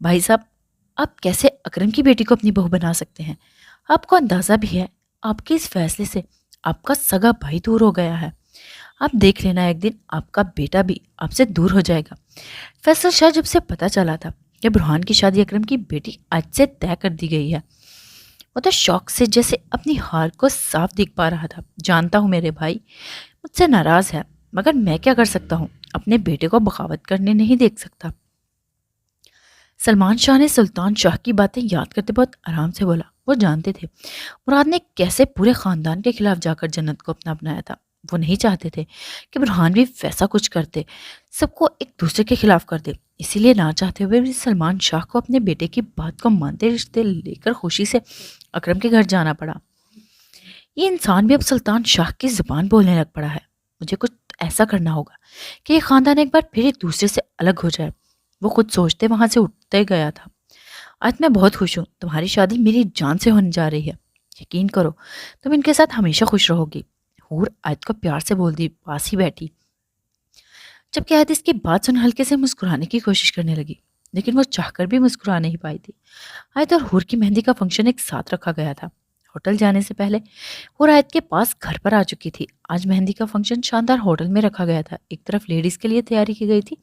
بھائی صاحب، آپ کیسے اکرم کی بیٹی کو اپنی بہو بنا سکتے ہیں؟ آپ کو اندازہ بھی ہے آپ کے اس فیصلے سے آپ کا سگا بھائی دور ہو گیا ہے۔ آپ دیکھ لینا ایک دن آپ کا بیٹا بھی آپ سے دور ہو جائے گا۔ فیصل شاہ جب سے پتہ چلا تھا کہ برہان کی شادی اکرم کی بیٹی آج سے طے کر دی گئی ہے، وہ تو شوق سے جیسے اپنی ہار کو صاف دیکھ پا رہا تھا۔ جانتا ہوں میرے بھائی مجھ سے ناراض ہے، مگر میں کیا کر سکتا ہوں؟ اپنے بیٹے کو بغاوت کرنے نہیں دیکھ سکتا۔ سلمان شاہ نے سلطان شاہ کی باتیں یاد کرتے بہت آرام سے بولا۔ وہ جانتے تھے مراد نے کیسے پورے خاندان کے خلاف جا کر جنت کو اپنا اپنایا تھا۔ وہ نہیں چاہتے تھے کہ برہان بھی ویسا کچھ کرتے، سب کو ایک دوسرے کے خلاف کر دے۔ اسی لیے نہ چاہتے ہوئے بھی سلمان شاہ کو اپنے بیٹے کی بات کو مانتے رشتے لے کر خوشی سے اکرم کے گھر جانا پڑا۔ یہ انسان بھی اب سلطان شاہ کی زبان بولنے لگ پڑا ہے۔ مجھے کچھ ایسا کرنا ہوگا کہ یہ خاندان ایک بار پھر ایک دوسرے سے الگ ہو جائے۔ وہ خود سوچتے وہاں سے اٹھتے گیا تھا۔ آج میں بہت خوش ہوں، تمہاری شادی میری جان سے ہونے جا رہی ہے، یقین کرو تم ان کے ساتھ ہمیشہ خوش رہو گی۔ حور آیت کو پیار سے بول دی، پاس ہی بیٹھی، جبکہ آیت اس کی بات سن ہلکے سے مسکرانے کی کوشش کرنے لگی، لیکن وہ چاہ کر بھی مسکرا نہیں پائی تھی۔ آیت اور حور کی مہندی کا فنکشن ایک ساتھ رکھا گیا تھا۔ ہوٹل جانے سے پہلے حور آیت کے پاس گھر پر آ چکی تھی۔ آج مہندی کا فنکشن شاندار ہوٹل میں رکھا گیا تھا۔ ایک طرف لیڈیز کے لیے تیاری کی گئی تھی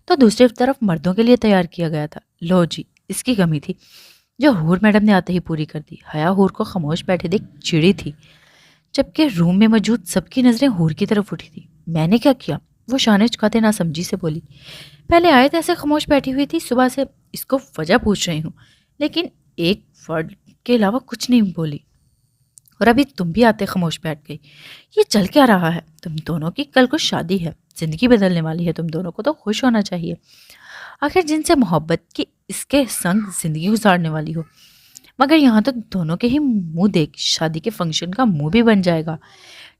تو دوسری طرف مردوں کے لیے تیار کیا گیا تھا۔ لو جی، اس کی کمی تھی جو حور میڈم نے آتے ہی پوری کر دی۔ حیا حور کو خاموش بیٹھے دیکھ چڑی تھی، جبکہ روم میں موجود سب کی نظریں حور کی طرف اٹھی تھی۔ میں نے کیا کیا؟ وہ شانے چکاتے نہ سمجھی سے بولی۔ پہلے آیت ایسے خاموش بیٹھی ہوئی تھی، صبح سے اس کو وجہ پوچھ رہی ہوں، لیکن ایک ورڈ کے علاوہ کچھ نہیں بولی، اور ابھی تم بھی آتے خاموش بیٹھ گئی۔ یہ چل کیا رہا ہے؟ تم دونوں کی کل کو شادی ہے، زندگی بدلنے والی ہے، تم دونوں کو تو خوش ہونا چاہیے۔ آخر جن سے محبت کی اس کے سنگ زندگی گزارنے والی ہو، مگر یہاں تو دونوں کے ہی منہ دیکھ شادی کے فنکشن کا منہ بھی بن جائے گا،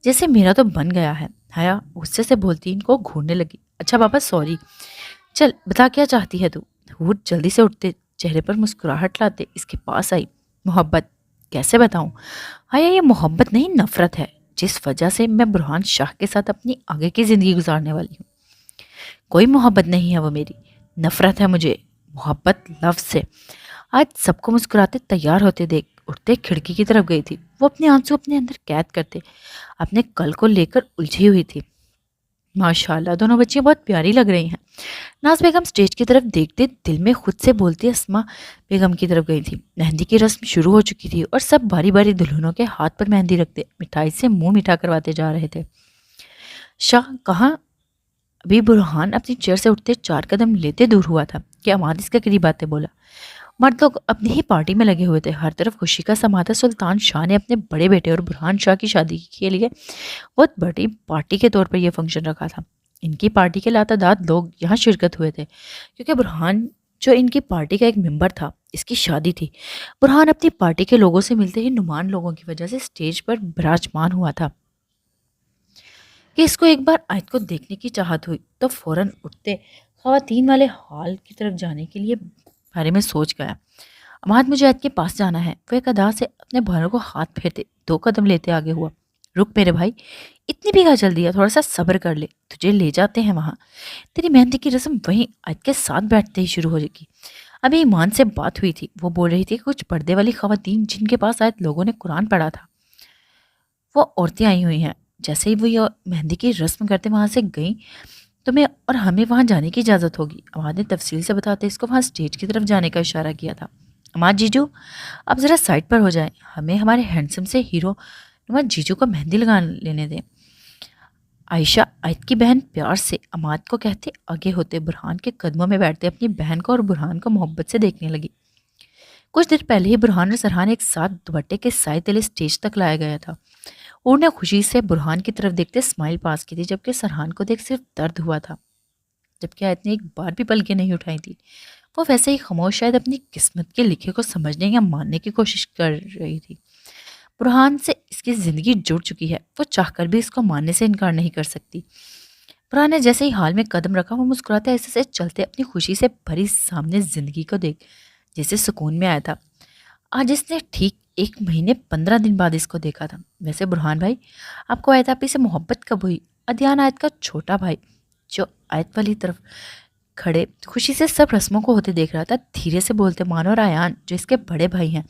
جیسے میرا تو بن گیا ہے۔ حیا غصے سے بولتی ان کو گھورنے لگی۔ اچھا بابا سوری، چل بتا کیا چاہتی ہے تو؟ حور جلدی سے اٹھتے چہرے پر مسکراہٹ لاتے اس کے پاس آئی۔ محبت؟ کیسے بتاؤں حیا، یہ محبت نہیں نفرت ہے، جس وجہ سے میں برہان شاہ کے ساتھ اپنی آگے کی زندگی گزارنے والی ہوں۔ کوئی محبت نہیں ہے وہ میری، نفرت ہے مجھے محبت لفظ سے۔ آج سب کو مسکراتے تیار ہوتے دیکھ اٹھتے کھڑکی کی طرف گئی تھی۔ وہ اپنے آنسو اپنے اندر قید کرتے اپنے کل کو لے کر الجھی ہوئی تھی۔ ماشاءاللہ دونوں بچیاں بہت پیاری لگ رہی ہیں۔ ناز بیگم سٹیج کی طرف دیکھتے دل میں خود سے بولتی اسما بیگم کی طرف گئی تھی۔ مہندی کی رسم شروع ہو چکی تھی اور سب باری باری دلہنوں کے ہاتھ پر مہندی رکھتے مٹھائی سے منہ میٹھا کرواتے جا رہے تھے۔ شاہ کہاں؟ ابھی برہان اپنی چیئر سے اٹھتے 4 قدم لیتے دور ہوا تھا کہ عماد اس کے قریب آتے بولا۔ مرد لوگ اپنی ہی پارٹی میں لگے ہوئے تھے، ہر طرف خوشی کا سما تھا۔ سلطان شاہ نے اپنے بڑے بیٹے اور برہان شاہ کی شادی کے لیے بہت بڑی پارٹی کے طور پر یہ فنکشن رکھا تھا۔ ان کی پارٹی کے لاتعداد لوگ یہاں شرکت ہوئے تھے کیونکہ برہان جو ان کی پارٹی کا ایک ممبر تھا، اس کی شادی تھی۔ برہان اپنی پارٹی کے لوگوں سے ملتے ہی نمان لوگوں کی وجہ سے سٹیج پر براجمان ہوا تھا کہ اس کو ایک بار آیت کو دیکھنے کی چاہت ہوئی تو فوراً اٹھتے خواتین والے ہال کی طرف جانے کے لیے بارے میں سوچ گیا۔ عماد مجھے آیت کے پاس جانا ہے۔ وہ ایک ادا سے اپنے بھائیوں کو ہاتھ پھیرتے 2 قدم لیتے آگے ہوا۔ رک میرے بھائی، اتنی بھی کیا جلدی ہے، تھوڑا سا صبر کر لے، تجھے لے جاتے ہیں وہاں۔ تیری مہندی کی رسم وہیں آیت کے ساتھ بیٹھتے ہی شروع ہو جائے گی۔ ابھی ایمان سے بات ہوئی تھی، وہ بول رہی تھی کہ کچھ پردے والی خواتین جن کے پاس آیت لوگوں نے قرآن پڑھا تھا، وہ عورتیں آئی ہوئی ہیں۔ جیسے ہی وہ یہ مہندی کی رسم کرتے وہاں سے گئیں، تمہیں اور ہمیں وہاں جانے کی اجازت ہوگی۔ عماد نے تفصیل سے بتاتے اس کو وہاں سٹیج کی طرف جانے کا اشارہ کیا تھا۔ عماد جیجو اب ذرا سائڈ پر ہو جائیں، ہمیں ہمارے ہینڈسم سے ہیرو نما جیجو کو مہندی لگا لینے دیں۔ عائشہ آیت کی بہن پیار سے عماد کو کہتے آگے ہوتے برہان کے قدموں میں بیٹھتے اپنی بہن کو اور برہان کو محبت سے دیکھنے لگی۔ کچھ دیر پہلے ہی برہان اور سرحان ایک ساتھ دوپٹے کے سائے تلے سٹیج تک لایا گیا تھا۔ انہوں نے خوشی سے برہان کی طرف دیکھتے اسمائل پاس کی تھی، جبکہ سرحان کو دیکھ صرف درد ہوا تھا، جبکہ آیت نے ایک بار بھی پلکیں نہیں اٹھائی تھی۔ وہ ویسے ہی خاموش شاید اپنی قسمت کے لکھے کو سمجھنے یا ماننے کی کوشش کر رہی تھی۔ برہان سے اس کی زندگی جڑ چکی ہے، وہ چاہ کر بھی اس کو ماننے سے انکار نہیں کر سکتی۔ برہان نے جیسے ہی ہال میں قدم رکھا، وہ مسکراتے ایسے سے چلتے اپنی خوشی سے بھری سامنے زندگی کو دیکھ جیسے سکون میں آیا تھا۔ آج اس نے ٹھیک 1 مہینے 15 دن بعد اس کو دیکھا تھا۔ ویسے برہان بھائی، آپ کو آیت آپی سے محبت کب ہوئی؟ ادیان آیت کا چھوٹا بھائی جو آیت والی طرف کھڑے خوشی سے سب رسموں کو ہوتے دیکھ رہا تھا، دھیرے سے بولتے مانو اور آیان جو اس کے بڑے بھائی ہیں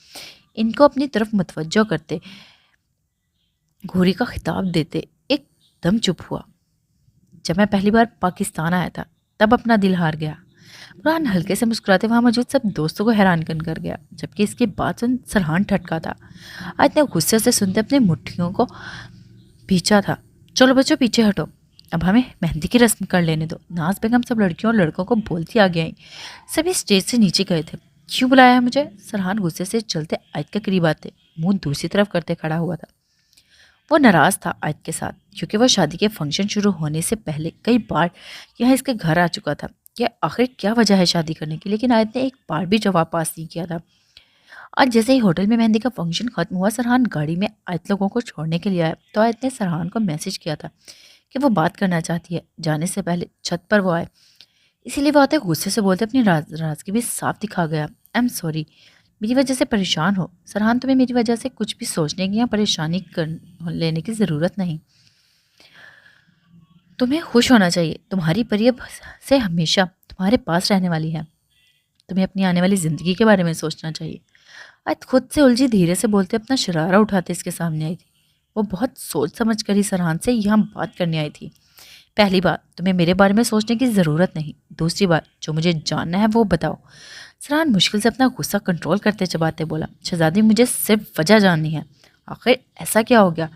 ان کو اپنی طرف متوجہ کرتے گھوری کا خطاب دیتے ایک دم چپ ہوا۔ جب میں پہلی بار پاکستان آیا تھا تب اپنا دل ہار گیا۔ برہان ہلکے سے مسکراتے وہاں موجود سب دوستوں کو حیران کر گیا، جبکہ اس کی بات سن سرحان ٹھٹکا تھا۔ آج نے غصے سے سنتے اپنے مٹھیوں کو پیچھا تھا۔ چلو بچوں پیچھے ہٹو، اب ہمیں مہندی کی رسم کر لینے دو۔ ناز بیگم سب لڑکیوں اور لڑکوں کو بولتی آگے آئیں۔ سبھی اسٹیج سے نیچے گئے تھے۔ کیوں بلایا ہے مجھے؟ سرحان غصے سے چلتے آیت کے قریب آتے منہ دوسری طرف کرتے کھڑا ہوا تھا۔ وہ ناراض تھا آیت کے ساتھ کیونکہ وہ شادی کے فنکشن شروع ہونے سے پہلے کئی بار یہاں اس کے گھر آ چکا تھا کہ آخر کیا وجہ ہے شادی کرنے کی، لیکن آیت نے ایک بار بھی جواب پاس نہیں کیا تھا۔ آج جیسے ہی ہوٹل میں مہندی کا فنکشن ختم ہوا، سرحان گاڑی میں آیت لوگوں کو چھوڑنے کے لیے آیا تو آیت نے سرحان کو میسج کیا تھا کہ وہ بات کرنا چاہتی ہے، جانے سے پہلے چھت پر وہ آئے۔ اسی لیے وہ آتے غصے سے بولتے اپنی ناراضگی بھی صاف دکھا گیا۔ ایم سوری، میری وجہ سے پریشان ہو سرحان، تمہیں میری وجہ سے کچھ بھی سوچنے کی یا پریشانی لینے کی ضرورت نہیں، تمہیں خوش ہونا چاہیے۔ تمہاری پری اب سے ہمیشہ تمہارے پاس رہنے والی ہے، تمہیں اپنی آنے والی زندگی کے بارے میں سوچنا چاہیے۔ آیت خود سے الجھی دھیرے سے بولتے اپنا شرارہ اٹھاتے اس کے سامنے آئی تھی۔ وہ بہت سوچ سمجھ کر ہی سرحان سے یہاں بات کرنے آئی تھی۔ پہلی بات، تمہیں میرے بارے میں سوچنے کی ضرورت نہیں۔ دوسری بات، جو مجھے جاننا ہے وہ بتاؤ۔ سرحان مشکل سے اپنا غصہ کنٹرول کرتے چباتے بولا، شہزادی مجھے صرف وجہ جاننی ہے۔ آخر ایسا کیا ہو گیا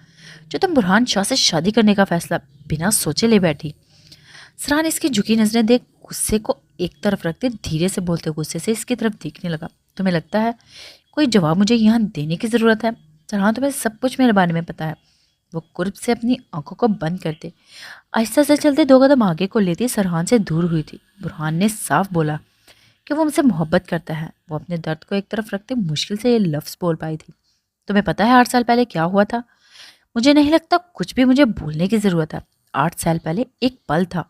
جو تم برہان شاہ سے شادی کرنے کا فیصلہ بنا سوچے لے بیٹھی؟ سرحان اس کی جھکی نظریں دیکھ غصے کو ایک طرف رکھتے دھیرے سے بولتے غصے سے اس کی طرف دیکھنے لگا، تمہیں لگتا ہے کوئی جواب مجھے یہاں دینے کی ضرورت ہے؟ سرحان تمہیں سب کچھ میرے بارے میں پتا ہے۔ وہ قرب سے اپنی آنکھوں کو بند کرتے آہستہ سے چلتے 2 قدم آگے کو لیتی سرحان سے دور ہوئی تھی۔ برہان نے صاف بولا کہ وہ مجھ سے محبت کرتا ہے۔ وہ اپنے درد کو ایک طرف رکھتے مشکل سے یہ لفظ بول پائی تھی، تمہیں پتا ہے 8 سال پہلے کیا ہوا تھا؟ مجھے نہیں لگتا کچھ بھی مجھے بھولنے کی ضرورت ہے۔ 8 سال پہلے ایک پل تھا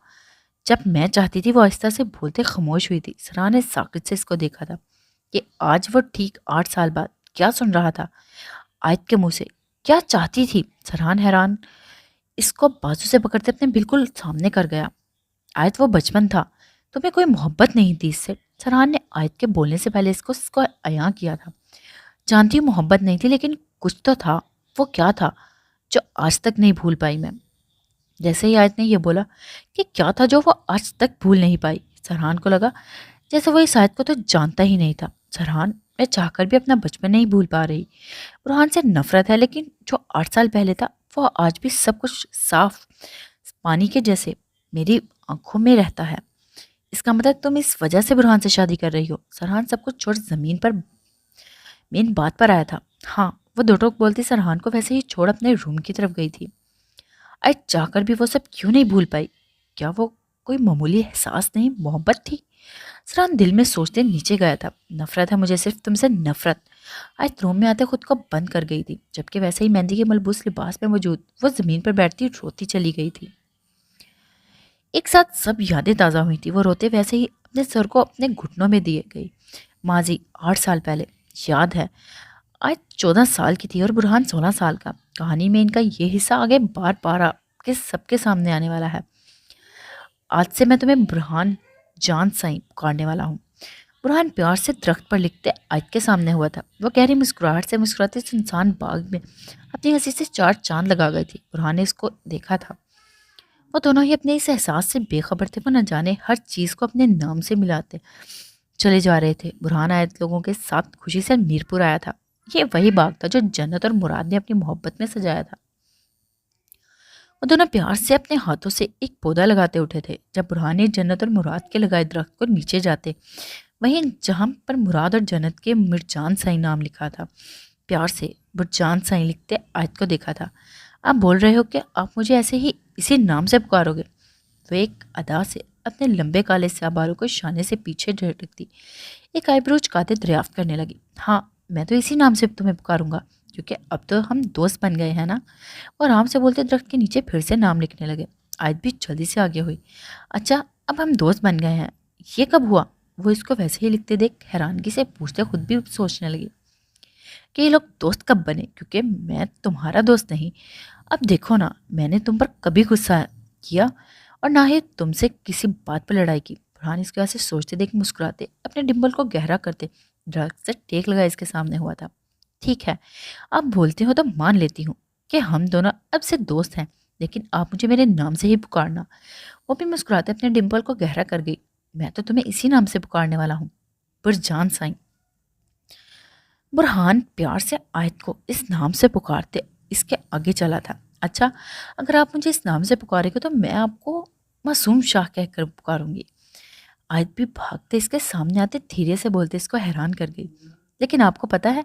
جب میں چاہتی تھی، وہ آہستہ سے بولتے خاموش ہوئی تھی۔ سرحان نے ساکت سے اس کو دیکھا تھا کہ آج وہ ٹھیک 8 سال بعد کیا سن رہا تھا آیت کے منہ سے، کیا چاہتی تھی؟ سرحان حیران اس کو بازو سے پکڑتے اپنے بالکل سامنے کر گیا۔ آیت وہ بچپن تھا، تمہیں کوئی محبت نہیں تھی اس سے؟ سرحان نے آیت کے بولنے سے پہلے اس کو عیاں کیا تھا۔ جانتی ہوں محبت نہیں تھی، لیکن کچھ تو تھا۔ وہ کیا تھا جو آج تک نہیں بھول پائی میں؟ جیسے ہی آیت نے یہ بولا کہ کیا تھا جو وہ آج تک بھول نہیں پائی، سرحان کو لگا جیسے وہ اس آیت کو تو جانتا ہی نہیں تھا۔ سرحان، میں چاہ کر بھی اپنا بچپن نہیں بھول پا رہی۔ برہان سے نفرت ہے، لیکن جو 8 سال پہلے تھا وہ آج بھی سب کچھ صاف پانی کے جیسے میری آنکھوں میں رہتا ہے۔ اس کا مطلب تم اس وجہ سے برہان سے شادی کر رہی ہو؟ سرحان سب کچھ چھوڑ زمین پر مین بات پر آیا تھا۔ ہاں، وہ دو ٹوک بولتی سرحان کو ویسے ہی چھوڑ اپنے روم کی طرف گئی تھی۔ آج چاہ کر بھی وہ سب کیوں نہیں بھول پائی؟ کیا وہ کوئی معمولی احساس نہیں، محبت تھی؟ سرحان دل میں سوچتے نیچے گیا تھا۔ نفرت ہے مجھے، صرف تم سے نفرت۔ آج روم میں آتے خود کو بند کر گئی تھی، جبکہ ویسے ہی مہندی کے ملبوس لباس میں موجود وہ زمین پر بیٹھتی روتی چلی گئی تھی۔ ایک ساتھ سب یادیں تازہ ہوئی تھی۔ وہ روتے ویسے ہی اپنے سر کو اپنے گھٹنوں میں دیے گئی۔ ماضی 8 سال پہلے یاد ہے، آج 14 سال کی تھی اور برہان 16 سال کا۔ کہانی میں ان کا یہ حصہ آگے بار بار آپ کے سب کے سامنے آنے والا ہے۔ آج سے میں تمہیں برہان جان سائیں پکارنے والا ہوں۔ برہان پیار سے درخت پر لکھتے آیت کے سامنے ہوا تھا۔ وہ گہری مسکراہٹ سے مسکراتے سنسان باغ میں اپنی ہنسی سے 4 چاند لگا گئے تھے۔ برہان نے اس کو دیکھا تھا، وہ دونوں ہی اپنے اس احساس سے بے خبر تھے۔ وہ نہ جانے ہر چیز کو اپنے نام سے ملاتے چلے جا رہے تھے۔ برہان آیت لوگوں کے ساتھ خوشی سے میرپور آیا تھا۔ یہ وہی باغ تھا جو جنت اور مراد نے اپنی محبت میں سجایا تھا۔ وہ دونوں پیار سے اپنے ہاتھوں سے ایک پودا لگاتے اٹھے تھے۔ جب برہان نے جنت اور مراد کے لگائے درخت کو نیچے جاتے، وہیں جہاں پر مراد اور جنت کے مرجان سائیں نام لکھا تھا، پیار سے مرجان سائیں لکھتے آیت کو دیکھا تھا۔ آپ بول رہے ہو کہ آپ مجھے ایسے ہی اسی نام سے پکارو گے؟ وہ ایک ادا سے اپنے لمبے کالے سیاہ بالوں کو شانے سے پیچھے جھٹکتی ایک آئی برو چکاتے دریافت کرنے لگی۔ ہاں، میں تو اسی نام سے تمہیں پکاروں گا، کیونکہ اب تو ہم دوست بن گئے ہیں نا۔ اور آرام سے بولتے درخت کے نیچے پھر سے نام لکھنے لگے۔ آیت بھی جلدی سے آگے ہوئی۔ اچھا، اب ہم دوست بن گئے ہیں، یہ کب ہوا؟ وہ اس کو ویسے ہی لکھتے دیکھ حیرانگی سے پوچھتے خود بھی سوچنے لگی کہ یہ لوگ دوست کب بنے، کیونکہ میں تمہارا دوست نہیں۔ اب دیکھو نا، میں نے تم پر کبھی غصہ کیا اور نہ ہی تم سے کسی بات پر لڑائی کی۔ برہان اس کے واسطے سوچتے دیکھ مسکراتے، اپنے ڈمبل کو گہرا کرتے، درخت سے ٹیک لگا اس کے سامنے ہوا تھا۔ ٹھیک ہے، آپ بولتے ہو تو مان لیتی ہوں کہ ہم دونوں اب سے دوست ہیں، لیکن آپ مجھے میرے نام سے ہی پکارنا۔ وہ بھی مسکراتے اپنے ڈمپل کو گہرا کر گئی۔ میں تو تمہیں اسی نام سے پکارنے والا ہوں، برجان سائیں۔ برہان پیار سے آیت کو اس نام سے پکارتے اس کے آگے چلا تھا۔ اچھا، اگر آپ مجھے اس نام سے پکارے گے تو میں آپ کو معصوم شاہ کہہ کر پکاروں گی۔ آیت بھی بھاگتے اس کے سامنے آتے دھیرے سے بولتے اس کو حیران کر گئی۔ لیکن آپ کو پتا ہے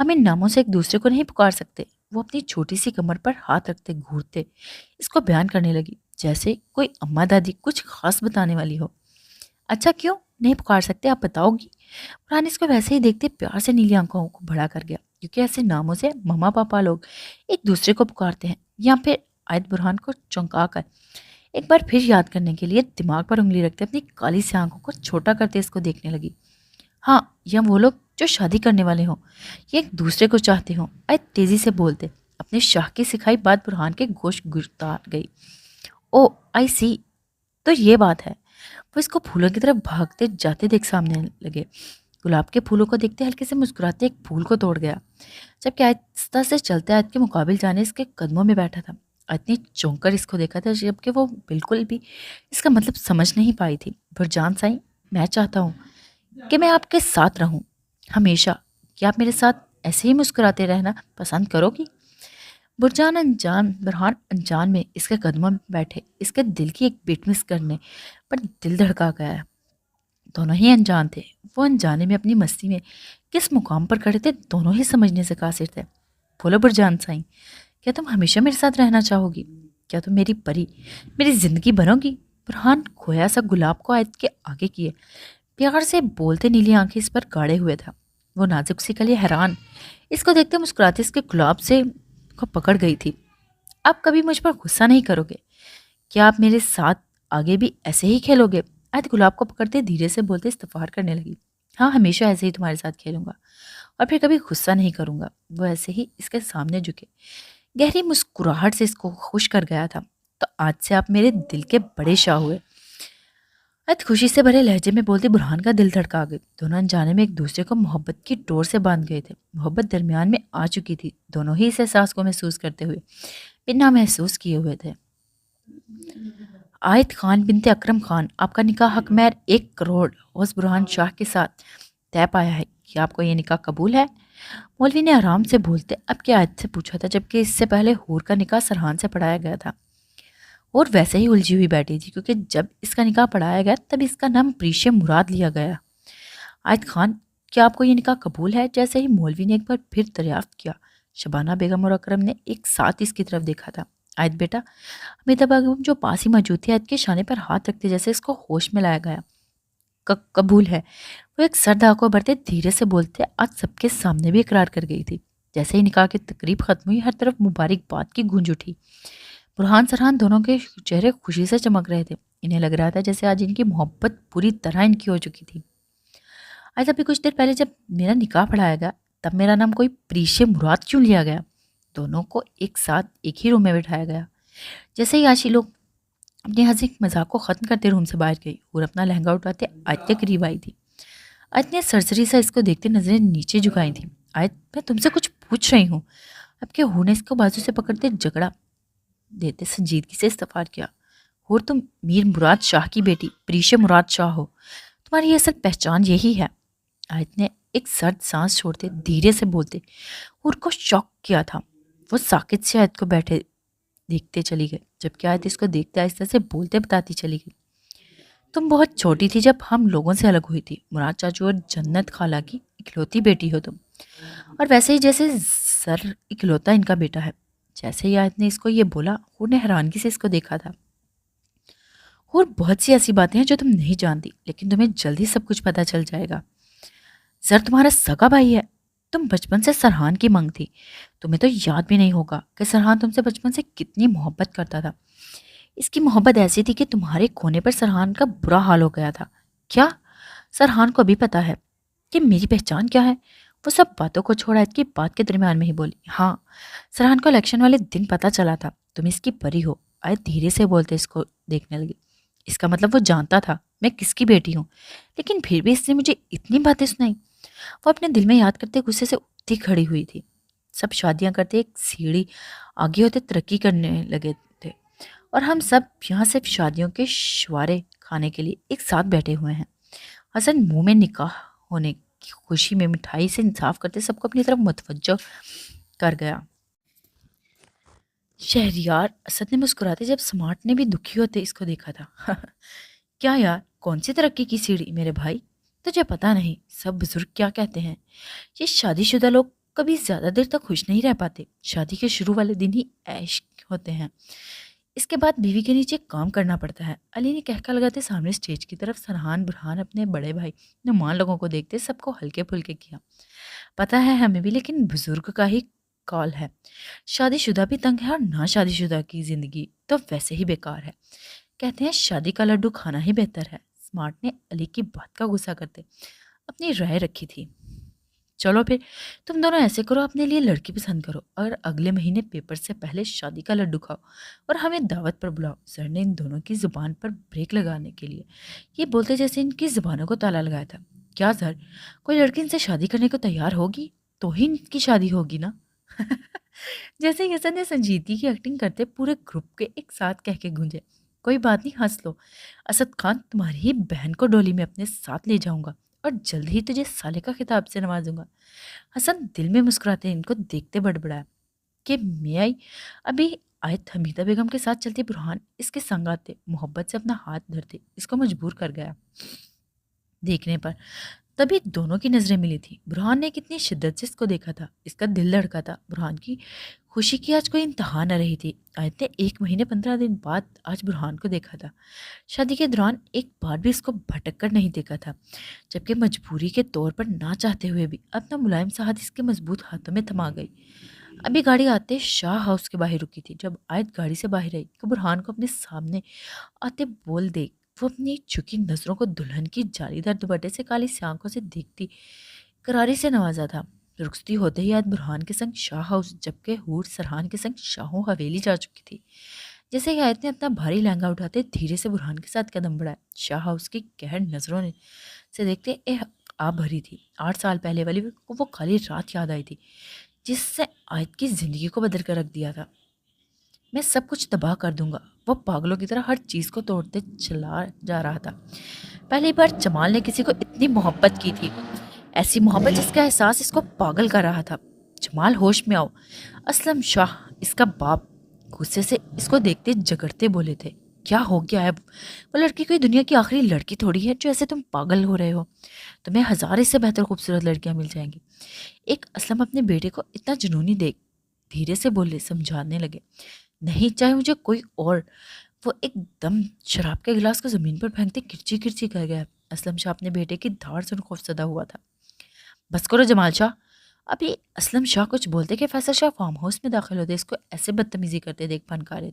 ہم ان ناموں سے ایک دوسرے کو نہیں پکار سکتے۔ وہ اپنی چھوٹی سی کمر پر ہاتھ رکھتے گھورتے اس کو بیان کرنے لگی، جیسے کوئی اماں دادی کچھ خاص بتانے والی ہو۔ اچھا، کیوں نہیں پکار سکتے، آپ بتاؤ گی؟ قرآن اس کو ویسے ہی دیکھتے پیار سے نیلی آنکھوں کو بڑا کر گیا، کیونکہ ایسے ناموں سے ماما پاپا لوگ ایک دوسرے کو پکارتے ہیں۔ یہاں پہ آیت برہان کو چونکا کر ایک بار پھر یاد کرنے کے لیے دماغ پر انگلی رکھتے اپنی کالی سی آنکھوں کو چھوٹا کرتے اس کو دیکھنے لگی۔ ہاں، یہ وہ لوگ جو شادی کرنے والے ہوں، یہ ایک دوسرے کو چاہتے ہوں، آیت تیزی سے بولتے اپنے شاہ کی سکھائی بات برہان کے گوشت گرتار گئی۔ او آئی سی، تو یہ بات ہے۔ وہ اس کو پھولوں کی طرف بھاگتے جاتے دیکھ سامنے لگے۔ گلاب کے پھولوں کو دیکھتے ہلکے سے مسکراتے ایک پھول کو توڑ گیا، جبکہ آہستہ سے چلتے آیت کے مقابل جانے اس کے قدموں میں بیٹھا تھا۔ آیت نے چونک کر اس کو دیکھا تھا، جبکہ وہ بالکل بھی اس کا مطلب سمجھ نہیں پائی تھی۔ برجان سائیں، میں چاہتا ہوں کہ میں آپ کے ساتھ رہوں ہمیشہ۔ کیا آپ میرے ساتھ ایسے ہی مسکراتے رہنا پسند کرو گی؟ برہان انجان میں اس کے قدموں میں بیٹھے اس کے دل کی ایک بیٹ مس کرنے پر دل دھڑکا گیا۔ دونوں ہی انجان تھے، وہ انجانے میں اپنی مستی میں کس مقام پر کھڑے تھے دونوں ہی سمجھنے سے قاصر تھے۔ بولو برجان سائیں، کیا تم ہمیشہ میرے ساتھ رہنا چاہو گی؟ کیا تم میری پری، میری زندگی بنو گی؟ برہان کھویا سا گلاب کو آیت کے آگے کیے پیار سے بولتے نیلی آنکھیں اس پر گاڑے ہوئے تھا۔ وہ نازک سی کلی حیران اس کو دیکھتے مسکراتے اس کے گلاب سے کو پکڑ گئی تھی۔ آپ کبھی مجھ پر غصہ نہیں کرو گے؟ کیا آپ میرے ساتھ آگے بھی ایسے ہی کھیلو گے؟ آیت گلاب کو پکڑتے دھیرے سے بولتے استفار کرنے لگی۔ ہاں، ہمیشہ ایسے ہی تمہارے ساتھ کھیلوں گا اور پھر کبھی غصہ نہیں کروں گا۔ وہ ایسے ہی اس کے سامنے جھکے گہری مسکراہٹ سے اس کو خوش کر گیا تھا۔ تو آج سے آپ میرے دل کے بڑے شاہ ہوئے۔ آیت خوشی سے بھرے لہجے میں بولتی برہان کا دل دھڑکا گئی۔ دونوں انجانے میں ایک دوسرے کو محبت کی ڈور سے باندھ گئے تھے۔ محبت درمیان میں آ چکی تھی، دونوں ہی اس احساس کو محسوس کرتے ہوئے بنا محسوس کیے ہوئے تھے۔ آیت خان بنت اکرم خان، آپ کا نکاح حق مہر 1 کروڑ اوس برہان شاہ کے ساتھ طے پایا ہے۔ کیا آپ کو یہ نکاح قبول ہے؟ مولوی نے آرام سے بولتے اب کے آیت سے پوچھا تھا، جبکہ اس سے پہلے حور کا نکاح سرحان سے پڑھایا گیا تھا۔ اور ویسے ہی الجھی ہوئی بیٹھی تھی، کیونکہ جب اس کا نکاح پڑھایا گیا تب اس کا نام پریشے مراد لیا گیا۔ آیت خان، کیا آپ کو یہ نکاح قبول ہے؟ جیسے ہی مولوی نے ایک بار پھر دریافت کیا، شبانہ بیگم اور اکرم نے ایک ساتھ اس کی طرف دیکھا تھا۔ آیت بیٹا، حمیدہ بیگم جو پاس ہی موجود تھی آیت کے شانے پر ہاتھ رکھتے جیسے اس کو ہوش میں لایا گیا۔ قبول ہے، وہ ایک سرد آنکھوں بھرتے دھیرے سے بولتے آج سب کے سامنے بھی اقرار کر گئی تھی۔ جیسے ہی نکاح کی تقریب ختم ہوئی، ہر طرف مبارکباد کی گونج اٹھی۔ برہان سرحان دونوں کے چہرے خوشی سے چمک رہے تھے۔ انہیں لگ رہا تھا جیسے آج ان کی محبت پوری طرح ان کی ہو چکی تھی۔ آج ابھی کچھ دیر پہلے جب میرا نکاح پڑھایا گیا تب میرا نام کوئی پریشے مراد کیوں لیا گیا؟ دونوں کو ایک ساتھ ایک ہی روم میں بٹھایا گیا۔ جیسے ہی عاشی لوگ اپنے ہنسی مذاق کو ختم کرتے روم سے باہر گئی اور اپنا لہنگا اٹھاتے آیت کے قریب آئی تھی۔ آیت نے سرسری سے اس کو دیکھتے نظریں نیچے جھکائی تھیں۔ آیت، میں تم سے کچھ پوچھ رہی ہوں۔ اب کے ہور نے اس کو بازو سے پکڑتے جھگڑا دیتے سنجیدگی سے استفار کیا۔ اور تم میر مراد شاہ کی بیٹی پریشے مراد شاہ ہو، تمہاری اصل پہچان یہی ہے۔ آیت نے ایک سرد سانس چھوڑتے دھیرے سے بولتے اور کو شوق کیا تھا۔ وہ ساکت سے آیت کو بیٹھے دیکھتے چلی گئی، جبکہ آیت اس کو دیکھتے آہستہ سے بولتے بتاتی چلی گئی۔ تم بہت چھوٹی تھی جب ہم لوگوں سے الگ ہوئی تھی۔ مراد چاچو اور جنت خالہ کی اکلوتی بیٹی ہو تم، اور ویسے ہی جیسے زر اکلوتا ان کا بیٹا ہے۔ جیسے ہی آیت نے اس کو یہ بولا، ہور نے حیرانگی سے اس کو دیکھا تھا۔ اور بہت سی ایسی باتیں ہیں جو تم نہیں جانتی، لیکن تمہیں جلدی سب کچھ پتہ چل جائے گا۔ زر تمہارا سگا بھائی ہے۔ تم بچپن سے سرحان کی منگ تھی۔ تمہیں تو یاد بھی نہیں ہوگا کہ سرحان تم سے بچپن سے کتنی محبت کرتا تھا۔ اس کی محبت ایسی تھی کہ تمہارے کھونے پر سرحان کا برا حال ہو گیا تھا۔ کیا سرحان کو بھی پتا ہے کہ میری پہچان کیا ہے؟ وہ سب باتوں کو چھوڑا آیت کی بات کے درمیان میں ہی بولی۔ ہاں، سرحان کو الیکشن والے دن پتا چلا تھا تم اس کی پری ہو۔ آیت دھیرے سے بولتے اس کو دیکھنے لگی۔ اس کا مطلب وہ جانتا تھا؟ میں کس کی بیٹی ہوں؟ لیکن پھر بھی اس نے مجھے اتنی باتیں سنائی۔ وہ اپنے دل میں یاد کرتے غصے سے اٹھتی کھڑی ہوئی تھی۔ سب شادیاں کرتے ایک سیڑھی آگے ہوتے ترقی کرنے لگے تھے، اور ہم سب یہاں صرف شادیوں کے شوارے کھانے کے لیے ایک ساتھ بیٹھے ہوئے ہیں۔ حسن منہ میں نکاح ہونے کی خوشی میں مٹھائی سے انصاف کرتے سب کو اپنی طرف متوجہ کر گیا۔ شہریار اسد نے مسکراتے جب سمارٹ نے بھی دکھی ہوتے اس کو دیکھا تھا۔ کیا یار، کون سی ترقی کی سیڑھی میرے بھائی؟ تجھے پتا نہیں سب بزرگ کیا کہتے ہیں، یہ شادی شدہ لوگ کبھی زیادہ دیر تک خوش نہیں رہ پاتے، شادی کے شروع والے دن ہی عیش ہوتے ہیں، اس کے بعد بیوی کے نیچے کام کرنا پڑتا ہے۔ علی نے کہکا لگاتے سامنے اسٹیج کی طرف سرحان برہان اپنے بڑے بھائی نعمان لوگوں کو دیکھتے سب کو ہلکے پھلکے کیا۔ پتا ہے ہمیں بھی، لیکن بزرگ کا ہی کال ہے، شادی شدہ بھی تنگ ہے اور نہ شادی شدہ کی زندگی تو ویسے ہی بیکار ہے، کہتے ہیں شادی کا لڈو کھانا ہی بہتر ہے۔ سمارٹ نے علی کی بات کا غصہ کرتے اپنی رائے رکھی تھی۔ چلو پھر تم دونوں ایسے کرو، اپنے لیے لڑکی پسند کرو اور اگلے مہینے پیپر سے پہلے شادی کا لڈو کھاؤ اور ہمیں دعوت پر بلاؤ۔ سر نے ان دونوں کی زبان پر بریک لگانے کے لیے یہ بولتے جیسے ان کی زبانوں کو تالا لگایا تھا۔ کیا سر، کوئی لڑکی ان سے شادی کرنے کو تیار ہوگی تو ہی ان کی شادی ہوگی نا؟ جیسے ہی حسن نے سنجیدگی کی ایکٹنگ کرتے پورے گروپ کے ایک ساتھ کہہ کے گونجے، کوئی بات نہیں، ہنس لو، اسد خان تمہاری ہی بہن کو ڈولی میں اپنے ساتھ لے جاؤں گا اور جلد ہی تجھے سالے کا خطاب سے نوازوں گا۔ حسن دل میں مسکراتے ان کو دیکھتے بڑبڑایا کہ میں آئی ابھی آیت حمیدہ بیگم کے ساتھ چلتے برہان اس کے سنگ آتے، محبت سے اپنا ہاتھ دھرتے اس کو مجبور کر گیا۔ دیکھنے پر تبھی دونوں کی نظریں ملی تھی۔ برہان نے کتنی شدت سے اس کو دیکھا تھا، اس کا دل دھڑکا تھا۔ برہان کی خوشی کی آج کوئی انتہا نہ رہی تھی۔ آیت نے 1 مہینے 15 دن بعد آج برہان کو دیکھا تھا۔ شادی کے دوران ایک بار بھی اس کو بھٹک کر نہیں دیکھا تھا، جبکہ مجبوری کے طور پر نہ چاہتے ہوئے بھی اپنا ملائم سا ہاتھ اس کے مضبوط ہاتھوں میں تھما گئی۔ ابھی گاڑی آتے شاہ ہاؤس کے باہر رکی تھی۔ جب آیت گاڑی سے باہر آئی تو برہان کو اپنے سامنے آتے بول دیکھ وہ اپنی جھکی نظروں کو دلہن کی جالی دار دوپٹے سے کالی سی آنکھوں سے دیکھتی کراری سے نوازا تھا۔ رخصتی ہوتے ہی آج برہان کے سنگ شاہ ہاؤس، جبکہ حور سرحان کے سنگ شاہوں حویلی جا چکی تھی۔ جیسے ہی آیت نے اپنا بھاری لہنگا اٹھاتے دھیرے سے برہان کے ساتھ قدم بڑھایا، شاہ ہاؤس کی گہر نظروں سے دیکھتے آ بھری تھی۔ 8 سال پہلے والی وہ کالی رات یاد آئی تھی جس سے آیت کی زندگی کو بدل کر رکھ دیا تھا۔ میں سب کچھ تباہ کر دوں گا، وہ پاگلوں کی طرح ہر چیز کو توڑتے چلا جا رہا تھا۔ پہلی بار جمال نے کسی کو اتنی محبت کی تھی، ایسی محبت جس کا احساس اس کو پاگل کر رہا تھا۔ جمال ہوش میں آؤ، اسلم شاہ اس کا باپ غصے سے اس کو دیکھتے جگڑتے بولے تھے۔ کیا ہو گیا ہے؟ وہ لڑکی کوئی دنیا کی آخری لڑکی تھوڑی ہے جو ایسے تم پاگل ہو رہے ہو، تمہیں 1000 اس سے بہتر خوبصورت لڑکیاں مل جائیں گی۔ ایک اسلم اپنے بیٹے کو اتنا جنونی دیکھ دھیرے سے بولے، سمجھانے لگے، نہیں چاہے مجھے کوئی اور۔ وہ ایک دم شراب کے گلاس کو زمین پر پھینکتے کرچی کرچی کر گیا۔ اسلم شاہ اپنے بیٹے کی دھاڑ سن خوفزدہ ہوا تھا۔ بس کرو جمال شاہ۔ ابھی اسلم شاہ کچھ بولتے کہ فیصل شاہ فارم ہاؤس میں داخل ہوتے اس کو ایسے بدتمیزی کرتے دیکھ پھنکارے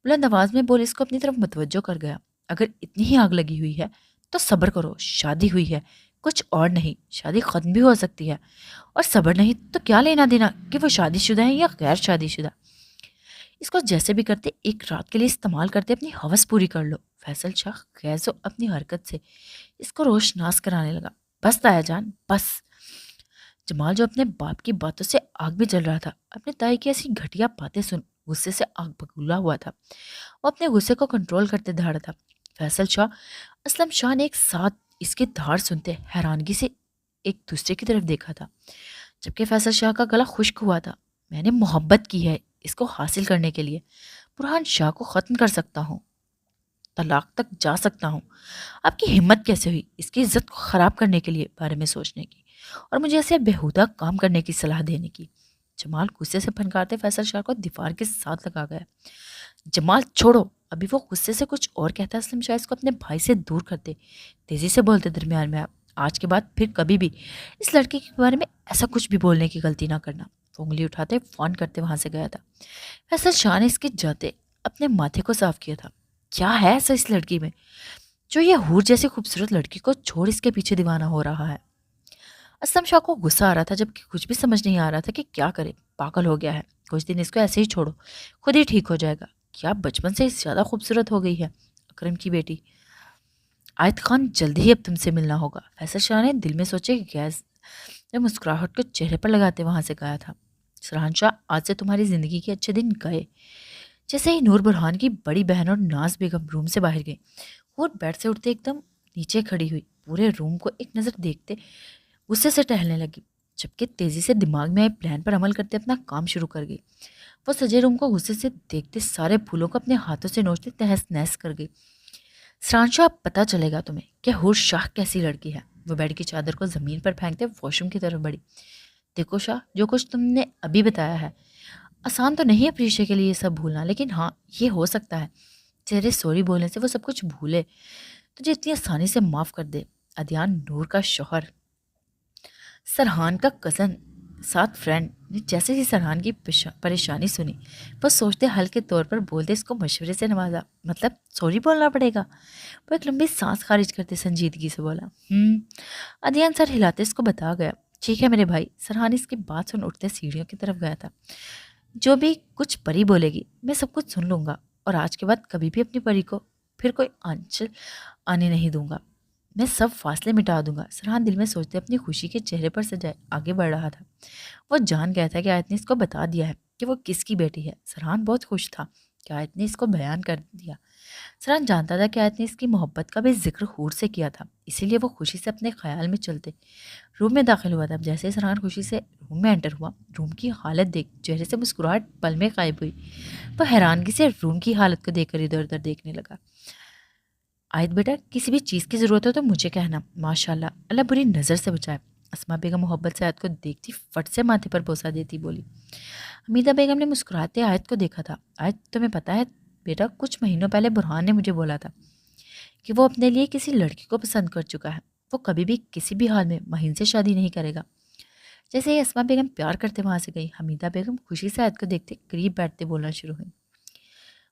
بلند آواز میں بول اس کو اپنی طرف متوجہ کر گیا۔ اگر اتنی ہی آگ لگی ہوئی ہے تو صبر کرو، شادی ہوئی ہے، کچھ اور نہیں، شادی ختم بھی ہو سکتی ہے، اور صبر نہیں تو کیا لینا دینا کہ وہ شادی شدہ ہیں یا غیر شادی شدہ، اس کو جیسے بھی کرتے ایک رات کے لیے استعمال کرتے اپنی ہوس پوری کر لو۔ فیصل شاہ خیز و اپنی حرکت سے اس کو روشناس کرانے لگا۔ بس تایا جان بس۔ جمال جو اپنے باپ کی باتوں سے آگ بھی جل رہا تھا، اپنے تائی کی ایسی گھٹیا باتیں سن غصے سے آگ بگولا ہوا تھا۔ وہ اپنے غصے کو کنٹرول کرتے دھاڑا تھا۔ فیصل شاہ، اسلم شاہ نے ایک ساتھ اس کی دھاڑ سنتے حیرانگی سے ایک دوسرے کی طرف دیکھا تھا، جبکہ فیصل شاہ کا گلا خشک ہوا تھا۔ میں نے محبت کی ہے اس کو حاصل کرنے کے لیے، برہان شاہ کو ختم کر سکتا ہوں، طلاق تک جا سکتا ہوں۔ آپ کی ہمت کیسے ہوئی اس کی عزت کو خراب کرنے کے لیے بارے میں سوچنے کی اور مجھے ایسے بےہودہ کام کرنے کی صلاح دینے کی؟ جمال غصے سے پھنکارتے فیصل شاہ کو دیوار کے ساتھ لگا گیا۔ جمال چھوڑو، ابھی وہ غصے سے کچھ اور کہتا اسلم شاہ اس کو اپنے بھائی سے دور کرتے تیزی سے بولتے درمیان میں، آج کے بعد پھر کبھی بھی اس لڑکی کے بارے میں ایسا کچھ بھی بولنے کی غلطی نہ کرنا۔ وہ انگلی اٹھاتے فون کرتے وہاں سے گیا تھا۔ فیصل شاہ نے اس کے جاتے اپنے ماتھے کو صاف کیا تھا۔ کیا ہے ایسا اس لڑکی میں جو یہ حور جیسی خوبصورت لڑکی کو چھوڑ اس کے پیچھے دیوانہ ہو رہا ہے؟ اسلم شاہ کو غصہ آ رہا تھا جبکہ کچھ بھی سمجھ نہیں آ رہا تھا کہ کیا کرے۔ پاگل ہو گیا ہے، کچھ دن اس کو ایسے ہی چھوڑو، خود ہی ٹھیک ہو جائے گا۔ کیا بچپن سے زیادہ خوبصورت ہو گئی ہے اکرم کی بیٹی؟ آیت خان جلدی ہی اب تم سے ملنا ہوگا، فیصل شاہ نے دل میں سوچے کہ گیس جب مسکراہٹ کو چہرے پر لگاتے وہاں سے کہا تھا۔ سرحان شاہ، آج سے تمہاری زندگی کے اچھے دن گئے۔ جیسے ہی نور برہان کی بڑی بہن اور ناز بیگم روم سے باہر گئی، وہ بیڈ سے اٹھتے ایک دم نیچے کھڑی ہوئی، پورے روم کو ایک نظر دیکھتے غصے سے ٹہلنے لگی، جبکہ تیزی سے دماغ میں آئے پلان پر عمل کرتے اپنا کام شروع کر گئی۔ وہ سجے روم کو غصے سے دیکھتے سارے پھولوں کو اپنے ہاتھوں سے نوچتے تہس نہس کر گئی۔ سرحان شاہ، اب پتہ چلے گا تمہیں کہ حور شاہ کیسی لڑکی ہے۔ وہ بیڈ کی چادر کو زمین پر پھینکتے واش روم کی طرف بڑھی۔ دیکھو شاہ، جو کچھ تم نے ابھی بتایا ہے آسان تو نہیں ہے پریشے کے لیے یہ سب بھولنا، لیکن ہاں یہ ہو سکتا ہے تیرے سوری بولنے سے وہ سب کچھ بھولے، تجھے اتنی آسانی سے معاف کر دے۔ ادیان نور کا شوہر سرحان کا کزن ساتھ فرینڈ نے جیسے ہی سرحان کی پریشانی سنی، وہ سوچتے حل کے طور پر بولتے اس کو مشورے سے نوازا، مطلب سوری بولنا پڑے گا۔ وہ ایک لمبی سانس خارج کرتے سنجیدگی سے بولا، ادیان سر ہلاتے اس کو بتا گیا، ٹھیک ہے میرے بھائی۔ سرحان اس کی بات سن اٹھتے سیڑھیوں کی طرف گیا تھا۔ جو بھی کچھ پری بولے گی میں سب کچھ سن لوں گا، اور آج کے بعد کبھی بھی اپنی پری کو پھر کوئی آنچل آنے نہیں دوں گا، میں سب فاصلے مٹا دوں گا۔ سرحان دل میں سوچتے اپنی خوشی کے چہرے پر سجائے آگے بڑھ رہا تھا۔ وہ جان گیا تھا کہ آیت نے اس کو بتا دیا ہے کہ وہ کس کی بیٹی ہے۔ سرحان بہت خوش تھا کہ آیت نے اس کو بیان کر دیا۔ سرحان جانتا تھا کہ آیت نے اس کی محبت کا بھی ذکر حور سے کیا تھا، اسی لیے وہ خوشی سے اپنے خیال میں چلتے روم میں داخل ہوا تھا۔ جیسے سرحان خوشی سے روم میں انٹر ہوا، روم کی حالت دیکھ چہرے سے مسکراہٹ پل میں غائب ہوئی۔ وہ حیرانگی سے روم کی حالت کو دیکھ کر ادھر ادھر دیکھنے لگا۔ آیت بیٹا، کسی بھی چیز کی ضرورت ہو تو مجھے کہنا، ماشاءاللہ، اللہ بری نظر سے بچائے۔ اسما بیگم محبت سے آیت کو دیکھتی فٹ سے ماتھے پر بوسہ دیتی بولی۔ حمیدہ بیگم نے مسکراتے آیت کو دیکھا تھا۔ آیت، تمہیں پتہ ہے بیٹا، کچھ مہینوں پہلے برہان نے مجھے بولا تھا کہ وہ اپنے لیے کسی لڑکی کو پسند کر چکا ہے، وہ کبھی بھی کسی بھی حال میں مہین سے شادی نہیں کرے گا۔ جیسے ہی اسما بیگم پیار کرتے وہاں سے گئی، حمیدہ بیگم خوشی سے آیت کو دیکھتے قریب بیٹھتے بولنا شروع ہوئی۔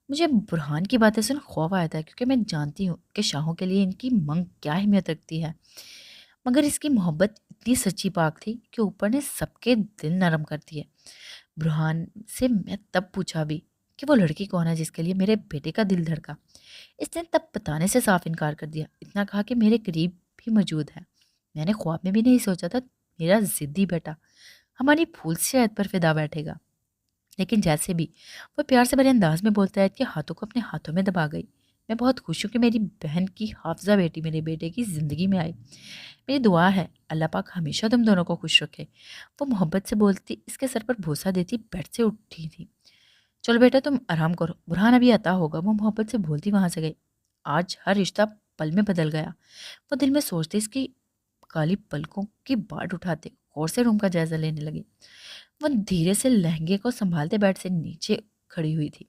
مجھے برہان کی باتیں سن خوف آیا تھا، کیونکہ میں جانتی ہوں کہ شاہوں کے لیے ان کی منگ کیا اہمیت رکھتی ہے، مگر اس کی محبت اتنی سچی پاک تھی کہ اوپر نے سب کے دل نرم کر دیے۔ برہان سے میں تب پوچھا بھی کہ وہ لڑکی کون ہے جس کے لیے میرے بیٹے کا دل دھڑکا، اس نے تب بتانے سے صاف انکار کر دیا، اتنا کہا کہ میرے قریب بھی موجود ہے۔ میں نے خواب میں بھی نہیں سوچا تھا میرا ضدی بیٹا ہماری پھول سے عید پر فدا بیٹھے گا، لیکن جیسے بھی وہ پیار سے بڑے انداز میں بولتا ہے کہ ہاتھوں کو اپنے ہاتھوں میں دبا گئی۔ میں بہت خوش ہوں کہ میری بہن کی حافظہ بیٹی میرے بیٹے کی زندگی میں آئی، میری دعا ہے اللہ پاک ہمیشہ تم دونوں کو خوش رکھے۔ وہ محبت سے بولتی اس کے سر پر بوسہ دیتی بیٹھ سے اٹھی تھی۔ چلو بیٹا تم آرام کرو، برہان ابھی عطا ہوگا، وہ محبت سے بولتی وہاں سے گئی۔ آج ہر رشتہ پل میں بدل گیا، وہ دل میں سوچتے اس کی کالی پلکوں کی باٹ اٹھاتے غور سے روم کا جائزہ لینے لگے۔ وہ دھیرے سے لہنگے کو سنبھالتے بیڈ سے نیچے کھڑی ہوئی تھی،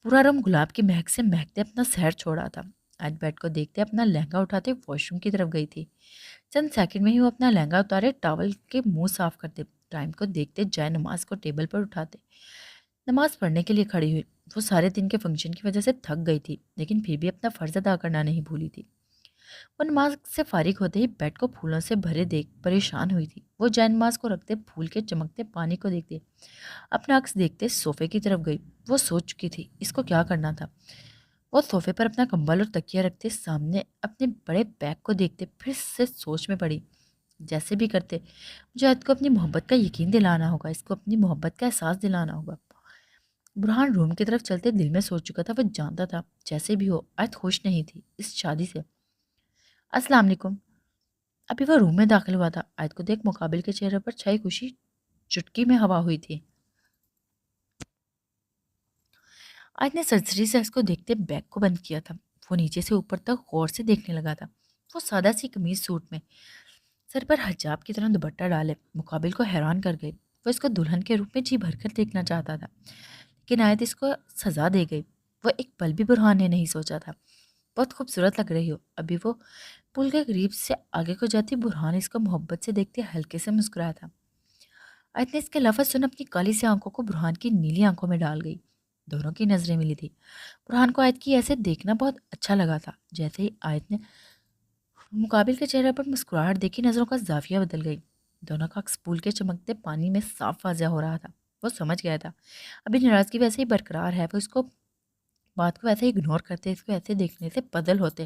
پورا روم گلاب کی مہک سے مہکتے اپنا سحر چھوڑا تھا۔ آج بیڈ کو دیکھتے اپنا لہنگا اٹھاتے واش روم کی طرف گئی تھی۔ چند سیکنڈ میں ہی وہ اپنا لہنگا اتارے ٹاول کے منہ صاف کرتے، ٹائم کو دیکھتے جائے نماز کو ٹیبل پر اٹھاتے نماز پڑھنے کے لیے کھڑی ہوئی۔ وہ سارے دن کے فنکشن کی وجہ سے تھک گئی تھی، لیکن پھر بھی اپنا فرض ادا کرنا نہیں بھولی تھی۔ وہ نماز سے فارغ ہوتے ہی بیڈ کو پھولوں سے بھرے دیکھ پریشان ہوئی تھی۔ وہ جائے نماز کو رکھتے پھول کے چمکتے پانی کو دیکھتے اپنا عکس دیکھتے صوفے کی طرف گئی۔ وہ سوچ چکی تھی اس کو کیا کرنا تھا۔ وہ صوفے پر اپنا کمبل اور تکیہ رکھتے سامنے اپنے بڑے بیگ کو دیکھتے پھر سے سوچ میں پڑی، جیسے بھی کرتے مجھے عید کو اپنی محبت کا یقین دلانا ہوگا، اس کو اپنی محبت کا احساس دلانا ہوگا۔ برہان روم کی طرف چلتے دل میں سوچ چکا تھا، وہ جانتا تھا جیسے بھی ہو عید خوش نہیں تھی اس شادی سے۔ السلام علیکم۔ ابھی وہ روم میں داخل ہوا تھا، عید کو دیکھ مقابل کے چہرے پر چھائی خوشی چٹکی میں ہوا ہوئی تھی۔ عید نے سرسری سے اس کو دیکھتے بیگ کو بند کیا تھا۔ وہ نیچے سے اوپر تک غور سے دیکھنے لگا تھا۔ وہ سادہ سی قمیض سوٹ میں سر پر حجاب کی طرح دوپٹہ ڈالے مقابل کو حیران کر گئی۔ وہ اس کو دلہن کے روپ میں جی بھر کر دیکھنا چاہتا تھا، لیکن عید اس کو سزا دے گئی۔ وہ ایک پل بھی برہان نے نہیں سوچا تھا بہت خوبصورت لگ رہی ہو۔ ابھی وہ پل کے قریب سے آگے کو جاتی برہان اس کو محبت سے دیکھتے ہلکے سے مسکرایا تھا۔ عید نے اس کے لفظ سن اپنی کالی سی آنکھوں کو برہان کی نیلی آنکھوں میں ڈال گئی۔ دونوں کی نظریں ملی تھی۔ برہان کو عید کی ایسے دیکھنا بہت اچھا لگا تھا۔ جیسے ہی عید نے مقابل کے چہرے پر مسکراہٹ دیکھی، نظروں کا زاویہ بدل گئی۔ دونوں کا عکس پھول کے چمکتے پانی میں صاف واضح ہو رہا تھا۔ وہ سمجھ گیا تھا ابھی ناراضگی ویسے ہی برقرار ہے۔ وہ اس کو بات کو ایسے اگنور کرتے، اس کو ایسے دیکھنے سے بدل ہوتے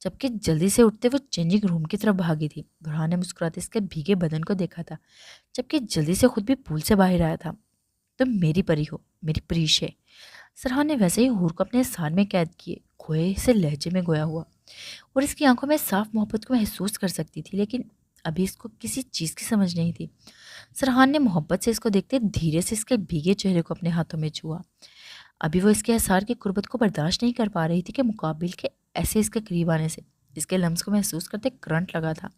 جبکہ جلدی سے اٹھتے وہ چینجنگ روم کی طرف بھاگی تھی۔ برہان نے مسکراتے اس کے بھیگے بدن کو دیکھا تھا، جبکہ جلدی سے خود بھی پول سے باہر آیا تھا۔ تم میری پری ہو، میری پریش ہے۔ سرحان نے ویسے ہی حور کو اپنے سان میں قید کیے کھوئے سے لہجے میں گویا ہوا، اور اس کی آنکھوں میں صاف محبت کو محسوس کر سکتی تھی، لیکن ابھی اس کو کسی چیز کی سمجھ نہیں تھی۔ سرحان نے محبت سے اس کو دیکھتے دھیرے سے اس کے بھیگے چہرے کو اپنے ہاتھوں میں چھوا۔ ابھی وہ اس کے احسار کی قربت کو برداشت نہیں کر پا رہی تھی کہ مقابل کے ایسے اس کے قریب آنے سے اس کے لمس کو محسوس کرتے کرنٹ لگا تھا۔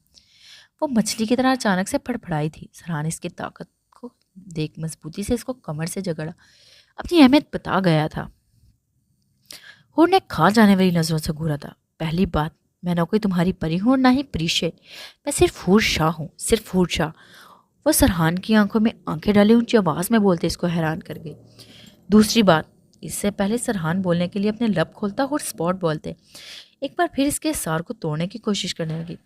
وہ مچھلی کی طرح اچانک سے پھڑپھڑائی تھی۔ سرحان اس کی طاقت کو دیکھ مضبوطی سے اس کو کمر سے جگڑا، اپنی اہمیت بتا گیا تھا۔ حور نے کھا جانے والی نظروں سے گھورا تھا۔ پہلی بات، میں نہ کوئی تمہاری پری ہوں اور نہ ہی پریشے، میں صرف حور شاہ ہوں، صرف حور شاہ۔ وہ سرحان کی آنکھوں میں آنکھیں ڈالے اونچی آواز میں بولتے اس کو حیران کر گئی۔ دوسری بات، اس سے پہلے سرحان بولنے کے لیے اپنے لب کھولتا اور سپاٹ بولتے ایک بار پھر اس کے سار کو توڑنے کی کوشش کرنے لگی۔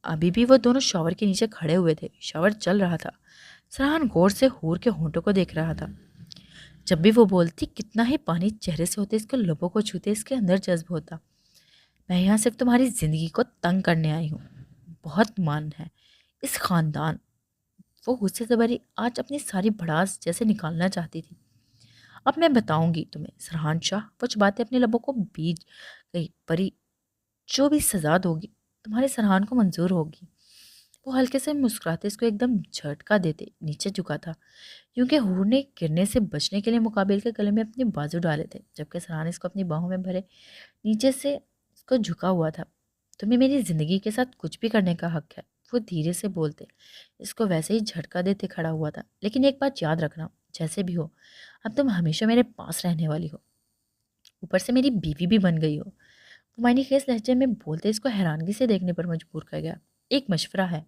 ابھی بھی وہ دونوں شاور کے نیچے کھڑے ہوئے تھے، شاور چل رہا تھا۔ سرحان غور سے حور کے ہونٹوں کو دیکھ رہا تھا۔ جب بھی وہ بولتی کتنا ہی پانی چہرے سے ہوتے اس کے لبوں کو چھوتے اس کے اندر جذب ہوتا۔ میں یہاں صرف تمہاری زندگی کو تنگ کرنے آئی ہوں، بہت مان ہے اس خاندان۔ وہ غصے سے بھری آج اپنی ساری بھڑاس جیسے نکالنا چاہتی تھی۔ اب میں بتاؤں گی تمہیں سرحان شاہ، کچھ باتیں اپنے لبوں کو بیج گئی پری، جو بھی سزا ہوگی تمہارے سرحان کو منظور ہوگی۔ وہ ہلکے سے مسکراتے اس کو ایک دم جھٹکا دیتے نیچے جھکا تھا، کیونکہ حور نے گرنے سے بچنے کے لیے مقابل کے گلے میں اپنے بازو ڈالے تھے، جبکہ سرحان اس کو اپنی باہوں میں بھرے نیچے سے اس کو جھکا ہوا تھا۔ تمہیں میری زندگی کے ساتھ کچھ بھی کرنے کا حق ہے، وہ دھیرے سے بولتے اس کو ویسے ہی جھٹکا دیتے کھڑا ہوا تھا۔ لیکن ایک بات یاد رکھنا، جیسے بھی ہو اب تم ہمیشہ میرے پاس رہنے والی ہو، اوپر سے میری بیوی بھی بن گئی ہو۔ وہ معنی خیز لہجے میں بولتے اس کو حیرانگی سے دیکھنے پر مجبور کر گیا۔ ایک مشورہ ہے،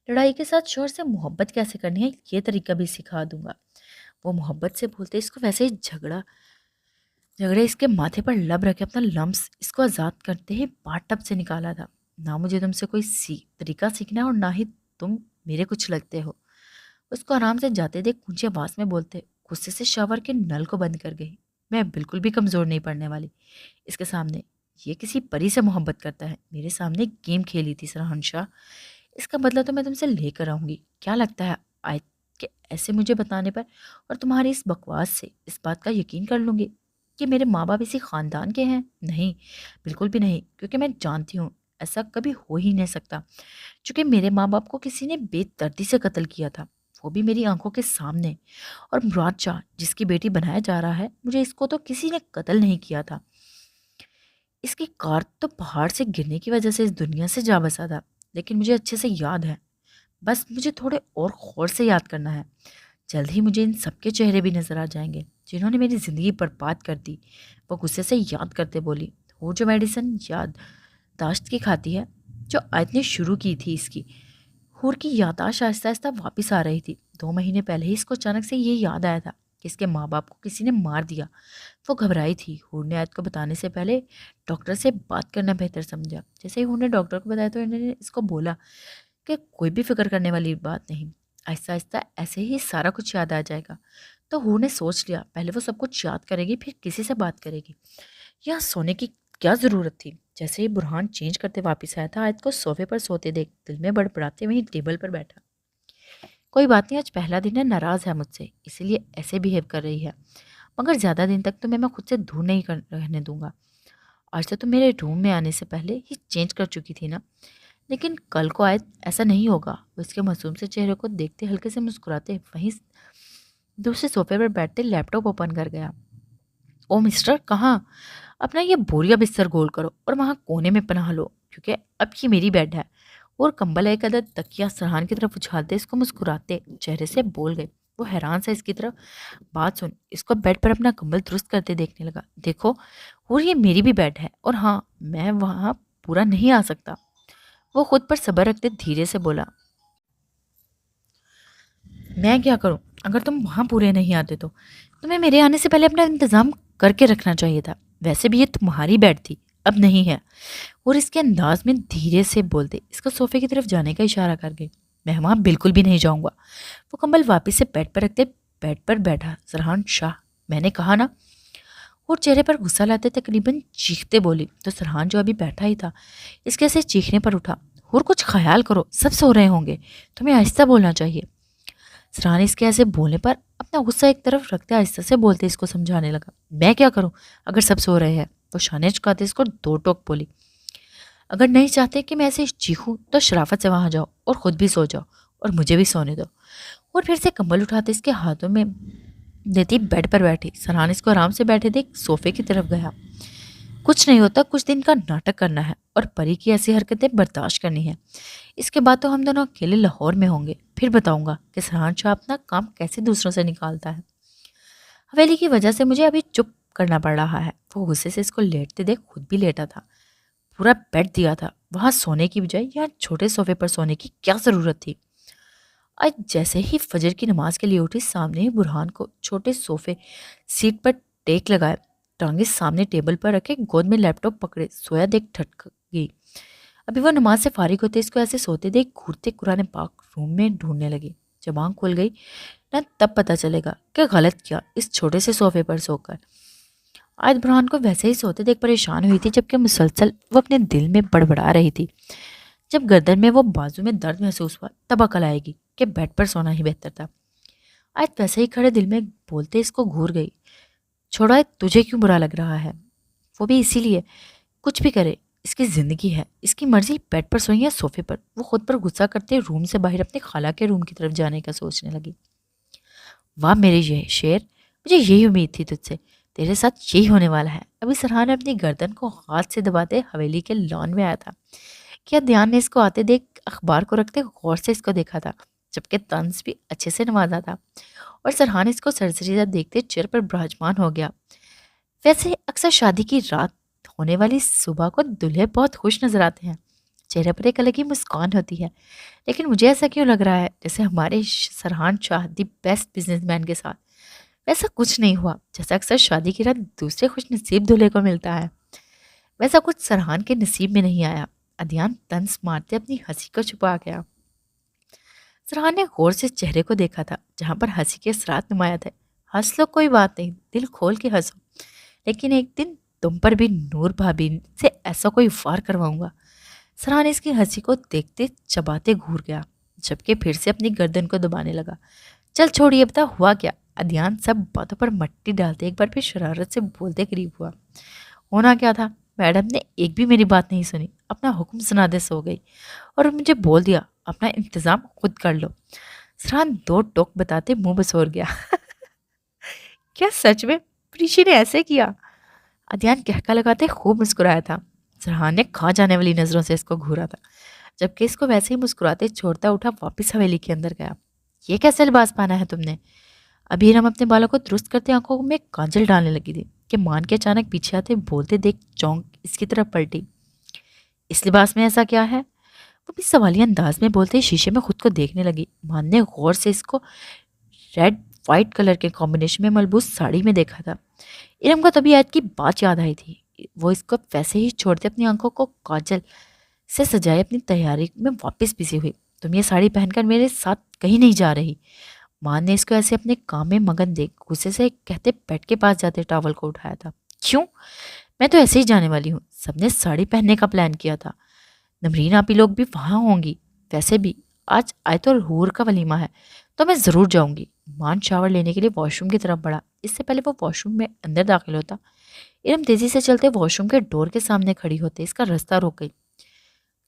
لڑائی کے ساتھ شوہر سے محبت کیسے کرنی ہے یہ طریقہ بھی سکھا دوں گا۔ وہ محبت سے بولتے اس کو ویسے ہی جھگڑے اس کے ماتھے پر لب رکھے اپنا لمس اس کو آزاد کرتے ہی بات ٹب سے نکالا تھا۔ نہ مجھے تم سے کوئی طریقہ سیکھنا ہے اور نہ ہی تم میرے کچھ لگتے ہو۔ اس کو آرام سے جاتے دیکھ اونچی آواز میں بولتے غصے سے شاور کے نل کو بند کر گئی۔ میں بالکل بھی کمزور نہیں پڑنے والی اس کے سامنے، یہ کسی پری سے محبت کرتا ہے، میرے سامنے گیم کھیلی تھی سرحان شاہ، اس کا بدلہ تو میں تم سے لے کر آؤں گی۔ کیا لگتا ہے آیت کہ ایسے مجھے بتانے پر اور تمہاری اس بکواس سے اس بات کا یقین کر لوں گی کہ میرے ماں باپ اسی خاندان کے ہیں؟ نہیں، بالکل بھی نہیں، کیونکہ میں جانتی ہوں ایسا کبھی ہو ہی نہیں سکتا، چونکہ میرے ماں باپ کو کسی نے بے دردی سے قتل کیا تھا، وہ بھی میری آنکھوں کے سامنے۔ اور مراد شاہ جس کی بیٹی بنایا جا رہا ہے، مجھے اس کو تو کسی نے قتل نہیں کیا تھا، اس کی کار تو پہاڑ سے گرنے کی وجہ سے اس دنیا سے جا بسا تھا، لیکن مجھے اچھے سے یاد ہے، بس مجھے تھوڑے اور غور سے یاد کرنا ہے، جلد ہی مجھے ان سب کے چہرے بھی نظر آ جائیں گے جنہوں نے میری زندگی برباد کر دی۔ وہ غصے سے یاد کرتے بولی، وہ جو میڈیسن یاد داشت کی کھاتی ہے جو آیت نے شروع کی تھی اس کی۔ حور کی یادداشت آہستہ آہستہ واپس آ رہی تھی۔ 2 مہینے پہلے ہی اس کو اچانک سے یہ یاد آیا تھا کہ اس کے ماں باپ کو کسی نے مار دیا۔ وہ گھبرائی تھی۔ حور نے آیت کو بتانے سے پہلے ڈاکٹر سے بات کرنا بہتر سمجھا۔ جیسے ہی حور نے ڈاکٹر کو بتایا تو انہوں نے اس کو بولا کہ کوئی بھی فکر کرنے والی بات نہیں، آہستہ آہستہ ایسے ہی سارا کچھ یاد آ جائے گا۔ تو حور نے سوچ لیا پہلے وہ سب کچھ یاد کرے گی پھر کسی سے بات کرے گی، یہاں سونے کی کیا ضرورت تھی۔ جیسے ہی برہان چینج کرتے واپس آیا تھا، آیت کو صوفے پر سوتے دیکھ دل میں بڑبڑاتے وہیں ٹیبل پر بیٹھا۔ کوئی بات نہیں، آج پہلا دن ہے، ناراض ہے مجھ سے، اسی لیے ایسے بیہیو کر رہی ہے، مگر زیادہ دن تک تو میں خود سے دور نہیں رہنے دوں گا۔ آج تو تم میرے روم میں آنے سے پہلے ہی چینج کر چکی تھی نا، لیکن کل کو آیت ایسا نہیں ہوگا۔ وہ اس کے معصوم سے چہرے کو دیکھتے ہلکے سے مسکراتے وہیں دوسرے صوفے پر بیٹھتے لیپ ٹاپ اوپن کر گیا۔ او مسٹر، کہاں؟ اپنا یہ بوریا بستر گول کرو اور وہاں کونے میں پناہ لو، کیونکہ اب یہ میری بیڈ ہے۔ اور کمبل ایک عدد تکیہ سرحان کی طرف اچھالتے اس کو مسکراتے چہرے سے بول گئے۔ وہ حیران سے اس کی طرف بات سن اس کو بیڈ پر اپنا کمبل درست کرتے دیکھنے لگا۔ دیکھو اور یہ میری بھی بیڈ ہے، اور ہاں میں وہاں پورا نہیں آ سکتا۔ وہ خود پر صبر رکھتے دھیرے سے بولا، میں کیا کروں اگر تم وہاں پورے نہیں آتے تو تمہیں میرے آنے سے پہلے اپنا انتظام کر کے رکھنا چاہیے تھا، ویسے بھی یہ تمہاری بیڈ تھی اب نہیں ہے۔ اور اس کے انداز میں دھیرے سے بولتے اس کو صوفے کی طرف جانے کا اشارہ کر گئے۔ میں وہاں بالکل بھی نہیں جاؤں گا۔ وہ کمبل واپس سے بیڈ پر رکھتے بیڈ پر بیٹھا۔ سرحان شاہ، میں نے کہا نا۔ اور چہرے پر غصہ لاتے تقریباً چیختے بولی تو سرحان جو ابھی بیٹھا ہی تھا اس کے ایسے چیخنے پر اٹھا، اور کچھ خیال کرو، سب سو رہے ہوں گے، تمہیں آہستہ بولنا چاہیے۔ سرحان اس کے ایسے بولنے پر اپنا غصہ ایک طرف رکھتے آہستہ سے بولتے اس کو سمجھانے لگا، میں کیا کروں اگر سب سو رہے ہیں؟ وہ شانے چکاتے اس کو دو ٹوک بولی، اگر نہیں چاہتے کہ میں ایسے چیخوں تو شرافت سے وہاں جاؤ اور خود بھی سو جاؤ اور مجھے بھی سونے دو۔ اور پھر سے کمبل اٹھاتے اس کے ہاتھوں میں دیتی بیڈ پر بیٹھی۔ سرحان اس کو آرام سے بیٹھے دیکھ صوفے کی طرف گیا۔ کچھ نہیں ہوتا، کچھ دن کا ناٹک کرنا ہے اور پری کی ایسی حرکتیں برداشت کرنی ہے، اس کے بعد تو ہم دونوں اکیلے لاہور میں ہوں گے، پھر بتاؤں گا کہ سرحان شاہ اپنا کام کیسے دوسروں سے نکالتا ہے۔ حویلی کی وجہ سے مجھے ابھی چپ کرنا پڑ رہا ہے۔ وہ غصے سے اس کو لیٹتے دیکھ خود بھی لیٹا تھا، پورا بیڈ دیا تھا، وہاں سونے کی بجائے یہاں چھوٹے صوفے پر سونے کی کیا ضرورت تھی؟ آج جیسے ہی فجر کی نماز کے لیے اٹھی، سامنے ہی برہان کو چھوٹے صوفے سیٹ پر ٹیک لگائے، ٹانگیں سامنے ٹیبل پر رکھے، گود میں لیپ ٹاپ پکڑے سویا دیکھ ٹھٹک گئی۔ ابھی وہ نماز سے فارغ ہوتے اس کو ایسے سوتے دیکھ گھورتے قرآن پاک روم میں ڈھونڈنے لگی۔ جب آنکھ کھل گئی نہ تب پتہ چلے گا کہ غلط کیا اس چھوٹے سے صوفے پر سو کر۔ آج برہان کو ویسے ہی سوتے دیکھ پریشان ہوئی تھی، جبکہ مسلسل وہ اپنے دل میں بڑبڑا رہی تھی۔ جب گردن میں وہ بازو میں درد محسوس ہوا تب عقل آئے گی کہ بیڈ پر سونا ہی بہتر تھا۔ آج ویسے ہی کھڑے دل میں بولتے اس کو گھور گئی، چھوڑا تجھے کیوں برا لگ رہا ہے؟ وہ بھی اسی لیے، کچھ بھی کرے اس کی زندگی ہے، اس کی مرضی، بیڈ پر سوئی یا صوفے پر۔ وہ خود پر غصہ کرتے روم سے باہر اپنے خالہ کے روم کی طرف جانے کا سوچنے لگی۔ واہ میرے یہ شیر، مجھے یہی امید تھی تجھ سے، تیرے ساتھ یہی ہونے والا ہے۔ ابھی سرحان اپنی گردن کو ہاتھ سے دباتے حویلی کے لان میں آیا تھا۔ کیا دھیان نے اس کو آتے دیکھ اخبار کو رکھتے غور سے اس کو دیکھا تھا، جبکہ طنز بھی اچھے سے نوازا تھا، اور سرحان اس کو سرسریدہ دیکھتے چیر پر براجمان ہو گیا۔ ویسے اکثر شادی کی رات ہونے والی صبح کو دلہے بہت خوش نظر آتے ہیں، چہرے پر ایک الگ ہی مسکان ہوتی ہے، لیکن مجھے ایسا کیوں لگ رہا ہے جیسے ہمارے سرحان شاہ دی بیسٹ بزنس مین کے ساتھ ویسا کچھ نہیں ہوا جیسا اکثر شادی کی رات دوسرے خوش نصیب دلہے کو ملتا ہے، ویسا کچھ سرحان کے نصیب میں نہیں آیا۔ ادیان طنز مارتے اپنی ہنسی کو چھپا گیا۔ سرحان نے غور سے چہرے کو دیکھا تھا جہاں پر ہنسی کے اثرات نمایاں تھے۔ ہنس لو، کوئی بات نہیں، دل کھول کے ہنسو، لیکن ایک دن تم پر بھی نور بھابھی سے ایسا کوئی وار کرواؤں گا۔ سرحان اس کی ہنسی کو دیکھتے چباتے گھور گیا، جبکہ پھر سے اپنی گردن کو دبانے لگا۔ چل چھوڑیے، بتا ہوا کیا؟ ادیان سب باتوں پر مٹی ڈالتے ایک بار پھر شرارت سے بولتے قریب ہوا۔ ہونا کیا تھا، میڈم نے ایک بھی میری بات نہیں سنی، اپنا حکم سنادے سو گئی اور مجھے بول دیا اپنا انتظام خود کر لو۔ سرحان دو ٹوک بتاتے منہ بسور گیا۔ کیا سچ میں پریشی نے ایسے کیا؟ ادیان کہکا لگاتے خوب مسکرایا تھا۔ سرحان نے کھا جانے والی نظروں سے اس کو گھورا تھا، جبکہ اس کو ویسے ہی مسکراتے چھوڑتا اٹھا واپس حویلی کے اندر گیا۔ یہ کیسا لباس پہنا ہے تم نے؟ ابھی ہم اپنے بالوں کو درست کرتے آنکھوں میں کاجل ڈالنے لگی تھی کہ مان کے اچانک پیچھے آتے بولتے دیکھ چونک اس کی طرف پلٹی۔ اس لباس میں ایسا کیا ہے؟ وہ بھی سوالیہ انداز میں بولتے شیشے میں خود کو دیکھنے لگی۔ مان نے غور سے اس کو ریڈ وائٹ کلر کے کمبینیشن میں ملبوس ساڑی میں دیکھا تھا۔ ارم کو تبھی آج کی بات یاد آئی تھی۔ وہ اس کو ویسے ہی چھوڑتے اپنی آنکھوں کو کاجل سے سجائے اپنی تیاری میں واپس بزی ہوئی۔ تم یہ ساڑی پہن کر میرے ساتھ کہیں نہیں جا رہی؟ مان نے اس کو ایسے اپنے کام میں مگن دیکھ غصے سے کہتے بیڈ کے پاس جاتے ٹاول کو اٹھایا تھا۔ کیوں؟ میں تو ایسے ہی جانے والی ہوں، سب نے ساڑی پہننے کا پلان کیا تھا، نمرین آپی لوگ بھی وہاں ہوں گی، ویسے بھی آج آیت اور حور کا ولیمہ ہے تو میں ضرور جاؤں گی۔ مان شاور لینے کے لیے واش روم کی طرف بڑھا۔ اس سے پہلے وہ واش روم میں اندر داخل ہوتا، ارم تیزی سے چلتے واش روم کے ڈور کے سامنے کھڑی ہوتے اس کا راستہ روک گئی،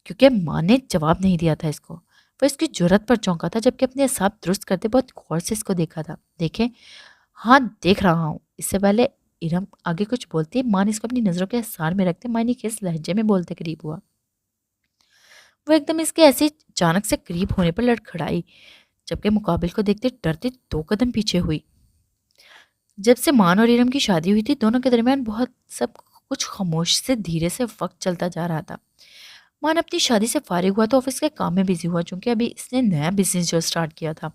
کیونکہ ماں نے جواب نہیں دیا تھا اس کو۔ وہ اس کی جرت پر چونکا تھا، جبکہ اپنے اعصاب درست کرتے بہت غور سے اس کو دیکھا تھا۔ دیکھیں؟ ہاں دیکھ رہا ہوں۔ اس سے پہلے ارم آگے کچھ بولتی مان اس کو اپنی نظروں کے اثار میں رکھتے معنی خیز لہجے میں بولتے قریب ہوا۔ وہ ایک دم اس کے ایسے اچانک سے قریب ہونے پر لڑکھڑائی، جبکہ مقابل کو دیکھتے ڈرتے دو قدم پیچھے ہوئی۔ جب سے مان اور ارم کی شادی ہوئی تھی دونوں کے درمیان بہت سب کچھ خاموش سے دھیرے سے وقت چلتا جا رہا تھا۔ مان اپنی شادی سے فارغ ہوا تو آفس کے کام میں بزی ہوا، چونکہ ابھی اس نے نیا بزنس جو سٹارٹ کیا تھا۔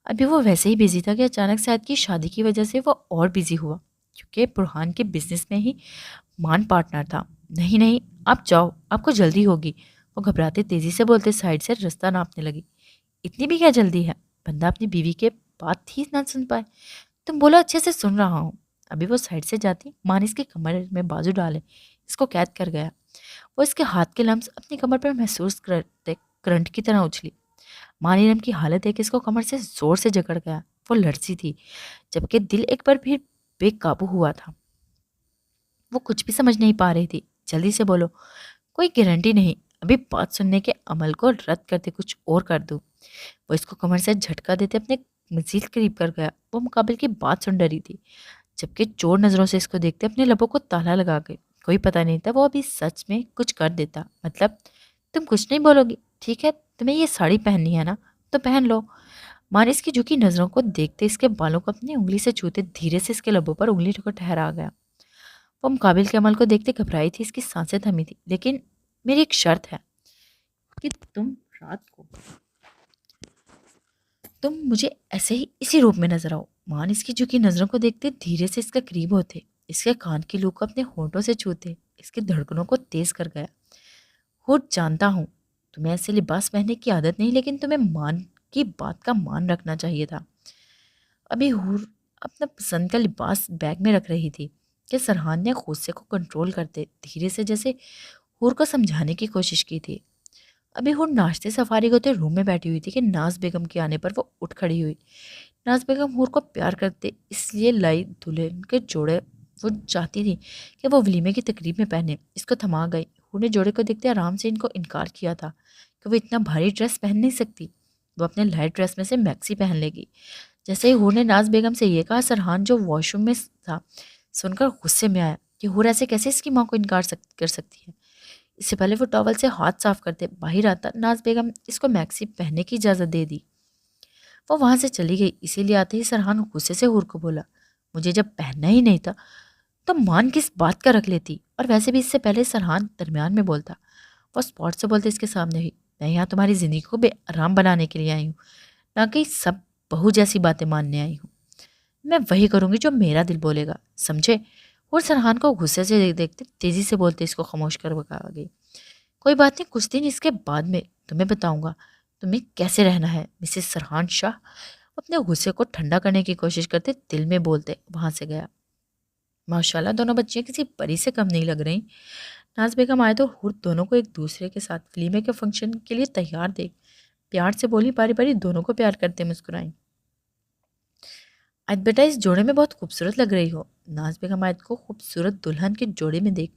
ابھی وہ ویسے ہی بزی تھا کہ اچانک سے عائد کی شادی کی وجہ سے وہ اور بزی ہوا، کیونکہ برہان کے بزنس میں ہی مان پارٹنر تھا۔ نہیں نہیں آپ جاؤ، آپ کو جلدی ہوگی، وہ گھبراتے تیزی سے بولتے سائڈ سے رستہ ناپنے لگی۔ اتنی بھی کیا جلدی ہے؟ بندہ اپنی بیوی کے بات ہی نہ سن پائے؟ تم بولو، اچھے سے سن رہا ہوں۔ ابھی وہ سائڈ سے جاتی ماں نے اس کی کمر میں بازو ڈالے اس کو قید کر گیا۔ وہ اس کے ہاتھ کے لمس اپنی کمر پر محسوس کرتے کرنٹ کی طرح اچھلی۔ ماں نیلم کی حالت دیکھ اس کو کمر سے زور سے جکڑ گیا۔ وہ لرزی تھی جبکہ دل ایک بار پھر بے قابو ہوا تھا۔ وہ کچھ بھی سمجھ نہیں پا رہی تھی۔ جلدی سے بولو، کوئی گارنٹی نہیں، ابھی بات سننے کے عمل کو رد کرتے کچھ اور کر دوں۔ وہ اس کو کمر سے جھٹکا دیتے اپنے مزید قریب کر گیا۔ وہ مقابل کی بات سن ڈری تھی جبکہ چور نظروں سے اس کو دیکھتے اپنے لبوں کو تالا لگا گئی۔ کوئی پتہ نہیں تھا وہ ابھی سچ میں کچھ کر دیتا۔ مطلب تم کچھ نہیں بولو گی، ٹھیک ہے، تمہیں یہ ساڑی پہننی ہے نا تو پہن لو۔ ماں نے اس کی جھکی نظروں کو دیکھتے اس کے بالوں کو اپنی انگلی سے چھوتے دھیرے سے اس کے لبوں پر انگلی کو ٹھہرا گیا۔ وہ مقابل کے عمل کو دیکھتے گھبرائی تھی، اس کی سانسیں تھمی تھی۔ لیکن میری ایک شرط ہے کہ رات کو تم مجھے ایسے ہی اسی روپ میں نظر آؤ۔ مان اس کی جھکی نظروں کو دیکھتے دھیرے سے اس کے قریب ہوتے، اس کے کان کی لو کو اپنے ہونٹوں سے چھوتے، اس کی دھڑکنوں کو تیز کر گیا۔ خود جانتا ہوں تمہیں ایسے لباس پہننے کی عادت نہیں، لیکن تمہیں مان کی بات کا مان رکھنا چاہیے تھا۔ ابھی حور اپنا پسند کا لباس بیگ میں رکھ رہی تھی کہ سرحان نے غصے کو کنٹرول کرتے دھیرے سے جیسے حور کو سمجھانے کی کوشش کی تھی۔ ابھی حور ناشتے سے فارغ ہوتے روم میں بیٹھی ہوئی تھی کہ ناز بیگم کے آنے پر وہ اٹھ کھڑی ہوئی۔ ناز بیگم حور کو پیار کرتے اس لیے لائی دلہن کے جوڑے وہ چاہتی تھی کہ وہ ولیمے کی تقریب میں پہنے۔ اس کو تھما گئی۔ حور نے جوڑے کو دیکھتے آرام سے ان کو انکار کیا تھا کہ وہ اتنا بھاری ڈریس پہن نہیں سکتی، وہ اپنے لائٹ ڈریس میں سے میکسی پہن لے گی۔ جیسے ہی حور نے ناز بیگم سے یہ کہا، سرحان جو واش روم میں تھا سن کر غصے میں آیا کہ حور ایسے کیسے اس کی ماں کو انکار کر سکتی ہے۔ اس سے پہلے وہ ٹاول سے ہاتھ صاف کرتے باہر آتا، ناز بیگم اس کو میکسی پہننے کی اجازت دے دی۔ وہ وہاں سے چلی گئی۔ اسی لیے آتے ہی سرحان غصے سے حور کو بولا، مجھے جب پہننا ہی نہیں تھا تو مان کس بات کا رکھ لیتی؟ اور ویسے بھی اس سے پہلے سرحان درمیان میں بولتا۔ وہ اسپاٹ سے بولتے اس کے سامنے ہوئی، میں یہاں تمہاری زندگی کو بے آرام بنانے کے لیے آئی ہوں، نہ کہ سب بہو جیسی باتیں ماننے آئی ہوں۔ میں وہی کروں گی جو میرا دل بولے گا، سمجھے؟ اور سرحان کو غصے سے دیکھتے تیزی سے بولتے اس کو خاموش کر گئی۔ کوئی بات نہیں، کچھ دن اس کے بعد میں تمہیں بتاؤں گا تمہیں کیسے رہنا ہے۔ مسز سرحان شاہ اپنے غصے کو ٹھنڈا کرنے کی کوشش کرتے دل میں بولتے وہاں سے گیا۔ ماشاءاللہ دونوں بچیاں کسی پری سے کم نہیں لگ رہی۔ ناز بیگم آئے تو حور دونوں کو ایک دوسرے کے ساتھ ولیمے کے فنکشن کے لیے تیار دیکھ پیار سے بولی، باری باری دونوں کو پیار کرتے مسکرائیں۔ آج بیٹا اس جوڑے میں بہت خوبصورت لگ رہی ہو۔ ناز بیگم آیت کو خوبصورت دلہن کے جوڑے میں دیکھ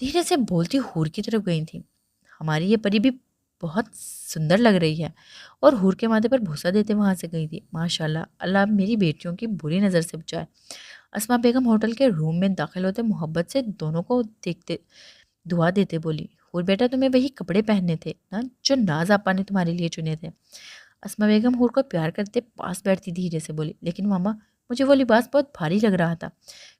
دھیرے سے بولتی حور کی طرف گئی تھی۔ ہماری یہ پری بھی بہت سندر لگ رہی ہے، اور حور کے ماتھے پر بھوسا دیتے وہاں سے گئی تھی۔ ماشاءاللہ، اللہ اب میری بیٹیوں کی بری نظر سے بچائے۔ اسما بیگم ہوٹل کے روم میں داخل ہوتے محبت سے دونوں کو دیکھتے دعا دیتے بولی، حور بیٹا تمہیں وہی کپڑے پہننے تھے نا جو ناز آپا نے تمہارے لیے چنے تھے۔ اسما بیگم حور کو پیار کرتے پاس بیٹھتی دھیرے سے بولی، لیکن ماما مجھے وہ لباس بہت بھاری لگ رہا تھا،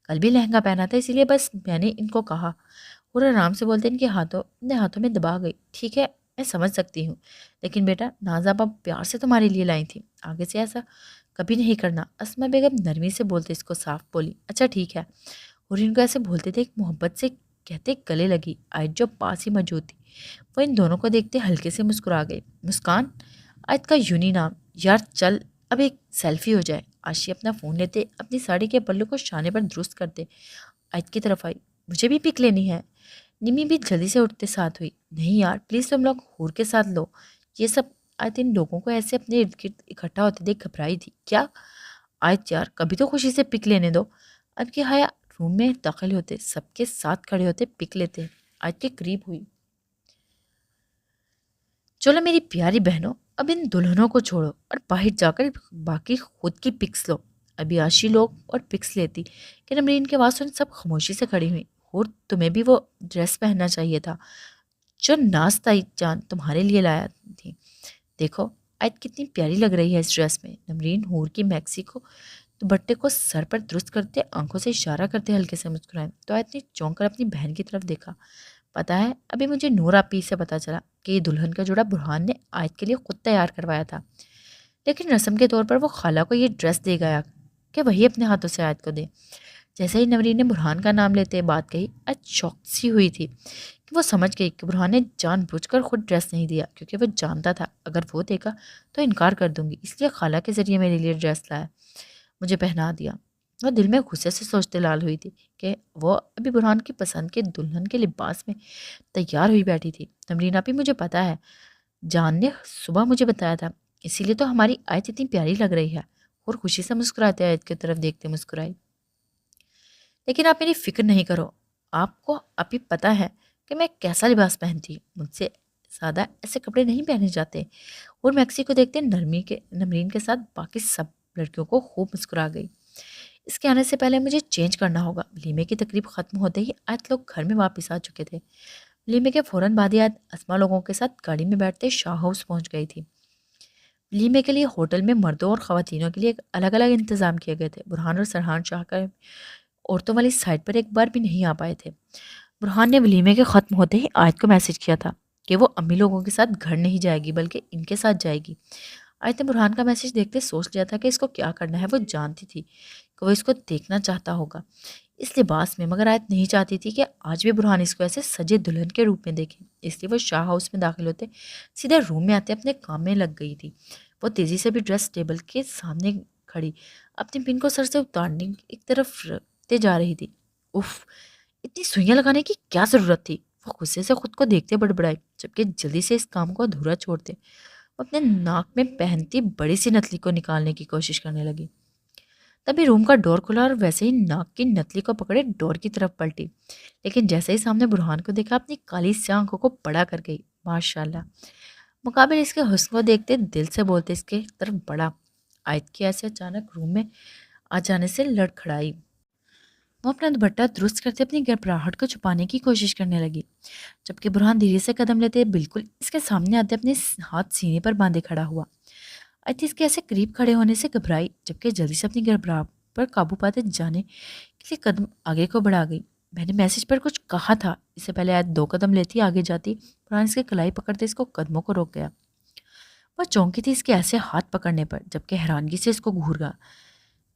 کل بھی لہنگا پہنا تھا، اسی لیے بس میں نے ان کو کہا۔ حور آرام سے بولتے ان کے ہاتھوں میں دبا گئی، ٹھیک ہے میں سمجھ سکتی ہوں، لیکن بیٹا ناز آپا پیار سے تمہارے لیے لائی تھی، آگے سے ایسا کبھی نہیں کرنا۔ اسما بیگم نرمی سے بولتے اس کو صاف بولی، اچھا ٹھیک ہے۔ اور ان کو ایسے بولتے تھے محبت سے کہتے گلے لگی۔ آیت جو پاس ہی موجود تھی وہ ان دونوں کو دیکھتے ہلکے سے مسکرا گئی۔ مسکان، آیت کا یونی نام، یار چل اب ایک سیلفی ہو جائے۔ آشی اپنا فون لیتے اپنی ساڑی کے پلو کو شانے پر درست کرتے آیت کی طرف آئی، مجھے بھی پک لینی ہے۔ نمی بھی جلدی سے اٹھتے ساتھ ہوئی، نہیں یار پلیز تم لوگ حور کے ساتھ لو یہ سب۔ آیت ان لوگوں کو ایسے اپنے ارد گرد اکٹھا ہوتے دیکھ گھبرائی تھی، کیا؟ آیت یار کبھی تو خوشی سے پک لینے دو۔ اب کہ حیا روم میں داخل ہوتے سب کے ساتھ کھڑے ہوتے پک لیتے۔ آیت کے قریب ہوئی، چلو میری پیاری بہنوں اب ان دلہنوں کو چھوڑو اور باہر جا کر باقی خود کی پکس لو۔ ابھی آشی لوگ اور پکس لیتی کہ نمرین کے آواز سن سب خاموشی سے کھڑی ہوئی۔ اور تمہیں بھی وہ ڈریس پہننا چاہیے تھا جو ناز تائی جان تمہارے لیے لایا تھی، دیکھو آیت کتنی پیاری لگ رہی ہے اس ڈریس میں۔ نمرین حور کی میکسی کو دوپٹے کو سر پر درست کرتے آنکھوں سے اشارہ کرتے ہلکے سے مسکرائے تو آیت نے چونک کر اپنی بہن کی طرف دیکھا۔ پتا ہے ابھی مجھے نور آپی سے پتا چلا کہ یہ دلہن کا جوڑا برہان نے آیت کے لیے خود تیار کروایا تھا، لیکن رسم کے طور پر وہ خالہ کو یہ ڈریس دے گیا کہ وہی اپنے ہاتھوں سے آیت کو دے۔ جیسے ہی نورین نے برہان کا نام لیتے بات کہی، آیت شوق سی ہوئی تھی کہ وہ سمجھ گئی کہ برہان نے جان بوجھ کر خود ڈریس نہیں دیا، کیونکہ وہ جانتا تھا اگر وہ دے گا تو انکار کر دوں گی، اس لیے خالہ کے ذریعے میرے لیے ڈریس لایا، مجھے پہنا دیا۔ وہ دل میں غصے سے سوچتے لال ہوئی تھی کہ وہ ابھی برہان کی پسند کے دلہن کے لباس میں تیار ہوئی بیٹھی تھی۔ تمرین آپ ہی مجھے پتا ہے، جان نے صبح مجھے بتایا تھا، اسی لیے تو ہماری آیت اتنی پیاری لگ رہی ہے۔ اور خوشی سے مسکراتے آیت کی طرف دیکھتے مسکرائی۔ لیکن آپ میری فکر نہیں کرو، آپ کو ابھی پتا ہے کہ میں کیسا لباس پہنتی، مجھ سے سادہ ایسے کپڑے نہیں پہنے جاتے۔ اور میکسی کو دیکھتے نمرین کے ساتھ باقی سب لڑکیوں کو خوب مسکرا گئی۔ اس کے آنے سے پہلے مجھے چینج کرنا ہوگا۔ ولیمے کی تقریب ختم ہوتے ہی آیت لوگ گھر میں واپس آ چکے تھے۔ ولیمے کے فوراً بعد ہی آیت اسما لوگوں کے ساتھ گاڑی میں بیٹھتے شاہ ہاؤس پہنچ گئی تھی۔ ولیمے کے لیے ہوٹل میں مردوں اور خواتینوں کے لیے الگ الگ انتظام کیے گئے تھے۔ برہان اور سرحان شاہ کا عورتوں والی سائڈ پر ایک بار بھی نہیں آ پائے تھے۔ برہان نے ولیمے کے ختم ہوتے ہی آیت کو میسج کیا تھا کہ وہ امی لوگوں کے ساتھ گھر نہیں جائے گی بلکہ ان کے ساتھ جائے گی۔ آیت نے برہان کا میسج دیکھتے سوچ لیا تھا کہ اس کو کیا کرنا ہے۔ وہ جانتی تھی کہ وہ اس کو دیکھنا چاہتا ہوگا اس لباس میں، مگر آیت نہیں چاہتی تھی کہ آج بھی برہان اس کو ایسے سجے دلہن کے روپ میں دیکھے۔ اس لیے وہ شاہ ہاؤس میں داخل ہوتے سیدھے روم میں آتے اپنے کام میں لگ گئی تھی۔ وہ تیزی سے بھی ڈریس ٹیبل کے سامنے کھڑی اپنی پن کو سر سے اتارنے کی ایک طرف رکھتے جا رہی تھی۔ اف، اتنی سوئیاں لگانے کی کیا ضرورت تھی؟ وہ غصے سے خود کو دیکھتے بڑبڑائی، جبکہ جلدی سے اس کام کو ادھورا چھوڑتے وہ اپنے ناک میں پہنتی بڑی سی نتلی کو نکالنے کی کوشش کرنے لگی۔ تبھی روم کا ڈور کھلا اور ویسے ہی ناک کی نتلی کو پکڑے ڈور کی طرف پلٹی، لیکن جیسے ہی سامنے برہان کو دیکھا اپنی کالی سیاہ آنکھوں کو بڑا کر گئی۔ ماشاءاللہ، مقابل اس کے حسن کو دیکھتے دل سے بولتے اس کے طرف بڑا۔ آیت کی ایسے اچانک روم میں آ جانے سے لڑکھڑائی۔ وہ اپنا دوپٹہ درست کرتے اپنی گھبراہٹ کو چھپانے کی کوشش کرنے لگی، جبکہ برہان دھیرے سے قدم لیتے بالکل اس کے سامنے آتے اپنے ہاتھ سینے پر باندھے کھڑا ہوا۔ آیت اس کے ایسے قریب کھڑے ہونے سے گھبرائی، جبکہ جلدی سے اپنی گھبراہٹ پر قابو پاتے جانے کے لیے قدم آگے کو بڑھا گئی۔ میں نے میسج پر کچھ کہا تھا، اس سے پہلے آیت 2 قدم لیتی آگے جاتی، برہان اس کے کلائی پکڑتے اس کو قدموں کو روک گیا۔ وہ چونکی تھی اس کے ایسے ہاتھ پکڑنے پر، جبکہ حیرانگی سے اس کو گھور گیا۔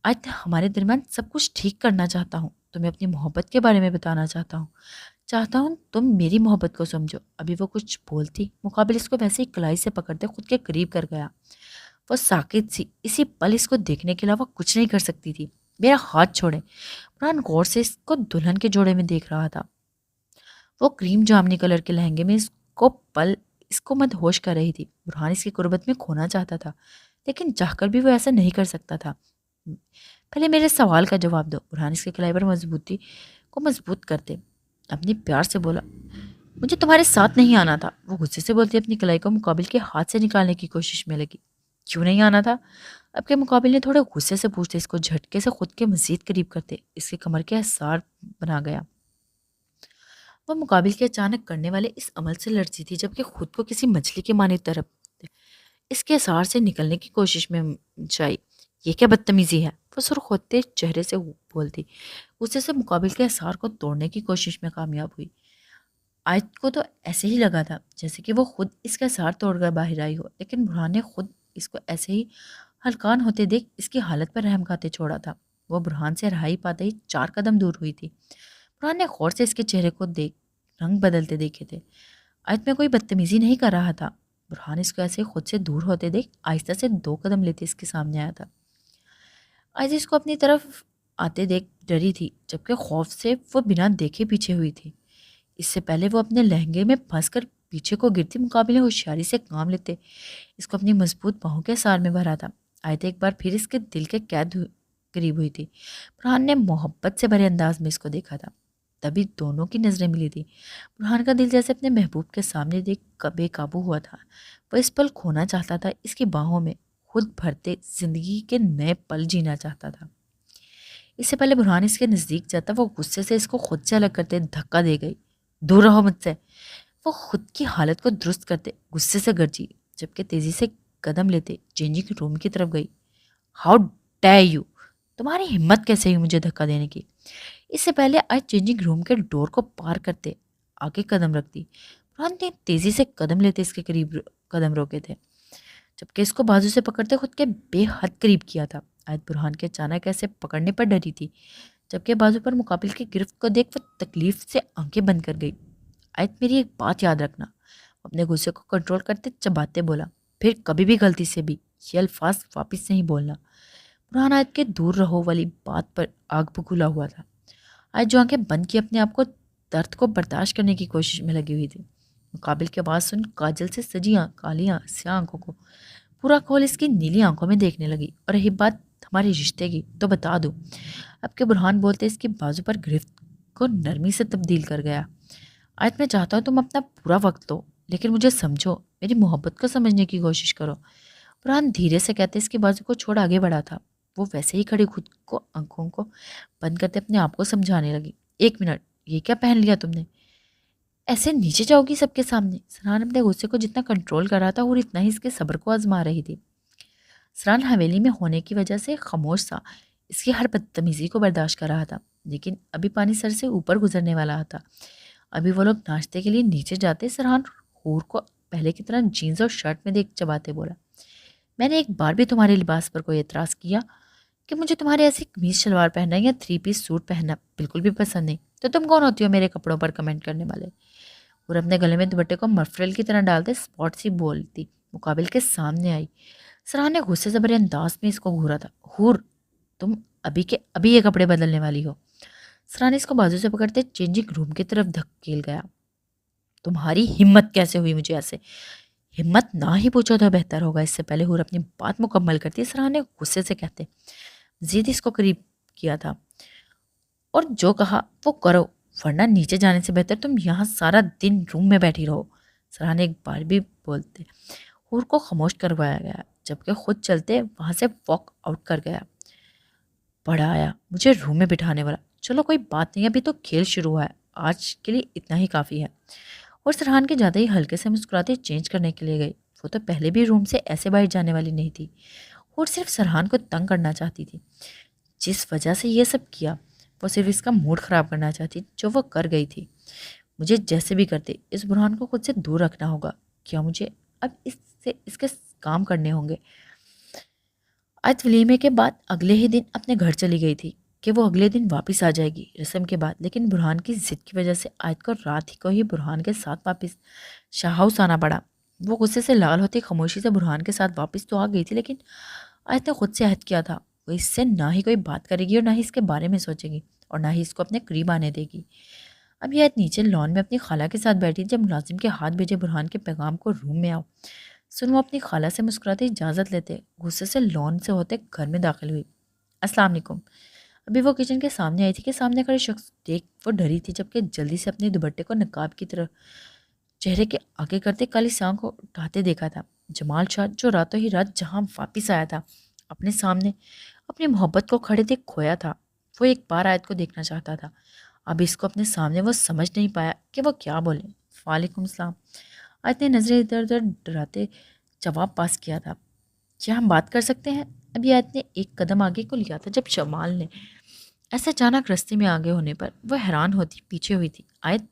آج ہمارے درمیان سب کچھ ٹھیک کرنا چاہتا ہوں، تمہیں اپنی محبت کے بارے میں بتانا چاہتا ہوں تم میری محبت کو سمجھو۔ ابھی وہ کچھ بولتی، مقابل اس کو ویسے ہی کلائی سے پکڑتے خود کے قریب کر گیا۔ وہ ساکت سی، اسی پل اس کو دیکھنے کے علاوہ کچھ نہیں کر سکتی تھی۔ میرا ہاتھ چھوڑے۔ برہان غور سے اس کو دلہن کے جوڑے میں دیکھ رہا تھا۔ وہ کریم جامنی کلر کے لہنگے میں اس کو مدہوش کر رہی تھی۔ برہان اس کی قربت میں کھونا چاہتا تھا، لیکن چاہ کر بھی وہ ایسا نہیں کر سکتا تھا۔ پہلے میرے سوال کا جواب دو۔ برہان اس کے کلائی پر مضبوط کرتے اپنی پیار سے بولا، مجھے تمہارے ساتھ نہیں آنا تھا۔ وہ غصے سے بولتی اپنی کلائی کو مقابل کے ہاتھ سے نکالنے کی کوشش میں لگی۔ کیوں نہیں آنا تھا؟ اب کے مقابل نے تھوڑے غصے سے پوچھتے اس کو جھٹکے سے خود کے مزید قریب کرتے اس کے کمر کے حصار بنا گیا۔ وہ مقابل کے اچانک کرنے والے اس عمل سے لرزی تھی، جبکہ خود کو کسی مچھلی کے معنی طرف اس کے حصار سے نکلنے کی کوشش میں جائی۔ یہ کیا بدتمیزی ہے؟ وہ سرخ ہوتے چہرے سے بولتی، غصے سے مقابل کے حصار کو توڑنے کی کوشش میں کامیاب ہوئی۔ آیت کو تو ایسے ہی لگا تھا جیسے کہ وہ خود اس کا حصار توڑ کر باہر آئی ہو، لیکن برہان نے خود اس کو ایسے ہی ہلکان ہوتے دیکھ اس کی حالت پر رحم کھاتے چھوڑا تھا۔ وہ برہان سے رہائی پاتے ہی 4 قدم دور ہوئی تھی۔ برہان نے غور سے اس کے چہرے کو رنگ بدلتے دیکھے تھے۔ آیت میں کوئی بدتمیزی نہیں کر رہا تھا۔ برہان اس کو ایسے خود سے دور ہوتے دیکھ آہستہ سے 2 قدم لیتے اس کے سامنے آیا تھا۔ آیت اس کو اپنی طرف آتے دیکھ ڈری تھی، جبکہ خوف سے وہ بنا دیکھے پیچھے ہوئی تھی۔ اس سے پہلے وہ اپنے لہنگے میں پھنس کر پیچھے کو گرتی، مقابلے ہوشیاری سے کام لیتے اس کو اپنی مضبوط باہوں کے سار میں بھرا تھا۔ آیت ایک بار پھر اس کے دل کے قریب ہوئی تھی۔ برہان نے محبت سے بھرے انداز میں اس کو دیکھا تھا۔ تبھی دونوں کی نظریں ملی تھی۔ برہان کا دل جیسے اپنے محبوب کے سامنے دیکھ بے قابو ہوا تھا۔ وہ اس پل کھونا چاہتا تھا، اس کی باہوں میں خود بھرتے زندگی کے نئے پل جینا چاہتا تھا۔ اس سے پہلے برہان اس کے نزدیک جاتا وہ غصے سے اس کو خود سے الگ کرتے دھکا دے گئی۔ دور رہو مجھ سے۔ وہ خود کی حالت کو درست کرتے غصے سے گرجی، جبکہ تیزی سے قدم لیتے چینجنگ روم کی طرف گئی۔ ہاؤ ڈیئر یو، تمہاری ہمت کیسے ہوئی مجھے دھکا دینے کی؟ اس سے پہلے آج چینجنگ روم کے ڈور کو پار کرتے آگے قدم رکھتی۔ برہان نے تیزی سے قدم لیتے اس کے قریب قدم روکے تھے، جبکہ اس کو بازو سے پکڑتے خود کے بے حد قریب کیا تھا۔ آیت برہان کے اچانک ایسے پکڑنے پر ڈری تھی، جبکہ بازو پر مقابل کی گرفت کو دیکھ وہ تکلیف سے آنکھیں بند کر گئی۔ آیت میری ایک بات یاد رکھنا، اپنے غصے کو کنٹرول کرتے چباتے بولا، پھر کبھی بھی غلطی سے بھی یہ الفاظ واپس نہیں بولنا۔ برہان آیت کے دور رہو والی بات پر آگ بگولا ہوا تھا۔ آیت جو آنکھیں بند کی اپنے آپ کو درد کو برداشت کرنے کی کوشش میں لگی ہوئی تھی۔ مقابل کی آواز سن کاجل سے سجی کالیاں سیاہ آنکھوں کو پورا کھول اس کی نیلی آنکھوں میں دیکھنے لگی۔ اور رہی بات ہمارے رشتے کی تو بتا دوں۔ اب کے برہان بولتے اس کی بازو پر گرفت کو نرمی سے تبدیل کر گیا۔ آیت میں چاہتا ہوں تم اپنا پورا وقت لو، لیکن مجھے سمجھو، میری محبت کو سمجھنے کی کوشش کرو۔ برہان دھیرے سے کہتے اس کی بازو کو چھوڑ آگے بڑھا تھا۔ وہ ویسے ہی کھڑی خود کو آنکھوں کو بند کرتے اپنے آپ کو سمجھانے لگی۔ ایک منٹ، یہ کیا پہن لیا تم نے؟ ایسے نیچے جاؤ گی سب کے سامنے؟ سرحان اپنے غصے کو جتنا کنٹرول کر رہا تھا اور اتنا ہی اس کے صبر کو آزما رہی تھی۔ سرحان حویلی میں ہونے کی وجہ سے خاموش سا اس کی ہر بدتمیزی کو برداشت کر رہا تھا، لیکن ابھی پانی سر سے اوپر گزرنے والا تھا۔ ابھی وہ لوگ ناشتے کے لیے نیچے جاتے سرحان حور کو پہلے کی طرح جینز اور شرٹ میں دیکھ چباتے بولا، میں نے ایک بار بھی تمہارے لباس پر کوئی اعتراض کیا کہ مجھے تمہارے ایسی قمیض شلوار پہننا یا 3 پیس سوٹ پہننا بالکل بھی پسند نہیں، تو تم کون ہوتی ہو میرے کپڑوں پر کمنٹ کرنے والے؟ اور اپنے گلے میں دوپٹے کو مفرل کی طرح ڈالتے اسپاٹ سی بولتی مقابل کے سامنے آئی۔ سرحان نے غصے سے بھرے انداز میں اس کو گھورا تھا، حور تم ابھی کے ابھی یہ کپڑے بدلنے والی ہو۔ سرحان اس کو بازو سے پکڑتے چینجنگ روم کی طرف دھکیل گیا۔ تمہاری ہمت کیسے ہوئی مجھے ایسے؟ ہمت نہ ہی پوچھو تو بہتر ہوگا۔ اس سے پہلے حور اپنی بات مکمل کرتی سرحان نے غصے سے کہتے مزید اس کو قریب کیا تھا، اور جو کہا وہ کرو، ورنہ نیچے جانے سے بہتر تم یہاں سارا دن روم میں بیٹھی رہو۔ سرحان ایک بار بھی بولتے حور کو خاموش کروایا گیا، جبکہ خود چلتے وہاں سے واک آؤٹ کر گیا۔ بڑا آیا مجھے روم میں بٹھانے والا، چلو کوئی بات نہیں، ابھی تو کھیل شروع ہوا ہے، آج کے لیے اتنا ہی کافی ہے۔ اور سرحان کے جاتے ہی ہلکے سے مسکراتے چینج کرنے کے لیے گئی۔ وہ تو پہلے بھی روم سے ایسے باہر جانے والی نہیں تھی، اور صرف سرحان کو تنگ کرنا چاہتی تھی۔ جس وجہ سے یہ سب کیا وہ صرف اس کا موڈ خراب کرنا چاہتی، جو وہ کر گئی تھی۔ مجھے جیسے بھی کرتے اس برہان کو خود سے دور رکھنا ہوگا، کیا مجھے اب اس کے کام کرنے ہوں گے۔ آیت ولیمے کے بعد اگلے ہی دن اپنے گھر چلی گئی تھی کہ وہ اگلے دن واپس آ جائے گی رسم کے بعد، لیکن برہان کی ضد کی وجہ سے آیت کو رات ہی کو ہی برہان کے ساتھ واپس شاہ ہاؤس آنا پڑا۔ وہ غصے سے لال ہوتی خاموشی سے برہان کے ساتھ واپس تو آ گئی تھی، لیکن آیت نے خود سے عہد کیا تھا وہ اس سے نہ ہی کوئی بات کرے گی اور نہ ہی اس کے بارے میں سوچے گی اور نہ ہی اس کو اپنے قریب آنے دے گی۔ اب یہ آیت نیچے لان میں اپنی خالہ کے ساتھ بیٹھی جب ملازم کے ہاتھ بھیجے برہان کے پیغام کو روم میں آؤ سن وہ اپنی خالہ سے مسکراتے اجازت لیتے غصے سے لان سے ہوتے گھر میں داخل ہوئی۔ السلام علیکم۔ ابھی وہ کچن کے سامنے آئی تھی کہ سامنے کھڑے شخص دیکھ وہ ڈری تھی، جبکہ جلدی سے اپنے دوپٹے کو نقاب کی طرف چہرے کے آگے کرتے کالی سانگ کو اٹھاتے دیکھا تھا۔ جمال شاہ جو راتوں ہی رات جہاں واپس آیا تھا اپنے سامنے اپنی محبت کو کھڑے دیکھ کھویا تھا، وہ ایک بار آیت کو دیکھنا چاہتا تھا۔ اب اس کو اپنے سامنے وہ سمجھ نہیں پایا کہ وہ کیا بولے۔ وعلیکم السلام۔ آیت نے نظریں ادھر ادھر ڈراتے جواب پاس کیا تھا، کیا ہم بات کر سکتے ہیں؟ ابھی آیت نے ایک قدم آگے کو لیا تھا جب جمال نے ایسے اچانک رستے میں آگے ہونے پر وہ حیران ہوتی پیچھے ہوئی تھی۔ آیت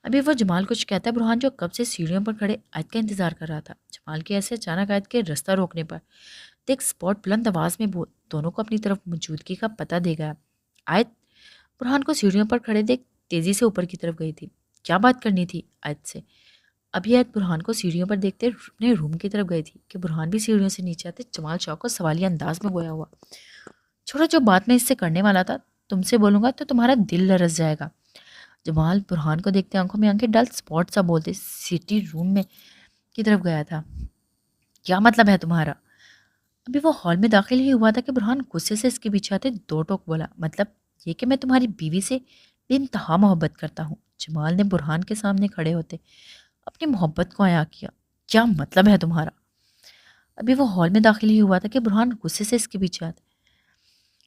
ابھی وہ جمال کچھ کہتا ہے برہان جو کب سے سیڑھیوں پر کھڑے آیت کا انتظار کر رہا تھا۔ جمال کے ایسے اچانک آیت کے رستہ روکنے پر دیکھ اسپاٹ بلند آواز میں بول دونوں کو اپنی طرف موجودگی کا پتہ دے گیا۔ آیت برہان کو سیڑھیوں پر کھڑے دیکھ تیزی سے اوپر کی طرف گئی تھی۔ کیا بات کرنی تھی آیت سے؟ ابھی آیت برہان کو سیڑھیوں پر دیکھتے اپنے روم کی طرف گئی تھی کہ برہان بھی سیڑھیوں سے نیچے آتے جمال شاہ کو سوالیہ انداز میں گویا ہوا، چھوڑو جو بات میں اس سے کرنے والا تھا تم سے بولوں گا تو تمہارا دل لرز جائے گا۔ جمال برہان کو دیکھتے آنکھوں میں آنکھیں ڈال اسپاٹ سا بولتے سٹی روم میں کی طرف گیا تھا، کیا مطلب ہے تمہارا؟ ابھی وہ ہال میں داخل ہی ہوا تھا کہ برہان غصے سے اس کے پیچھے آتے دو ٹوک بولا، مطلب یہ کہ میں تمہاری بیوی سے بے انتہا محبت کرتا ہوں۔ جمال نے برہان کے سامنے کھڑے ہوتے اپنی محبت کو عیاں کیا، کیا مطلب ہے تمہارا؟ ابھی وہ ہال میں داخل ہی ہوا تھا کہ برہان غصے سے اس کے پیچھے آتے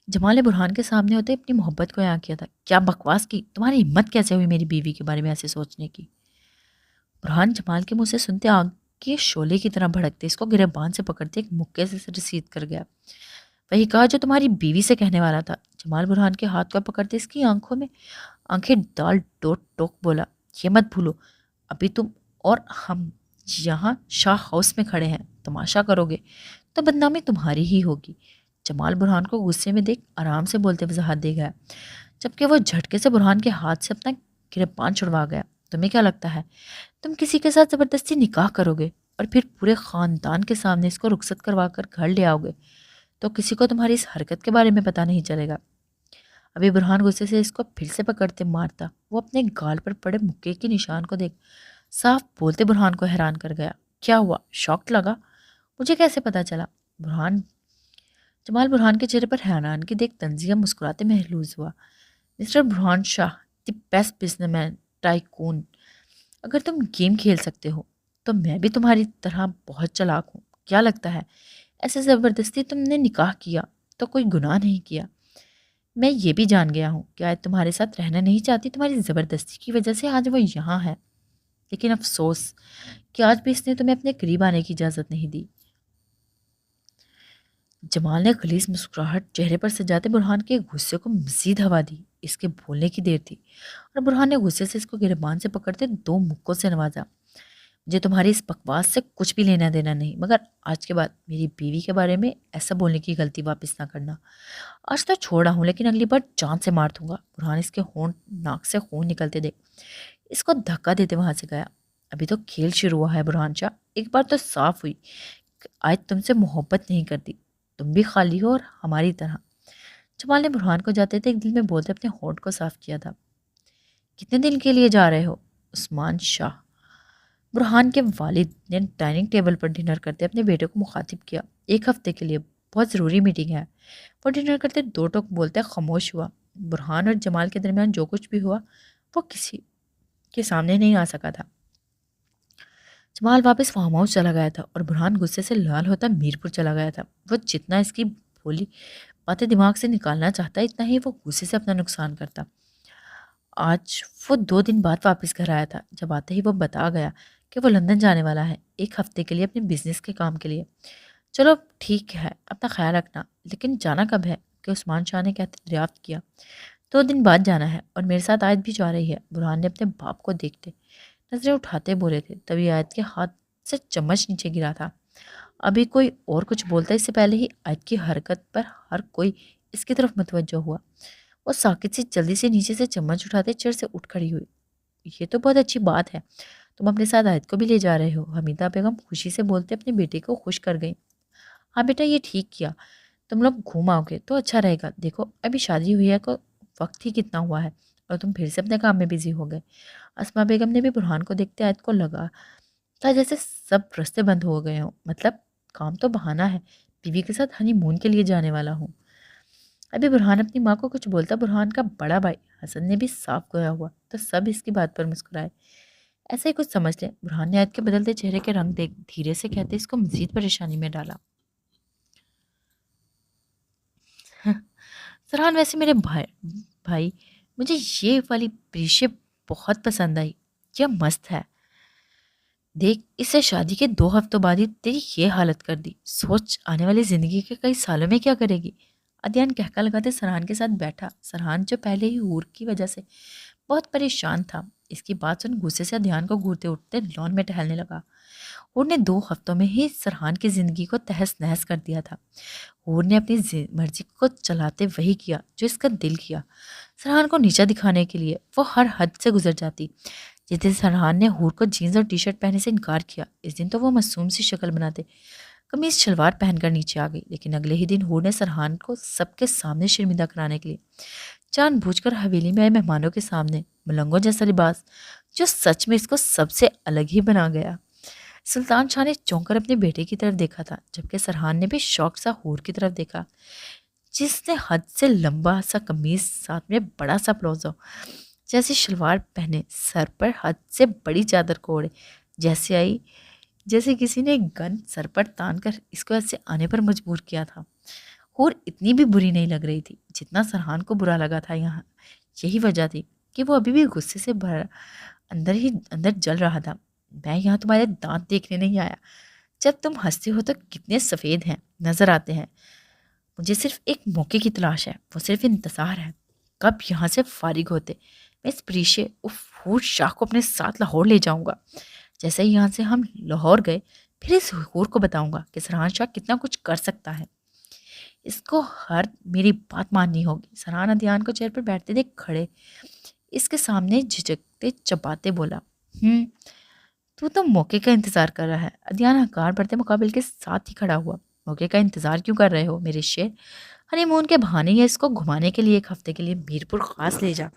جمال نے برہان کے سامنے ہوتے اپنی محبت کو عیاں کیا تھا، کیا بکواس کی، تمہاری ہمت کیسے ہوئی میری بیوی کے بارے میں ایسے سوچنے کی؟ برہان جمال کے منہ سے سنتے آگ کے شعلے کی طرح بھڑکتے اس کو گریبان سے پکڑتے ایک مکے سے رسید کر گیا۔ وہی کہا جو تمہاری بیوی سے کہنے والا تھا۔ جمال برہان کے ہاتھ کو پکڑتے اس کی آنکھوں میں آنکھیں ڈال ڈوٹ ٹوک بولا، یہ مت بھولو ابھی تم اور ہم یہاں شاہ ہاؤس میں کھڑے ہیں، تماشا کرو گے تو بدنامی تمہاری ہی ہوگی۔ جمال برہان کو غصے میں دیکھ آرام سے بولتے وضاحت دے گیا، جبکہ وہ جھٹکے سے برہان کے ہاتھ سے اپنا گریبان چھڑوا گیا۔ تمہیں کیا لگتا ہے تم کسی کے ساتھ زبردستی نکاح کرو گے اور پھر پورے خاندان کے سامنے اس کو رخصت کروا کر گھر لے آؤ گے؟ تو کسی کو تمہاری اس حرکت کے بارے میں پتہ نہیں چلے گا۔ ابھی برہان غصے سے اس کو پھر سے پکڑتے مارتا، وہ اپنے گال پر پڑے مکے کے نشان کو دیکھ صاف بولتے برہان کو حیران کر گیا۔ کیا ہوا؟ شاک لگا؟ مجھے کیسے پتا چلا؟ برہان جمال برہان کے چہرے پر حیران کی دیکھ تنزیہ مسکراتے محلوز ہوا۔ Mr Burhan Shah, the best businessman tycoon, اگر تم گیم کھیل سکتے ہو تو میں بھی تمہاری طرح بہت چلاک ہوں۔ کیا لگتا ہے ایسے زبردستی تم نے نکاح کیا تو کوئی گناہ نہیں کیا؟ میں یہ بھی جان گیا ہوں کہ آج تمہارے ساتھ رہنا نہیں چاہتی، تمہاری زبردستی کی وجہ سے آج وہ یہاں ہے، لیکن افسوس کہ آج بھی اس نے تمہیں اپنے قریب آنے کی اجازت نہیں دی۔ جمال نے خلیص مسکراہٹ چہرے پر سجاتے برہان کے غصے کو مزید ہوا دی۔ اس کے بولنے کی دیر تھی اور برہان نے غصے سے اس کو گریبان سے پکڑتے دو مکوں سے نوازا۔ مجھے تمہاری اس بکواس سے کچھ بھی لینا دینا نہیں، مگر آج کے بعد میری بیوی کے بارے میں ایسا بولنے کی غلطی واپس نہ کرنا۔ آج تو چھوڑا ہوں لیکن اگلی بار جان سے مار دوں گا۔ برہان اس کے ہونٹ ناک سے خون نکلتے دیکھ اس کو دھکا دیتے وہاں سے گیا۔ ابھی تو کھیل شروع ہوا ہے برہان شاہ، ایک بار تو صاف ہوئی کہ آج تم سے محبت نہیں کرتی، تم بھی خالی ہو اور ہماری طرح۔ جمال نے برہان کو جاتے تھے ایک دل میں بولتے اپنے ہونٹ کو صاف کیا تھا۔ کتنے دن کے لیے جا رہے ہو؟ عثمان شاہ، برہان کے والد نے ڈائننگ ٹیبل پر ڈنر کرتے اپنے بیٹے کو مخاطب کیا۔ ایک ہفتے کے لیے، بہت ضروری میٹنگ ہے۔ وہ ڈنر کرتے دو ٹوک بولتے خاموش ہوا۔ برہان اور جمال کے درمیان جو کچھ بھی ہوا وہ کسی کے سامنے نہیں آ سکا تھا۔ جمال واپس فارم ہاؤس چلا گیا تھا اور برہان غصے سے لال ہوتا میرپور چلا گیا تھا۔ وہ جتنا اس کی بولی باتیں دماغ سے نکالنا چاہتا اتنا ہی وہ غصے سے اپنا نقصان کرتا۔ آج وہ 2 دن بعد واپس گھر آیا تھا۔ جب آتے ہی وہ بتا گیا کہ وہ لندن جانے والا ہے 1 ہفتے کے لیے اپنے بزنس کے کام کے لیے۔ چلو ٹھیک ہے، اپنا خیال رکھنا، لیکن جانا کب ہے؟ کہ عثمان شاہ نے کہتے دریافت کیا۔ 2 دن بعد جانا ہے اور میرے ساتھ آیت بھی جا رہی ہے۔ برہان نے اپنے باپ کو دیکھتے نظریں اٹھاتے بولے تھے، تبھی آیت کے ہاتھ سے چمچ نیچے گرا تھا۔ ابھی کوئی اور کچھ بولتا اس سے پہلے ہی آیت کی حرکت پر ہر کوئی اس کی طرف متوجہ ہوا۔ وہ ساکت سی جلدی سے نیچے سے چمچ اٹھاتے چیر سے اٹھ کھڑی ہوئی۔ یہ تو بہت اچھی بات ہے، تم اپنے ساتھ آیت کو بھی لے جا رہے ہو، حمیدہ بیگم خوشی سے بولتے اپنے بیٹے کو خوش کر گئی۔ ہاں بیٹا، یہ ٹھیک کیا، تم لوگ گھوم آؤ گے تو اچھا رہے گا۔ دیکھو ابھی شادی ہوئی ہے کو وقت ہی کتنا ہوا ہے اور تم پھر سے اپنے کام میں بزی ہو گئے۔ اسما بیگم نے بھی برہان کو دیکھتے آیت کو لگا تھا جیسے سب رستے بند ہو گئے ہوں۔ مطلب کام تو بہانہ ہے، بیوی کے ساتھ ہنی مون کے لیے جانے والا ہوں۔ ابھی برہان اپنی ماں کو کچھ بولتا، برہان کا بڑا بھائی حسن نے بھی صاف گویا ہوا تو سب اس کی بات پر مسکرائے۔ ایسا ہی کچھ سمجھ لیں، برہان نے آیت کے بدلتے چہرے کے رنگ دیکھ دھیرے سے کہتے اس کو مزید پریشانی میں ڈالا۔ سرحان، ویسے میرے بھائی مجھے یہ والی پریشے بہت پسند آئی، یہ مست ہے۔ دیکھ، اس سے شادی کے 2 ہفتوں بعد ہی تیری یہ حالت کر دی، سوچ آنے والی زندگی کے کئی سالوں میں کیا کرے گی۔ ادیان کہکا لگاتے سرحان کے ساتھ بیٹھا۔ سرحان جو پہلے ہی ہور کی وجہ سے بہت پریشان تھا، اس کی بات سن غصے سے ادیان کو گھورتے اٹھتے لان میں ٹہلنے لگا۔ ہور نے 2 ہفتوں میں ہی سرحان کی زندگی کو تہس نہس کر دیا تھا۔ ہور نے اپنی مرضی کو چلاتے وہی کیا جو اس کا دل کیا۔ سرحان کو نیچا دکھانے کے لیے وہ ہر حد سے گزر جاتی۔ جس دن سرحان نے ہور کو جینز اور ٹی شرٹ پہننے سے انکار کیا، اس دن تو وہ معصوم سی شکل بناتے قمیض شلوار پہن کر نیچے آ گئی، لیکن اگلے ہی دن ہور نے سرحان کو سب کے سامنے شرمندہ کرانے کے لیے جان بوجھ کر حویلی میں آئے مہمانوں کے سامنے ملنگوں جیسا لباس، جو سچ میں اس کو سب سے الگ ہی بنا گیا۔ سلطان شاہ نے چونک کر اپنے بیٹے کی طرف دیکھا تھا، جبکہ سرحان نے بھی شوق سا ہور کی طرف دیکھا، جس نے حد سے لمبا سا قمیض ساتھ میں بڑا سا پلوزو جیسی شلوار پہنے، سر پر حد سے بڑی چادر کو اوڑے، جیسے کسی نے گن سر پر تان کر اس کو ایسے آنے پر مجبور کیا تھا۔ ہور اتنی بھی بری نہیں لگ رہی تھی جتنا سرحان کو برا لگا تھا۔ یہاں یہی وجہ تھی کہ وہ ابھی بھی غصے سے اندر جل رہا تھا۔ میں یہاں تمہارے دانت دیکھنے نہیں آیا، جب تم ہنستے ہو تو کتنے سفید ہیں نظر آتے ہیں۔ مجھے صرف ایک موقع کی تلاش ہے، وہ صرف انتظار ہے، کب یہاں سے فارغ ہوتے میں اس پریشے ہور شاہ کو اپنے ساتھ لاہور لے جاؤں گا۔ جیسے ہی یہاں سے ہم لاہور گئے پھر اس ہور کو بتاؤں گا کہ سرحان شاہ کتنا کچھ کر سکتا ہے، اس کو ہر میری بات ماننی ہوگی۔ سرحان ادیان کو چیئر پر بیٹھتے دیکھ کھڑے اس کے سامنے جھجکتے چباتے بولا، تو موقع کا انتظار کر رہا ہے۔ ادیان ہنکار بڑھتے مقابل کے ساتھ ہی کھڑا ہوا۔ موقع کا انتظار کیوں کر رہے ہو میرے شیر؟ ہنی مون کے بہانے یا اس کو گھمانے کے لیے ایک ہفتے کے لیے میرپور خاص لے جا.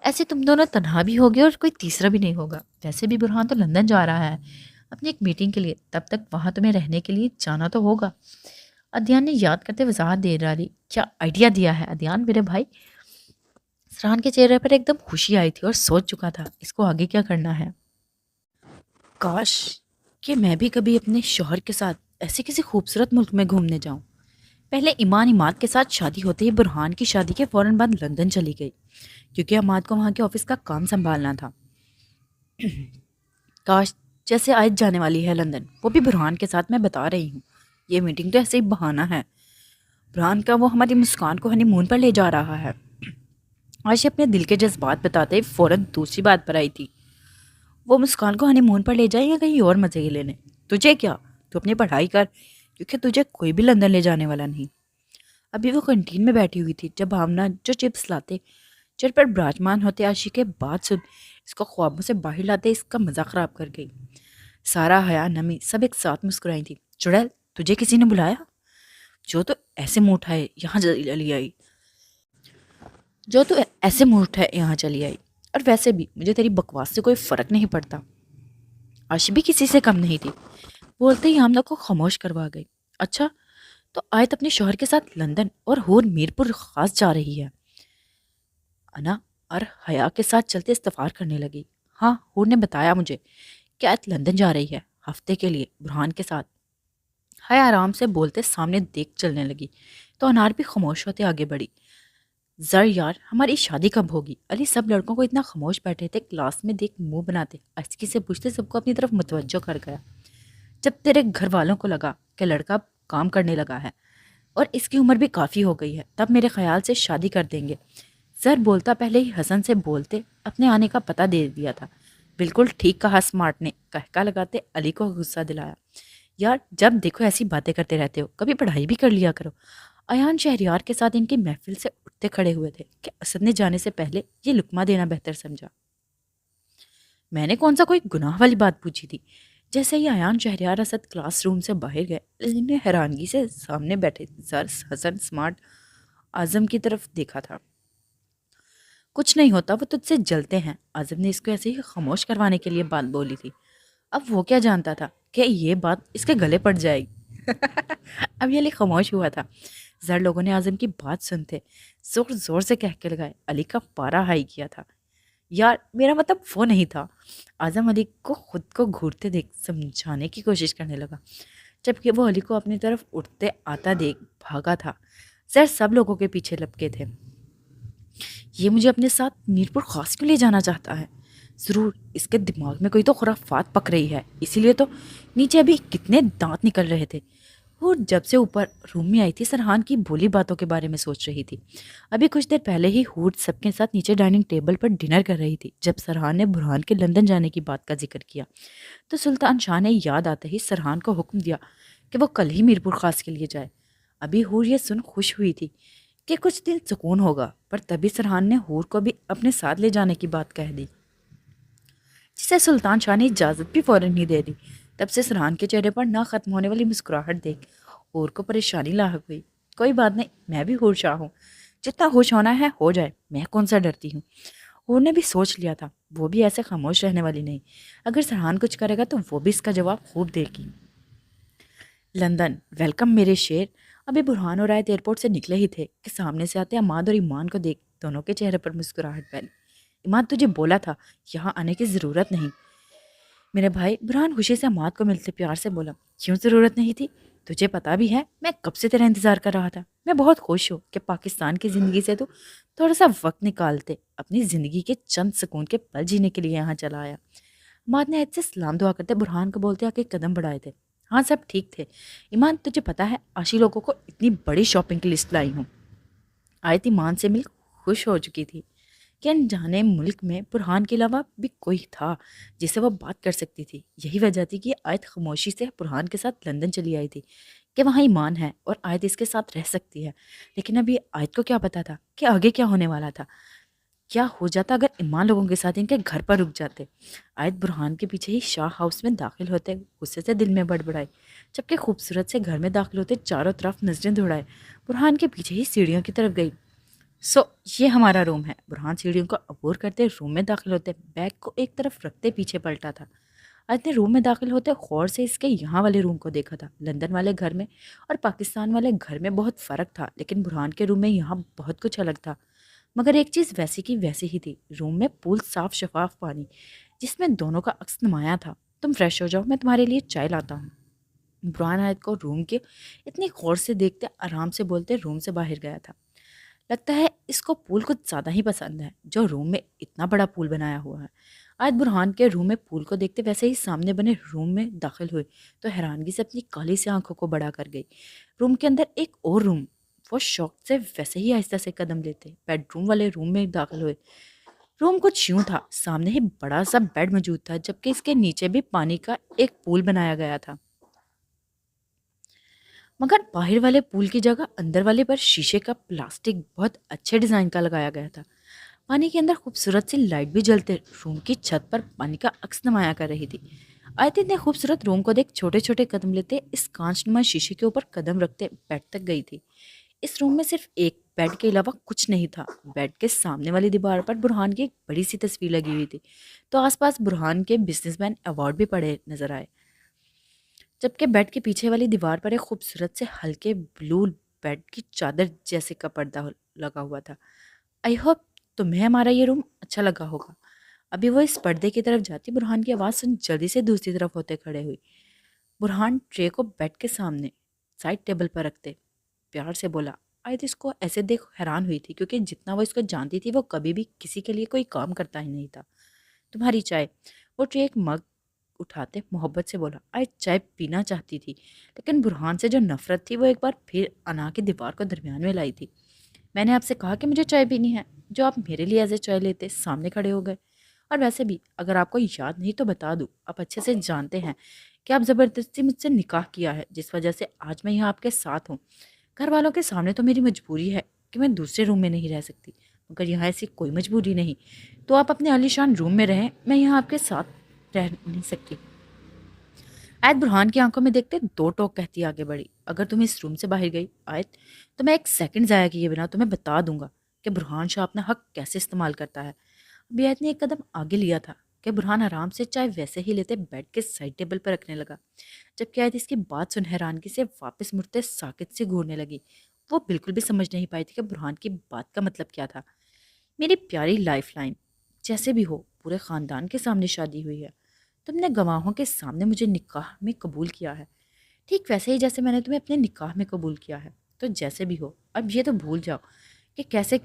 ایسے تم دونوں تنہا بھی ہوگے اور کوئی تیسرا بھی نہیں ہوگا. ویسے بھی برہان تو لندن جا رہا ہے اپنی ایک میٹنگ کے لیے، تب تک وہاں تمہیں رہنے کے لیے جانا تو ہوگا. ادیان نے یاد کرتے وضاحت دے ڈالی. کیا آئیڈیا دیا ہے ادیان میرے بھائی؟ سرحان کے چہرے پر ایک دم خوشی آئی تھی اور سوچ چکا تھا اس کو آگے کیا کرنا ہے. کاش کہ میں بھی کبھی اپنے شوہر کے ساتھ ایسے کسی خوبصورت ملک میں گھومنے جاؤں. پہلے ایمان عماد کے ساتھ شادی ہوتے ہی برہان کی شادی کے فوراً بعد لندن چلی گئی کیونکہ عماد کو وہاں کے آفس کا کام سنبھالنا تھا. کاش جیسے آج جانے والی ہے لندن، وہ بھی برہان کے ساتھ. میں بتا رہی ہوں یہ میٹنگ تو ایسے ہی بہانہ ہے. برہان کا وہ ہماری مسکان کو ہنی مون پر لے جا رہا ہے. عائشہ اپنے دل کے جذبات بتاتے فوراً دوسری بات پر آئی تھی. وہ مسکان کو ہنی مون پر لے جائے یا کہیں اور مزے لینے؟ تجھے کیا، تو اپنی پڑھائی کر کیونکہ تجھے کوئی بھی لندن لے جانے والا نہیں. ابھی وہ کنٹین میں بیٹھی ہوئی تھی جب بھاونا جو چپس لاتے چر پر براجمان ہوتے عاشق کے بات سن اس کو خوابوں سے باہر لاتے اس کا مزہ خراب کر گئی. سارا حیا نمی سب ایک ساتھ مسکرائی تھی. چڑیل تجھے کسی نے بلایا؟ جو تو ایسے منہ اٹھائے یہاں چلی آئی اور ویسے بھی مجھے تیری بکواس سے کوئی فرق نہیں پڑتا. عائشہ بھی کسی سے کم نہیں تھی. بولتے ہی حامدہ کو خاموش کروا گئی. اچھا تو آیت اپنے شوہر کے ساتھ لندن اور ہور میرپور خاص جا رہی ہے. انا اور حیا کے ساتھ چلتے استفار کرنے لگی. ہاں ہور نے بتایا مجھے کہ آیت لندن جا رہی ہے ہفتے کے لیے برہان کے ساتھ. حیا آرام سے بولتے سامنے دیکھ چلنے لگی تو انار بھی خاموش ہوتے آگے بڑھی. زر یار ہماری شادی کب ہوگی؟ علی سب لڑکوں کو اتنا خاموش بیٹھے تھے کلاس میں دیکھ منہ بناتے اسکی سے پوچھتے سب کو اپنی طرف متوجہ کر گیا. جب تیرے گھر والوں کو لگا کہ لڑکا کام کرنے لگا ہے اور اس کی عمر بھی کافی ہو گئی ہے تب میرے خیال سے شادی کر دیں گے. زر بولتا پہلے ہی حسن سے بولتے اپنے آنے کا پتہ دے دیا تھا. بالکل ٹھیک کہا اسمارٹ نے کہکا لگاتے علی کو غصہ دلایا. یار جب دیکھو ایسی باتیں کرتے رہتے ہو، کبھی پڑھائی بھی کر لیا کرو. ایان شہریار کے ساتھ ان کی محفل سے اٹھتے کھڑے ہوئے تھے کہ اسد نے جانے سے پہلے یہ لقمہ دینا بہتر سمجھا. میں نے کون سا کوئی گناہ والی بات پوچھی تھی؟ جیسے ہی ایان شہریار اسد کلاس روم سے باہر گئے علی نے حیرانگی سے سامنے بیٹھے زر حسن اسمارٹ اعظم کی طرف دیکھا تھا. کچھ نہیں ہوتا وہ تجھ سے جلتے ہیں. اعظم نے اس کو ایسے ہی خاموش کروانے کے لیے بات بولی تھی. اب وہ کیا جانتا تھا کہ یہ بات اس کے گلے پڑ جائے گی. اب یہ علی خاموش ہوا تھا. زر لوگوں نے اعظم کی بات سنتے زور زور سے کہہ کے لگائے. علی کا پارا ہائی کیا تھا. یار میرا مطلب وہ نہیں تھا. اعظم علی کو خود کو گھورتے دیکھ سمجھانے کی کوشش کرنے لگا جبکہ وہ علی کو اپنی طرف اٹھتے آتا دیکھ بھاگا تھا. زر سب لوگوں کے پیچھے لپکے تھے. یہ مجھے اپنے ساتھ میرپور خاص کیوں لے جانا چاہتا ہے؟ ضرور اس کے دماغ میں کوئی تو خرافات پک رہی ہے، اسی لیے تو نیچے ابھی کتنے دانت نکل رہے تھے. اور جب سے اوپر روم میں آئی تھی سرحان کی بولی باتوں کے بارے میں سوچ رہی تھی. ابھی کچھ دیر پہلے ہی ہور سب کے ساتھ نیچے ڈائننگ ٹیبل پر ڈنر کر رہی تھی جب سرحان نے برہان کے لندن جانے کی بات کا ذکر کیا تو سلطان شاہ نے یاد آتے ہی سرحان کو حکم دیا کہ وہ کل ہی میرپور خاص کے لیے جائے. ابھی ہور یہ سن خوش ہوئی تھی کہ کچھ دن سکون ہوگا، پر تبھی سرحان نے ہور کو بھی اپنے ساتھ لے جانے کی بات کہہ دی جسے سلطان شاہ نے اجازت بھی فوراً ہی دے دی. تب سے سرحان کے چہرے پر نہ ختم ہونے والی مسکراہٹ دیکھ ہور کو پریشانی لاحق ہوئی. کوئی بات نہیں، میں بھی ہور شاہ ہوں، جتنا خوش ہونا ہے ہو جائے، میں کون سا ڈرتی ہوں. ہور نے بھی سوچ لیا تھا وہ بھی ایسے خاموش رہنے والی نہیں. اگر سرحان کچھ کرے گا تو وہ بھی اس کا جواب خوب دے گی. لندن ویلکم میرے شیر. ابھی برہان اور آیت ایئرپورٹ سے نکلے ہی تھے کہ سامنے سے آتے عماد اور ایمان کو دیکھ دونوں کے چہرے پر مسکراہٹ پھیلی. عماد تجھے بولا تھا یہاں آنے کی ضرورت نہیں میرے بھائی. برہان خوشی سے عماد کو ملتے پیار سے بولا. کیوں ضرورت نہیں تھی؟ تجھے پتا بھی ہے میں کب سے تیرا انتظار کر رہا تھا. میں بہت خوش ہوں کہ پاکستان کی زندگی سے تو تھوڑا سا وقت نکالتے اپنی زندگی کے چند سکون کے پل جینے کے لیے یہاں چلا آیا. عماد نے عید سے سلام دعا کرتے برہان کو بولتے آ کے قدم بڑھائے تھے. ہاں سب ٹھیک تھے. ایمان تجھے پتا ہے عاشی لوگوں کو اتنی بڑی شاپنگ کی لسٹ لائی ہوں. آیت ایمان سے مل خوش ہو چکی تھی کہ انجانے ملک میں برہان کے علاوہ بھی کوئی تھا جسے وہ بات کر سکتی تھی. یہی وجہ تھی کہ آیت خاموشی سے برہان کے ساتھ لندن چلی آئی تھی کہ وہاں ایمان ہے اور آیت اس کے ساتھ رہ سکتی ہے. لیکن ابھی آیت کو کیا پتا تھا کہ آگے کیا ہونے والا تھا. کیا ہو جاتا اگر ایمان لوگوں کے ساتھ ان کے گھر پر رک جاتے؟ آیت برہان کے پیچھے ہی شاہ ہاؤس میں داخل ہوتے غصے سے دل میں بڑبڑائے، جبکہ خوبصورت سے گھر میں داخل ہوتے چاروں طرف نظریں دوڑائے برہان کے پیچھے ہی سیڑھیوں کی طرف گئی۔ سو یہ ہمارا روم ہے۔ برہان سیڑھیوں کو عبور کرتے روم میں داخل ہوتے، بیگ کو ایک طرف رکھتے پیچھے پلٹا تھا۔ آج نے روم میں داخل ہوتے غور سے اس کے یہاں والے روم کو دیکھا تھا۔ لندن والے گھر میں اور پاکستان والے گھر میں بہت فرق تھا، لیکن برہان کے روم میں یہاں بہت کچھ الگ تھا۔ مگر ایک چیز ویسی کی ویسی ہی تھی، روم میں پول صاف شفاف پانی جس میں دونوں کا عکس نمایاں تھا۔ تم فریش ہو جاؤ، میں تمہارے لیے چائے لاتا ہوں۔ برہان آیت کو روم کے اتنی غور سے دیکھتے آرام سے بولتے روم سے باہر گیا تھا۔ لگتا ہے اس کو پول کچھ زیادہ ہی پسند ہے، جو روم میں اتنا بڑا پول بنایا ہوا ہے۔ آج برہان کے روم میں پول کو دیکھتے ویسے ہی سامنے بنے روم میں داخل ہوئے تو حیرانگی سے اپنی کالی سی آنکھوں کو بڑا کر گئی۔ روم کے اندر ایک اور روم، وہ شوق سے ویسے ہی آہستہ سے قدم لیتے بیڈ روم والے روم میں داخل ہوئے۔ روم کچھ یوں تھا، سامنے ہی بڑا سا بیڈ موجود تھا، جبکہ اس کے نیچے بھی پانی کا ایک پول بنایا گیا تھا، مگر باہر والے پول کی جگہ اندر والے پر شیشے کا پلاسٹک بہت اچھے ڈیزائن کا لگایا گیا تھا۔ پانی کے اندر خوبصورت سی لائٹ بھی جلتے روم کی چھت پر پانی کا عکس نمایاں کر رہی تھی۔ آیت اتنے خوبصورت روم کو دیکھ چھوٹے چھوٹے قدم لیتے اس کانچ نما شیشے کے اوپر قدم رکھتے بیڈ تک گئی تھی۔ اس روم میں صرف ایک بیڈ کے علاوہ کچھ نہیں تھا۔ بیڈ کے سامنے والی دیوار پر برہان کی ایک بڑی سی تصویر لگی ہوئی تھی، تو آس پاس برہان کے بزنس مین ایوارڈ بھی پڑے نظر آئے، جبکہ بیڈ کے پیچھے والی دیوار پر ایک خوبصورت سے ہلکے بلو بیڈ کی چادر جیسے کا پردہ لگا ہوا تھا۔ آئی ہوپ تمہیں ہمارا یہ روم اچھا لگا ہوگا۔ ابھی وہ اس پردے کی طرف جاتی، برہان کی آواز سن جلدی سے دوسری طرف ہوتے کھڑے ہوئی۔ برہان ٹرے کو بیڈ کے سامنے سائڈ ٹیبل پر رکھتے پیار سے بولا۔ آیت اس کو ایسے دیکھ حیران ہوئی تھی، کیونکہ جتنا وہ اس کو جانتی تھی وہ کبھی بھی کسی کے لیے کوئی کام کرتا ہی نہیں تھا۔ تمہاری چائے۔ وہ ٹرے ایک مگ اٹھاتے محبت سے بولا۔ آیت چائے پینا چاہتی تھی، لیکن برہان سے جو نفرت تھی وہ ایک بار پھر انا کی دیوار کو درمیان میں لائی تھی۔ میں نے آپ سے کہا کہ مجھے چائے پینی ہے، جو آپ میرے لیے ایسے چائے لیتے سامنے کھڑے ہو گئے۔ اور ویسے بھی اگر آپ کو یاد نہیں تو بتا دوں، آپ اچھے سے جانتے ہیں کہ آپ زبردستی مجھ سے نکاح کیا ہے، جس وجہ سے آج میں یہاں آپ کے ساتھ ہوں۔ گھر والوں کے سامنے تو میری مجبوری ہے کہ میں دوسرے روم میں نہیں رہ سکتی، مگر یہاں ایسی کوئی مجبوری نہیں، تو آپ اپنے عالیشان روم میں رہیں، میں یہاں آپ کے ساتھ رہ نہیں سکتی۔ آیت برہان کی آنکھوں میں دیکھتے دو ٹوک کہتی آگے بڑھی۔ اگر تم اس روم سے باہر گئی آیت، تو میں ایک سیکنڈ ضائع کیے بنا تمہیں بتا دوں گا کہ برہان شاہ اپنا حق کیسے استعمال کرتا ہے۔ ابھی آیت نے ایک قدم آگے لیا تھا کہ برہان آرام سے چائے ویسے ہی لیتے بیڈ کے سائڈ ٹیبل پر رکھنے لگا، جبکہ آیت اس کی بات سن حیرانگی سے واپس مڑتے ساکت سے گھورنے لگی۔ وہ بالکل بھی سمجھ نہیں پائی تھی کہ برہان کی بات کا مطلب کیا تھا۔ میری پیاری لائف لائن، جیسے بھی ہو پورے خاندان کے سامنے شادی ہوئی ہے، تم نے گواہوں کے سامنے مجھے نکاح میں قبول کیا ہے، ٹھیک ویسے ہی جیسے میں نے تمہیں اپنے نکاح میں قبول کیا ہے۔ تو جیسے بھی ہو اب یہ تو بھول جاؤ کہ کیسے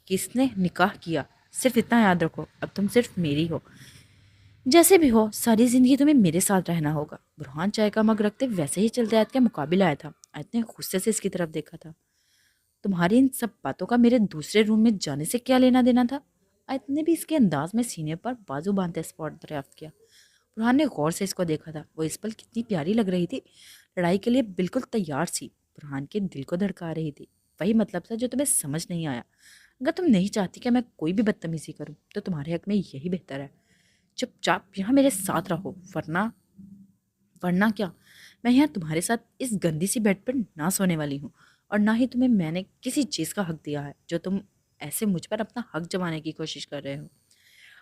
کس نے نکاح کیا، صرف اتنا یاد رکھو اب تم صرف میری ہو۔ جیسے بھی ہو ساری زندگی تمہیں میرے ساتھ رہنا ہوگا۔ برہان چائے کا مگ رکھتے ویسے ہی چلتے آیت کے مقابل آیا تھا۔ آیت نے غصے سے اس کی طرف دیکھا تھا۔ تمہاری ان سب باتوں کا میرے دوسرے روم میں جانے سے کیا لینا دینا تھا؟ آیت نے بھی اس کے انداز میں سینے پر بازو باندھتے اسپاٹ دریافت کیا۔ برہان نے غور سے اس کو دیکھا تھا، وہ اس پل کتنی پیاری لگ رہی تھی، لڑائی کے لیے بالکل تیار سی، برہان کے دل کو دھڑکا رہی تھی۔ وہی مطلب تھا جو تمہیں سمجھ نہیں آیا۔ اگر تم نہیں چاہتی کہ میں کوئی بھی بدتمیزی کروں تو تمہارے حق میں یہی بہتر ہے، چپ چاپ یہاں میرے ساتھ رہو، ورنہ کیا، میں یہاں تمہارے ساتھ اس گندی سی بیڈ پر نہ سونے والی ہوں، اور نہ ہی تمہیں میں نے کسی چیز کا حق دیا ہے جو تم ایسے مجھ پر اپنا حق جمانے کی کوشش کر رہے ہو۔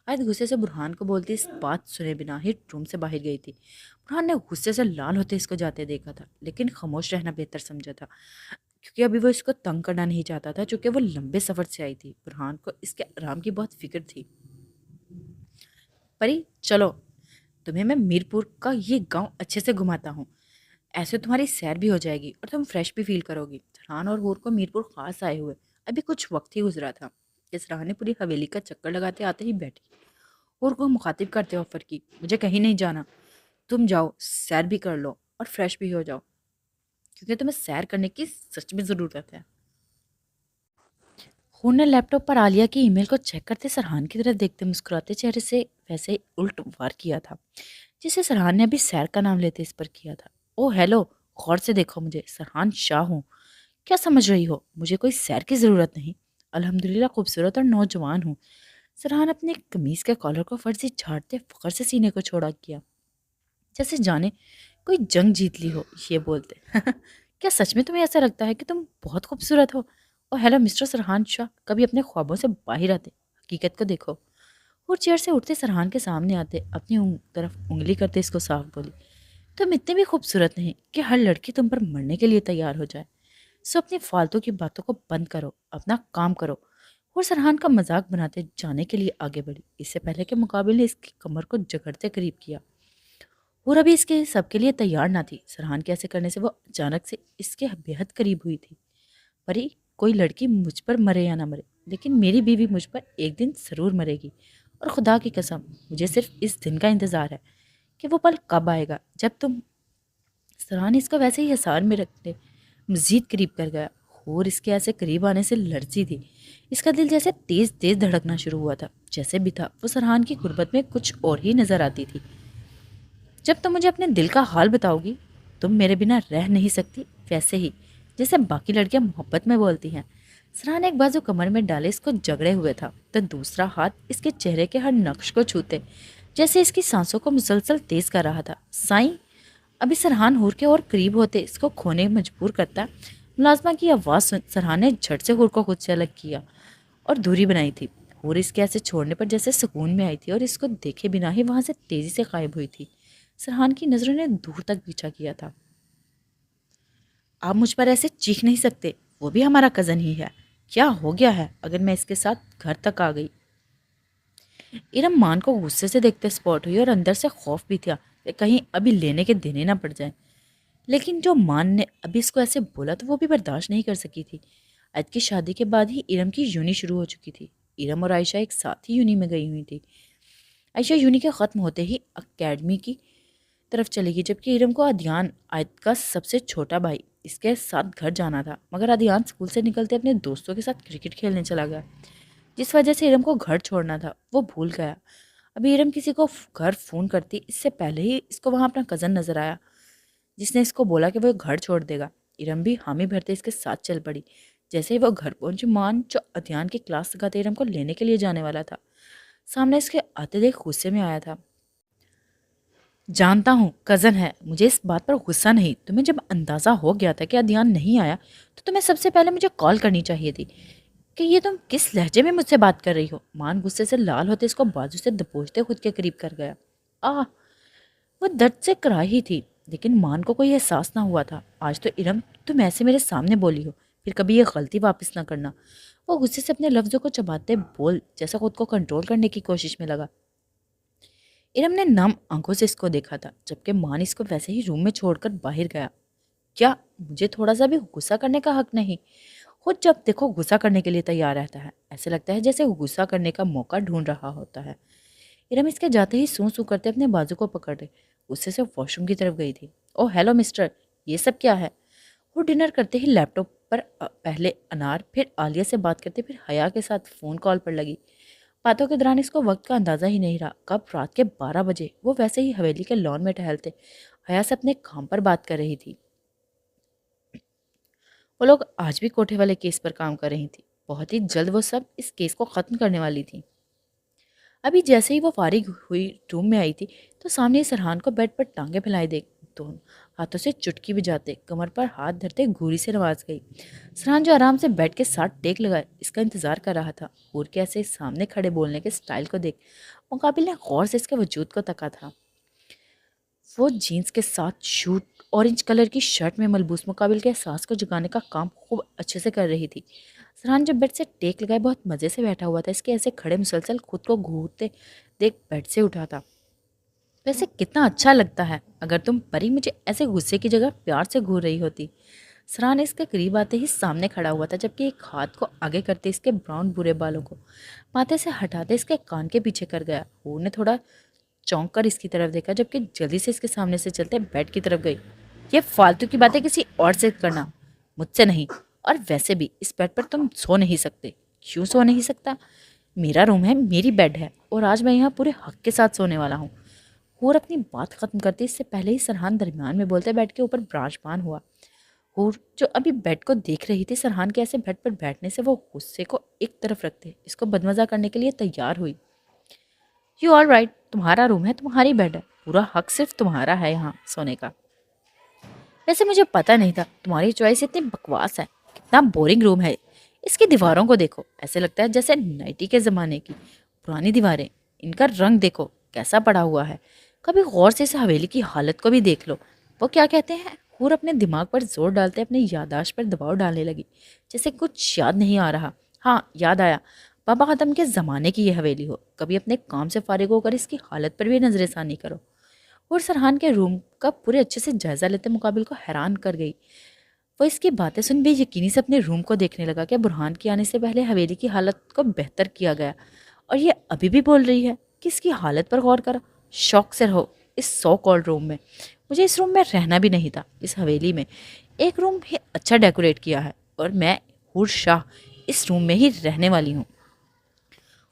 آیت غصے سے برہان کو بولتی اس بات سنے بنا ہی روم سے باہر گئی تھی۔ برہان نے غصے سے لال ہوتے اس کو جاتے دیکھا تھا، لیکن خاموش رہنا بہتر سمجھا تھا، کیونکہ ابھی وہ اس کو تنگ کرنا نہیں چاہتا تھا، چونکہ وہ لمبے سفر سے آئی تھی۔ برہان کو اس کے آرام کی بہت فکر تھی۔ پری چلو، تمہیں میں میرپور کا یہ گاؤں اچھے سے گھماتا ہوں، ایسے تمہاری سیر بھی ہو جائے گی اور تم فریش بھی فیل کرو گی۔ سرحان اور ہور کو میرپور خاص آئے ہوئے ابھی کچھ وقت ہی گزرا تھا کہ سرحان نے پوری حویلی کا چکر لگاتے آتے ہی بیٹھی اور کو مخاطب کرتے آفر کی، مجھے کہیں نہیں جانا، تم جاؤ سیر بھی کر لو اور فریش بھی ہو جاؤ، کیونکہ تمہیں سیر کرنے کی سچ میں ضرورت ہے۔ خون نے لیپ ٹاپ پر عالیہ کی ای میل کو چیک کرتے سرحان کی طرف دیکھتے مسکراتے چہرے سے ویسے ہی الٹ وار کیا تھا جسے سرحان نے ابھی سیر کا نام لیتے اس پر کیا تھا۔ او ہیلو، غور سے دیکھو مجھے، سرحان شاہ ہوں، کیا سمجھ رہی ہو؟ مجھے کوئی سیر کی ضرورت نہیں، الحمدللہ خوبصورت اور نوجوان ہوں۔ سرحان اپنے قمیض کے کالر کو فرضی جھاڑتے فخر سے سینے کو چھوڑا کیا، جیسے جانے کوئی جنگ جیت لی ہو۔ یہ بولتے کیا سچ میں تمہیں ایسا لگتا ہے کہ تم بہت خوبصورت ہو؟ اور ہیلو مسٹر سرحان شاہ، کبھی اپنے خوابوں سے باہر آتے، حقیقت کو دیکھو۔ اور چیئر سے اٹھتے سرحان کے سامنے آتے، اپنی طرف انگلی کرتے اس کو صاف بولی، تم اتنے بھی خوبصورت نہیں کہ ہر لڑکی تم پر مرنے کے لیے تیار ہو جائے۔ سو اپنی فالتو کی باتوں کو بند کرو، اپنا کام کرو۔ اور سرحان کا مذاق بناتے جانے کے لیے آگے بڑھی، اس سے پہلے کہ مقابل نے اس کی کمر کو جگڑتے قریب کیا اور ابھی اس کے سب کے لیے تیار نہ تھی۔ سرحان کے ایسے کرنے سے وہ اچانک سے اس کے بےحد قریب ہوئی تھی۔ پری، کوئی لڑکی مجھ پر مرے یا نہ مرے، لیکن میری بیوی مجھ پر ایک دن ضرور مرے گی، اور خدا کی قسم مجھے صرف اس دن کا انتظار ہے کہ وہ پل کب آئے گا جب تم… سرحان اس کو ویسے ہی حصار میں رکھتے مزید قریب کر گیا، اور اس کے ایسے قریب آنے سے لرزی تھی۔ اس کا دل جیسے تیز تیز دھڑکنا شروع ہوا تھا۔ جیسے بھی تھا وہ سرحان کی قربت میں کچھ اور ہی نظر آتی تھی۔ جب تم مجھے اپنے دل کا حال بتاؤ گی، تم میرے بنا رہ نہیں سکتی، ویسے ہی جیسے باقی لڑکیاں محبت میں بولتی ہیں۔ سرحان ایک بازو کمر میں ڈالے اس کو جگڑے ہوئے تھا، تو دوسرا ہاتھ اس کے چہرے کے ہر نقش کو چھوتے جیسے اس کی سانسوں کو مسلسل تیز کر رہا تھا۔ سائیں، ابھی سرحان ہور کے اور قریب ہوتے اس کو کھونے مجبور کرتا۔ ملازمہ کی آواز سن سرحان نے جھٹ سے ہور کو خود سے الگ کیا اور دوری بنائی تھی۔ ہور اس کے ایسے چھوڑنے پر جیسے سکون میں آئی تھی اور اس کو دیکھے بنا ہی وہاں سے تیزی سے غائب ہوئی تھی۔ سرحان کی نظروں نے دور تک پیچھا کیا تھا۔ آپ مجھ پر ایسے چیخ نہیں سکتے، وہ بھی ہمارا کزن ہی ہے۔ کیا ہو گیا ہے اگر میں اس کے ساتھ گھر تک آ گئی؟ ارم مان کو غصے سے دیکھتے سپورٹ ہوئی اور اندر سے خوف بھی تھا کہ کہیں ابھی لینے کے دینے نہ پڑ جائیں۔ لیکن جو مان نے ابھی اس کو ایسے بولا تو وہ بھی برداشت نہیں کر سکی تھی۔ عید کی شادی کے بعد ہی ارم کی یونی شروع ہو چکی تھی۔ ارم اور عائشہ ایک ساتھ ہی یونی میں گئی ہوئی تھی۔ عائشہ یونی کے ختم ہوتے ہی اکیڈمی کی طرف چلے گی، جبکہ ارم کو ادیان، عائد کا سب سے چھوٹا بھائی، اس کے ساتھ گھر جانا تھا۔ مگر ادیان اسکول سے نکلتے اپنے دوستوں کے ساتھ کرکٹ کھیلنے چلا گیا، جس وجہ سے ارم کو گھر چھوڑنا تھا، وہ بھول گیا۔ ابھی ارم کسی کو گھر فون کرتی اس سے پہلے ہی اس کو وہاں اپنا کزن نظر آیا، جس نے اس کو بولا کہ وہ گھر چھوڑ دے گا۔ ارم بھی حامی بھرتے اس کے ساتھ چل پڑی۔ جیسے ہی وہ گھر پہنچی، مان جو ادیان کی کلاس لگاتے ارم کو لینے کے لیے جانے والا تھا، سامنے اس کے آتے دیکھ غصے میں آیا تھا۔ جانتا ہوں کزن ہے، مجھے اس بات پر غصہ نہیں۔ تمہیں جب اندازہ ہو گیا تھا کہ ادیان نہیں آیا تو تمہیں سب سے پہلے مجھے کال کرنی چاہیے تھی۔ کہ یہ تم کس لہجے میں مجھ سے بات کر رہی ہو؟ مان غصے سے لال ہوتے اس کو بازو سے دبوچتے خود کے قریب کر گیا۔ وہ درد سے کراہی تھی، لیکن مان کو کوئی احساس نہ ہوا تھا۔ آج تو ارم تم ایسے میرے سامنے بولی ہو، پھر کبھی یہ غلطی واپس نہ کرنا۔ وہ غصے سے اپنے لفظوں کو چباتے بول جیسا خود کو کنٹرول کرنے کی کوشش میں لگا۔ ارم نے نم آنکھوں سے اس کو دیکھا تھا، جبکہ مان اس کو ویسے ہی روم میں چھوڑ کر باہر گیا۔ کیا مجھے تھوڑا سا بھی غصہ کرنے کا حق نہیں؟ خود جب دیکھو غصہ کرنے کے لیے تیار رہتا ہے، ایسے لگتا ہے جیسے غصہ کرنے کا موقع ڈھونڈ رہا ہوتا ہے۔ ارم اس کے جاتے ہی سو سو کرتے اپنے بازو کو پکڑے غصے سے واش روم کی طرف گئی تھی۔ او ہیلو مسٹر، یہ سب کیا ہے؟ وہ ڈنر کرتے ہی لیپ ٹاپ پر پہلے انار، پھر عالیہ سے بات کرتے، پھر حیا کے ساتھ فون کال پر لگی۔ باتوں کے دوران اس کو وقت کا اندازہ ہی نہیں رہا، کب رات کے 12 بجے وہ ویسے ہی حویلی کے لان میں ٹہلتے حیا سے اپنے کام پر بات کر رہی تھی۔ وہ لوگ آج بھی کوٹھے والے کیس پر کام کر رہی تھی، بہت ہی جلد وہ سب اس کیس کو ختم کرنے والی تھی۔ ابھی جیسے ہی وہ فارغ ہوئی روم میں آئی تھی تو سامنے سرحان کو بیڈ پر ٹانگیں پھیلائے دیکھ دونوں ہاتھوں سے چٹکی بجاتے کمر پر ہاتھ دھرتے گھوری سے نواز گئی۔ سرحان جو آرام سے بیڈ کے ساتھ ٹیک لگائے اس کا انتظار کر رہا تھا، اور کیسے سامنے کھڑے بولنے کے سٹائل کو دیکھ مقابل نے غور سے اس کے وجود کو تکا تھا۔ وہ جینز کے ساتھ شوٹ اورنج کلر کی شرٹ میں ملبوس مقابل کے احساس کو جگانے کا کام خوب اچھے سے کر رہی تھی۔ سرحان جب بیڈ سے ٹیک لگائے بہت مزے سے بیٹھا ہوا تھا، اس کے ایسے کھڑے مسلسل خود کو گھورتے دیکھ بیڈ سے اٹھا تھا۔ ویسے کتنا اچھا لگتا ہے اگر تم پری مجھے ایسے غصے کی جگہ پیار سے گھور رہی ہوتی۔ سرحان اس کے قریب آتے ہی سامنے کھڑا ہوا تھا، جبکہ ایک ہاتھ کو آگے کرتے اس کے براؤن برے بالوں کو ماتھے سے ہٹاتے اس کے کان کے پیچھے کر گیا۔ ہور نے تھوڑا چونک کر اس کی طرف دیکھا، جبکہ جلدی سے اس کے سامنے سے چلتے بیڈ کی طرف گئی۔ یہ فالتو کی باتیں کسی اور سے کرنا، مجھ سے نہیں۔ اور ویسے بھی اس بیڈ پر تم سو نہیں سکتے۔ کیوں سو نہیں سکتا؟ میرا روم ہے، میری بیڈ ہے، اور آج میں یہاں پورے حق کے ساتھ سونے والا ہوں۔ ہور اپنی بات ختم کرتے اس سے پہلے ہی سرحان درمیان میں بولتے بیڈ کے اوپر برانچ مان ہوا ہور جو ابھی بیڈ کو دیکھ رہی تھی سرحان کے ایسے بیڈ پر بیٹھنے سے، وہ غصے کو ایک طرف رکھتے اس کو بدمزہ کرنے کے لیے تیار ہوئی۔ یو آل رائٹ، تمہارا روم ہے، تمہاری بیڈ ہے، پورا حق صرف تمہارا ہے یہاں سونے کا۔ ویسے مجھے پتا نہیں تھا تمہاری چوائس اتنی بکواس ہے، کتنا بورنگ روم ہے، اس کی دیواروں کو دیکھو، ایسے لگتا ہے جیسے نائٹی کے زمانے کی پرانی دیواریں، ان کا رنگ دیکھو کیسا پڑا ہوا ہے، کبھی غور سے اس حویلی کی حالت کو بھی دیکھ لو۔ وہ کیا کہتے ہیں؟ حور اپنے دماغ پر زور ڈالتے اپنی یادداشت پر دباؤ ڈالنے لگی، جیسے کچھ یاد نہیں آ رہا۔ ہاں یاد آیا، بابا آدم کے زمانے کی یہ حویلی ہو، کبھی اپنے کام سے فارغ ہو کر اس کی حالت پر بھی نظر ثانی کرو۔ اور سرحان کے روم کا پورے اچھے سے جائزہ لیتے مقابل کو حیران کر گئی۔ وہ اس کی باتیں سن بے یقینی سے اپنے روم کو دیکھنے لگا کہ برہان کے آنے سے پہلے حویلی کی حالت کو بہتر کیا گیا، اور یہ ابھی بھی بول رہی ہے کہ اس کی حالت پر غور کرا۔ شوق سے رہو اس سو کالڈ روم میں، مجھے اس روم میں رہنا بھی نہیں تھا۔ اس حویلی میں ایک روم بھی اچھا ڈیکوریٹ کیا ہے، اور میں حور شاہ اس روم میں ہی رہنے والی ہوں۔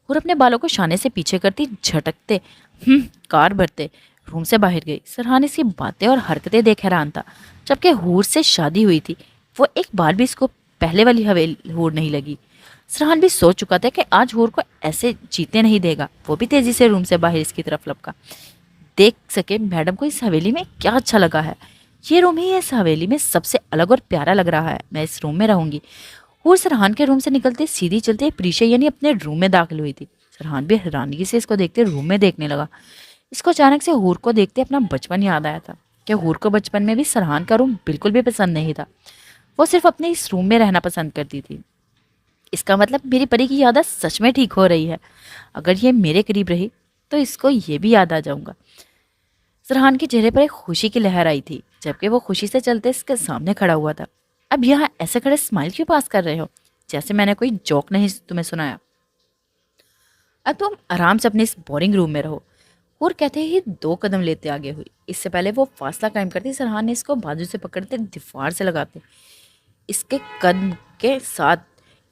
اور اپنے بالوں کو شانے سے پیچھے کرتی جھٹکتے کار بھرتے روم سے باہر گئی۔ سرحان اس کی باتیں اور حرکتیں دیکھ حیران تھا۔ جبکہ حور سے شادی ہوئی تھی، وہ ایک بار بھی اس کو پہلے والی حویلی حور نہیں لگی۔ سرحان بھی سوچ چکا تھا کہ آج حور کو ایسے جیتے نہیں دے گا۔ وہ بھی تیزی سے روم سے باہر اس کی طرف لپکا، دیکھ سکے میڈم کو اس حویلی میں کیا اچھا لگا ہے۔ یہ روم ہی اس حویلی میں سب سے الگ اور پیارا لگ رہا ہے، میں اس روم میں رہوں گی۔ حور سرحان کے روم سے نکلتے سیدھی چلتے پریشا یعنی اپنے روم میں داخل ہوئی تھی۔ سرحان بھی حیرانگی سے اس کو دیکھتے روم میں دیکھنے لگا۔ اس کو اچانک سے حور کو دیکھتے اپنا بچپن یاد آیا تھا کہ حور کو بچپن میں بھی سرحان کا روم بالکل بھی پسند نہیں تھا، وہ صرف اپنے اس روم میں رہنا پسند کرتی تھی۔ اس کا مطلب میری پری کی یادیں سچ میں ٹھیک ہو رہی ہے، اگر یہ میرے قریب رہی تو اس کو یہ بھی یاد آ جاؤں گا۔ سرحان کے چہرے پر ایک خوشی کی لہر آئی تھی، جبکہ وہ خوشی سے چلتے اس کے سامنے کھڑا ہوا تھا۔ اب یہاں ایسے کھڑے اسمائل کیوں پاس کر رہے ہو، جیسے میں نے کوئی جوک نہیں تمہیں سنایا؟ اب تم آرام سے اپنے اس بورنگ روم میں رہو۔ اور کہتے ہی 2 قدم لیتے آگے ہوئی۔ اس سے پہلے وہ فاصلہ قائم کرتی، سرحان نے اس کو بازو سے پکڑتے دیوار سے لگاتے اس کے قدم کے ساتھ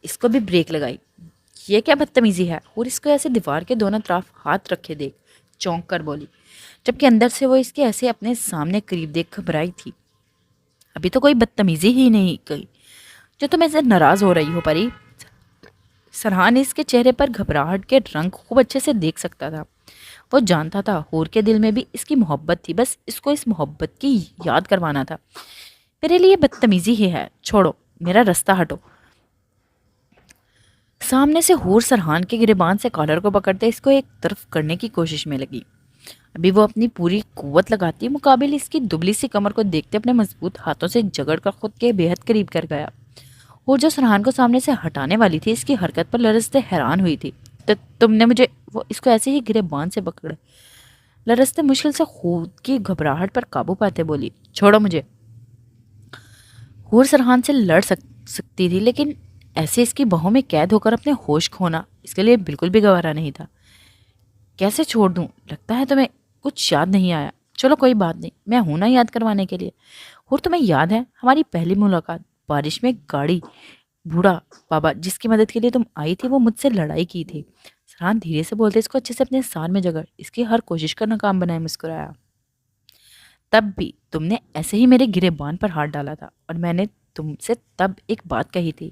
اس کو بھی بریک لگائی۔ یہ کیا بدتمیزی ہے؟ اور اس کو ایسے دیوار کے دونوں طرف ہاتھ رکھے دیکھ چونک کر بولی، جبکہ اندر سے وہ اس کے ایسے اپنے سامنے قریب دیکھ گھبرائی تھی۔ ابھی تو کوئی بدتمیزی ہی نہیں گئی جو تم ایسے ناراض ہو رہی ہو پری۔ سرحان اس کے چہرے پر گھبراہٹ کے رنگ خوب اچھے سے دیکھ سکتا تھا۔ وہ جانتا تھا حور کے دل میں بھی اس کی محبت تھی، بس اس کو اس محبت کی یاد کروانا تھا۔ میرے لیے بدتمیزی ہی ہے، چھوڑو میرا رستہ ہٹو۔ سامنے سے حور سرحان کے گریبان سے کالر کو پکڑتے اس کو ایک طرف کرنے کی کوشش میں لگی۔ ابھی وہ اپنی پوری قوت لگاتی، مقابل اس کی دبلی سی کمر کو دیکھتے اپنے مضبوط ہاتھوں سے جگڑ کر خود کے بے حد قریب کر گیا۔ اور جو سرحان کو سامنے سے ہٹانے والی تھی اس کی حرکت پر لرزتے حیران ہوئی تھی۔ تم نے مجھے، وہ اس کو ایسے ہی گریبان سے پکڑے لرزتے مشکل سے خود کی گھبراہٹ پر قابو پاتے بولی، چھوڑو مجھے۔ حور سرحان سے لڑ سکتی تھی، لیکن ایسے اس کی باہوں میں قید ہو کر اپنے ہوش کھونا اس کے لیے بالکل بھی گوارا نہیں تھا۔ کیسے چھوڑ دوں؟ لگتا ہے تمہیں کچھ یاد نہیں آیا۔ چلو کوئی بات نہیں، میں ہوں نا یاد کروانے کے لیے۔ اور تمہیں یاد ہے ہماری پہلی ملاقات بارش میں گاڑی بوڑھا بابا جس کی مدد کے لیے تم آئی تھی، وہ مجھ سے لڑائی کی تھی؟ سرحان دھیرے سے بولتے اس کو اچھے سے اپنے سان میں جگڑ اس کی ہر کوشش کا ناکام بنائے مسکرایا۔ تب بھی تم نے ایسے ہی میرے گریبان پر ہاتھ ڈالا تھا، اور میں نے تم سے تب ایک بات کہی تھی۔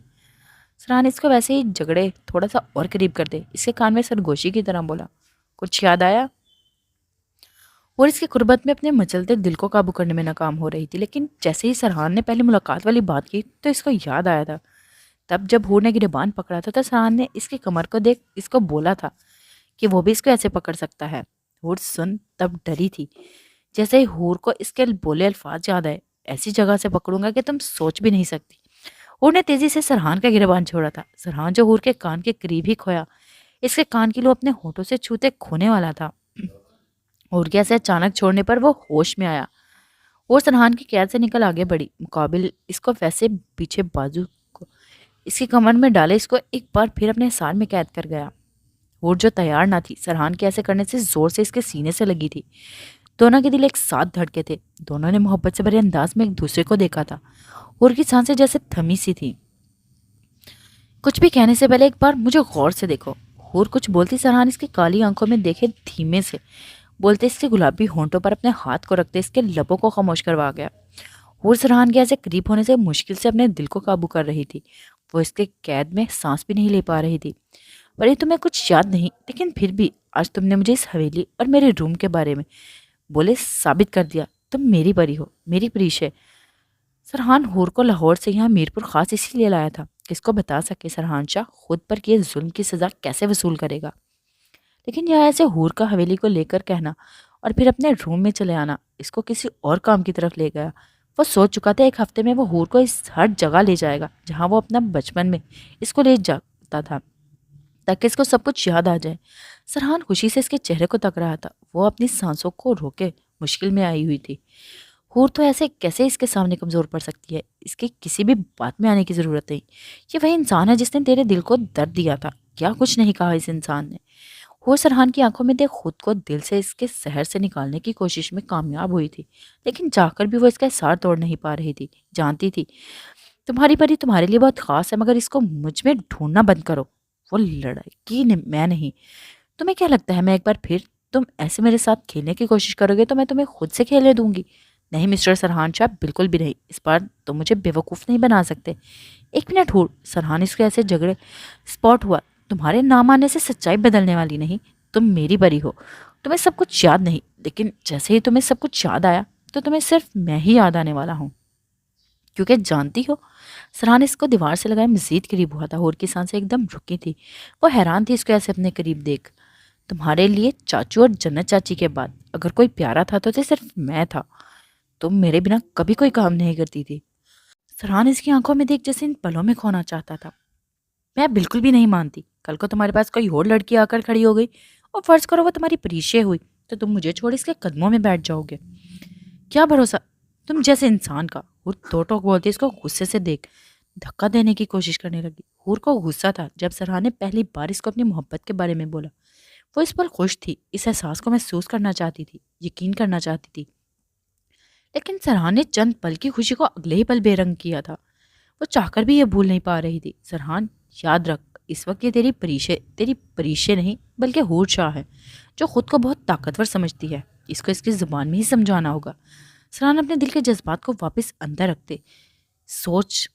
سرحان اس کو ویسے ہی جگڑے تھوڑا سا اور قریب کر دے اس کے کان میں سرگوشی کی طرح بولا، کچھ یاد آیا؟ اور اس کی قربت میں اپنے مچلتے دل کو قابو کرنے میں ناکام ہو رہی تھی، لیکن جیسے ہی سرحان نے پہلی ملاقات والی بات کی تو اس کو یاد آیا تھا۔ تب جب حور نے گریبان پکڑا تھا تو سرحان نے اس کی کمر کو دیکھ اس کو بولا تھا کہ وہ بھی اس کو ایسے پکڑ سکتا ہے۔ حور سن تب ڈری تھی، جیسے ہی حور کو اس کے بولے الفاظ یاد آئے، ایسی جگہ سے پکڑوں گا کہ تم سوچ بھی نہیں سکتی۔ حور نے تیزی سے سرحان کا گریبان چھوڑا تھا۔ سرحان جو حور کے کان کے قریب ہی کھویا، اس کے کان کی لو اپنے ہونٹوں سے چھوتے کھونے والا تھا۔ حور کے ایسے اچانک چھوڑنے پر وہ ہوش میں آیا اور سرحان کی قید سے نکل آگے بڑھی، مقابل اس کو ویسے پیچھے بازو کو اس کی کمر میں ڈالے اس کو ایک بار پھر اپنے سار میں قید کر گیا۔ حور جو تیار نہ تھی سرحان کے ایسے کرنے سے زور سے اس کے سینے سے لگی تھی۔ دونوں کے دل ایک ساتھ دھڑکے تھے، دونوں نے محبت سے بھرے انداز میں ایک دوسرے کو دیکھا تھا۔ حور کی سانسیں جیسے تھمی سی تھی۔ کچھ بھی کہنے سے پہلے ایک بار مجھے غور سے دیکھو۔ حور کچھ بولتی، سرحان اس کی کالی آنکھوں میں دیکھے دھیمے سے بولتے اس کے گلابی ہونٹوں پر اپنے ہاتھ کو رکھتے اس کے لبوں کو خاموش کروا گیا۔ ہور سرحان کے ایسے قریب ہونے سے مشکل سے اپنے دل کو قابو کر رہی تھی۔ وہ اس کے قید میں سانس بھی نہیں لے پا رہی تھی۔ پری تمہیں کچھ یاد نہیں، لیکن پھر بھی آج تم نے مجھے اس حویلی اور میرے روم کے بارے میں بولے ثابت کر دیا۔ تم میری پری ہو، میری پریش ہے۔ سرحان ہور کو لاہور سے یہاں میرپور خاص اسی لیے لایا تھا کہ اس کو بتا سکے سرحان شاہ خود پر کیے ظلم کی سزا کیسے وصول کرے گا۔ لیکن یہ ایسے ہور کا حویلی کو لے کر کہنا اور پھر اپنے روم میں چلے آنا اس کو کسی اور کام کی طرف لے گیا۔ وہ سوچ چکا تھا ایک ہفتے میں وہ ہور کو اس ہر جگہ لے جائے گا جہاں وہ اپنا بچپن میں اس کو لے جاتا تھا، تاکہ اس کو سب کچھ یاد آ جائے۔ سرحان خوشی سے اس کے چہرے کو تک رہا تھا۔ وہ اپنی سانسوں کو روکے مشکل میں آئی ہوئی تھی۔ ہور تو ایسے کیسے اس کے سامنے کمزور پڑ سکتی ہے؟ اس کی کسی بھی بات میں آنے کی ضرورت نہیں۔ یہ وہی انسان ہے جس نے تیرے دل کو درد دیا تھا۔ کیا کچھ نہیں کہا اس انسان نے؟ ہور سرحان کی آنکھوں میں دیکھ خود کو دل سے اس کے زہر سے نکالنے کی کوشش میں کامیاب ہوئی تھی، لیکن چاہ کر بھی وہ اس کا احسار توڑ نہیں پا رہی تھی۔ جانتی تھی تمہاری پری تمہارے لیے بہت خاص ہے، مگر اس کو مجھ میں ڈھونڈنا بند کرو۔ وہ لڑکی میں نہیں۔ تمہیں کیا لگتا ہے میں ایک بار پھر تم ایسے میرے ساتھ کھیلنے کی کوشش کرو گے تو میں تمہیں خود سے کھیلنے دوں گی؟ نہیں مسٹر سرحان شاہ، بالکل بھی نہیں۔ اس بار تم مجھے بیوقوف نہیں بنا سکتے۔ ایک منٹ ہور، سرحان اس کے ایسے جھگڑے سپاٹ ہوا۔ تمہارے نام آنے سے سچائی بدلنے والی نہیں۔ تم میری پری ہو، تمہیں سب کچھ یاد نہیں، لیکن جیسے ہی تمہیں سب کچھ یاد آیا تو تمہیں صرف میں ہی یاد آنے والا ہوں، کیونکہ جانتی ہو۔ سرحان اس کو دیوار سے لگائے مزید قریب ہوا تھا۔ ہور کی سانسیں ایک دم رکی تھی۔ وہ حیران تھی اس کو ایسے اپنے قریب دیکھ۔ تمہارے لیے چاچو اور جنت چاچی کے بعد اگر کوئی پیارا تھا تو صرف میں تھا۔ تم میرے بنا کبھی کوئی کام نہیں کرتی تھی۔ سرحان اس کی آنکھوں میں دیکھ جیسے ان پلوں میں کھونا چاہتا تھا۔ میں بالکل بھی نہیں مانتی۔ کل کو تمہارے پاس کوئی اور لڑکی آ کر کھڑی ہو گئی اور فرض کرو وہ تمہاری پریشے ہوئی تو تم مجھے چھوڑ اس کے قدموں میں بیٹھ جاؤ گے؟ کیا بھروسہ تم جیسے انسان کا؟ ہور دو ٹوک بولتی اس کو غصے سے دیکھ دھکا دینے کی کوشش کرنے لگی۔ ہور کو غصہ تھا جب سرحان نے پہلی بار اس کو اپنی محبت کے بارے میں بولا۔ وہ اس پر خوش تھی، اس احساس کو محسوس کرنا چاہتی تھی، یقین کرنا چاہتی تھی، لیکن سرحان نے چند پل کی خوشی کو اگلے ہی پل بے رنگ کیا تھا۔ وہ چاہ کر بھی یہ بھول نہیں پا رہی تھی۔ سرحان یاد رکھ، اس وقت یہ تیری پریشے نہیں بلکہ ہور شاہ ہے، جو خود کو بہت طاقتور سمجھتی ہے۔ اس کو اس کی زبان میں ہی سمجھانا ہوگا۔ سرحان اپنے دل کے جذبات کو واپس اندر رکھتے سوچ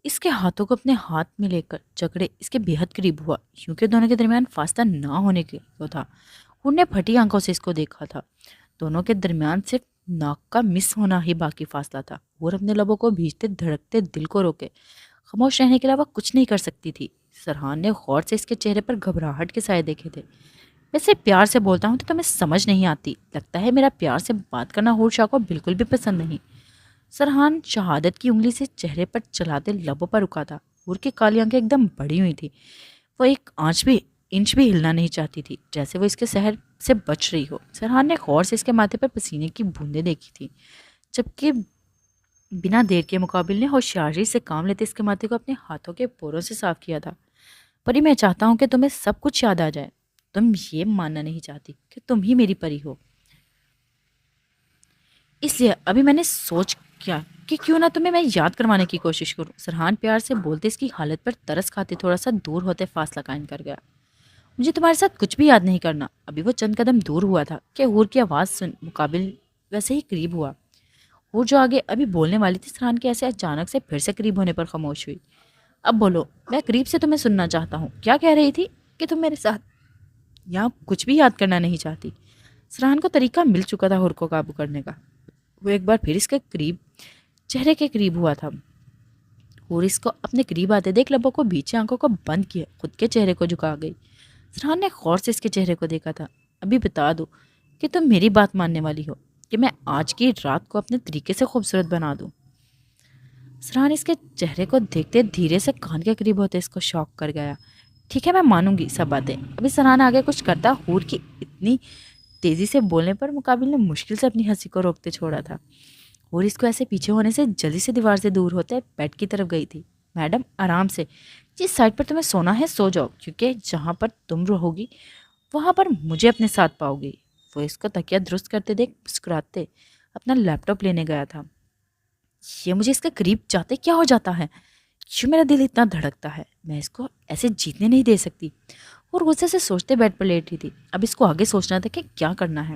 اس کے ہاتھوں کو اپنے ہاتھ میں لے کر جگڑے اس کے بے حد قریب ہوا، کیونکہ دونوں کے درمیان فاصلہ نہ ہونے کے کو تھا۔ ہور نے پھٹی آنکھوں سے اس کو دیکھا تھا۔ دونوں کے درمیان صرف ناک کا مس ہونا ہی باقی فاصلہ تھا۔ ہور اپنے لبوں کو بھیجتے دھڑکتے دل کو روکے خاموش رہنے کے علاوہ کچھ نہیں کر سکتی تھی۔ سرحان نے غور سے اس کے چہرے پر گھبراہٹ کے سائے دیکھے تھے۔ ویسے پیار سے بولتا ہوں تو تمہیں سمجھ نہیں آتی، لگتا ہے میرا پیار سے بات کرنا ہور شاہ کو بالکل بھی پسند نہیں۔ سرحان شہادت کی انگلی سے چہرے پر چلاتے لبوں پر رکا تھا۔ ہور کی کالی آنکھیں ایک دم بڑی ہوئی تھی۔ وہ ایک انچ بھی ہلنا نہیں چاہتی تھی، جیسے وہ اس کے سحر سے بچ رہی ہو۔ سرحان نے غور سے اس کے ماتھے پر پسینے کی بوندیں دیکھی تھی، جبکہ بنا دیر کے مقابل نے ہوشیاری سے کام لیتے اس کے ماتھے کو اپنے ہاتھوں کے پوروں سے صاف کیا تھا۔ پری میں چاہتا ہوں کہ تمہیں سب کچھ یاد آ جائے۔ تم یہ ماننا نہیں چاہتی کہ تم ہی میری پری ہو، اس لیے ابھی میں نے سوچ کیا کہ کیوں نہ تمہیں میں یاد کروانے کی کوشش کروں۔ سرحان پیار سے بولتے اس کی حالت پر ترس کھاتے تھوڑا سا دور ہوتے فاصلہ قائم کر گیا۔ مجھے تمہارے ساتھ کچھ بھی یاد نہیں کرنا۔ ابھی وہ چند قدم دور ہوا تھا کہ ہور کی آواز سن مقابل ویسے ہی قریب ہوا۔ ہور جو آگے ابھی بولنے والی تھی، سرحان کے ایسے اچانک سے پھر سے قریب ہونے پر خاموش ہوئی۔ اب بولو، میں قریب سے تمہیں سننا چاہتا ہوں۔ کیا کہہ رہی تھی؟ کہ تم میرے ساتھ یہاں کچھ بھی یاد کرنا نہیں چاہتی؟ سرحان کو طریقہ مل چکا تھا ہور کو قابو کرنے کا۔ وہ ایک بار پھر اس کے قریب چہرے کے قریب ہوا تھا۔ ہور اس کو اپنے قریب آتے دیکھ لبوں کو بیچے آنکھوں کو بند کیا، خود کے چہرے کو جھکا گئی۔ سرحان نے غور سے اس کے چہرے کو دیکھا تھا۔ ابھی بتا دو کہ تم میری بات ماننے والی ہو، کہ میں آج کی رات کو اپنے طریقے سے خوبصورت بنا دوں۔ سرحان اس کے چہرے کو دیکھتے دھیرے سے کان کے قریب ہوتے اس کو شوق کر گیا۔ ٹھیک ہے، میں مانوں گی سب باتیں۔ ابھی سرحان آگے کچھ کرتا، ہور کی اتنی تیزی سے بولنے پر مقابل نے مشکل سے اپنی ہنسی کو روکتے چھوڑا تھا۔ اور اس کو ایسے پیچھے ہونے سے جلدی سے دیوار سے دور ہوتے بیڈ کی طرف گئی تھی۔ میڈم آرام سے، جس سائڈ پر تمہیں سونا ہے سو جاؤ، کیونکہ جہاں پر تم رہو گی وہاں پر مجھے اپنے ساتھ پاؤ گی۔ وہ اس کو تکیہ درست کرتے دیکھ مسکراتے اپنا لیپ ٹاپ لینے گیا تھا۔ یہ مجھے اس کے قریب جاتے کیا ہو جاتا ہے؟ کیوں میرا دل اتنا دھڑکتا ہے؟ میں اس کو ایسے جیتنے نہیں دے سکتی۔ اور غصے سے سوچتے بیڈ پر لیٹی تھی۔ اب اس کو آگے سوچنا تھا کہ کیا کرنا ہے۔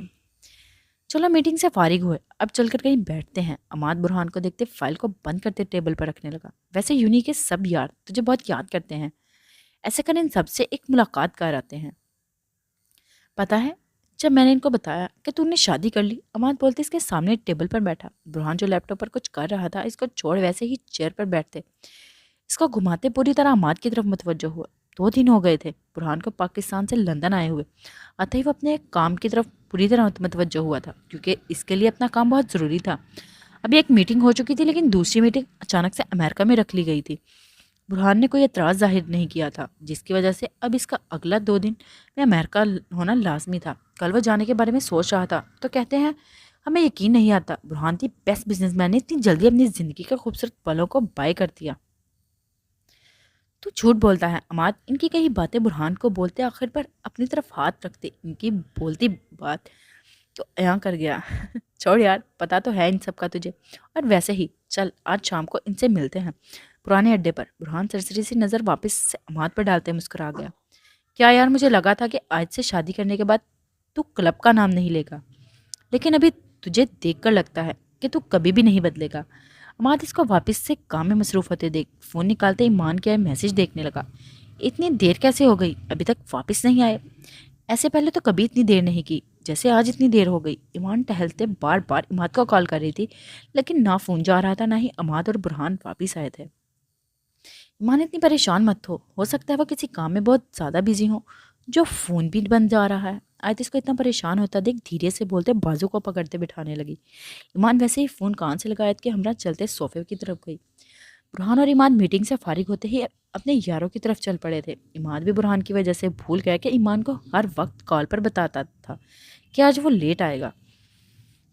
چلو میٹنگ سے فارغ ہوئے، اب چل کر کہیں بیٹھتے ہیں۔ عماد برہان کو دیکھتے فائل کو بند کرتے ٹیبل پر رکھنے لگا۔ ویسے یونی کے سب یار تجھے بہت یاد کرتے ہیں، ایسے کر ان سب سے ایک ملاقات کر آتے ہیں۔ پتا ہے جب میں نے ان کو بتایا کہ تو نے شادی کر لی، عماد بولتے اس کے سامنے ٹیبل پر بیٹھا۔ برہان جو لیپ ٹاپ پر کچھ کر رہا تھا اس کو چھوڑ ویسے ہی چیئر پر بیٹھتے اس کو گھماتے پوری طرح عماد کی طرف متوجہ ہوا۔ 2 دن ہو گئے تھے برہان کو پاکستان سے لندن آئے ہوئے، آتے ہی وہ اپنے کام کی طرف پوری طرح متوجہ ہوا تھا کیونکہ اس کے لیے اپنا کام بہت ضروری تھا۔ ابھی ایک میٹنگ ہو چکی تھی لیکن دوسری میٹنگ اچانک سے امریکہ میں رکھ لی گئی تھی۔ برہان نے کوئی اعتراض ظاہر نہیں کیا تھا جس کی وجہ سے اب اس کا اگلا 2 دن میں امریکہ ہونا لازمی تھا۔ کل وہ جانے کے بارے میں سوچ رہا تھا تو کہتے ہیں ہمیں یقین نہیں آتا برہان تھی بیسٹ بزنس مین نے اتنی جلدی اپنی زندگی کے خوبصورت پلوں کو بائے کر دیا۔ تو جھوٹ بولتا ہے عماد، ان کی کئی باتیں برہان کو بولتے آخر پر اپنی طرف ہاتھ رکھتے ان کی بولتی بات تو ایاں کر گیا۔ چھوڑ یار، پتا تو ہے ان سب کا تجھے، اور ویسے ہی چل آج شام کو ان سے ملتے ہیں پرانے اڈے پر۔ برہان سرسری سی نظر واپس سے عماد پر ڈالتے مسکرا گیا۔ کیا یار، مجھے لگا تھا کہ آج سے شادی کرنے کے بعد تو کلب کا نام نہیں لے گا، لیکن ابھی تجھے دیکھ کر لگتا ہے کہ تو کبھی بھی نہیں بدلے گا۔ عماد اس کو واپس سے کام میں مصروف ہوتے دیکھ فون نکالتے ایمان کے میسج دیکھنے لگا۔ اتنی دیر کیسے ہو گئی، ابھی تک واپس نہیں آئے؟ ایسے پہلے تو کبھی اتنی دیر نہیں کی جیسے آج اتنی دیر ہو گئی۔ ایمان ٹہلتے بار بار عماد کو کال کر رہی تھی لیکن نہ فون جا رہا تھا نہ ہی عماد اور برہان واپس آئے تھے۔ ایمان اتنی پریشان مت ہو سکتا ہے وہ کسی کام میں بہت زیادہ بزی ہوں جو فون بھی بند جا رہا ہے۔ آیت اس کو اتنا پریشان ہوتا دیکھ دھیرے سے بولتے بازو کو پکڑتے بٹھانے لگی۔ ایمان ویسے ہی فون کان سے لگا آیت کے ہمراہ چلتے صوفے کی طرف گئی۔ برہان اور ایمان میٹنگ سے فارغ ہوتے ہی اپنے یاروں کی طرف چل پڑے تھے۔ ایمان بھی برہان کی وجہ سے بھول گیا کہ ایمان کو ہر وقت کال پر بتاتا تھا کہ آج وہ لیٹ آئے گا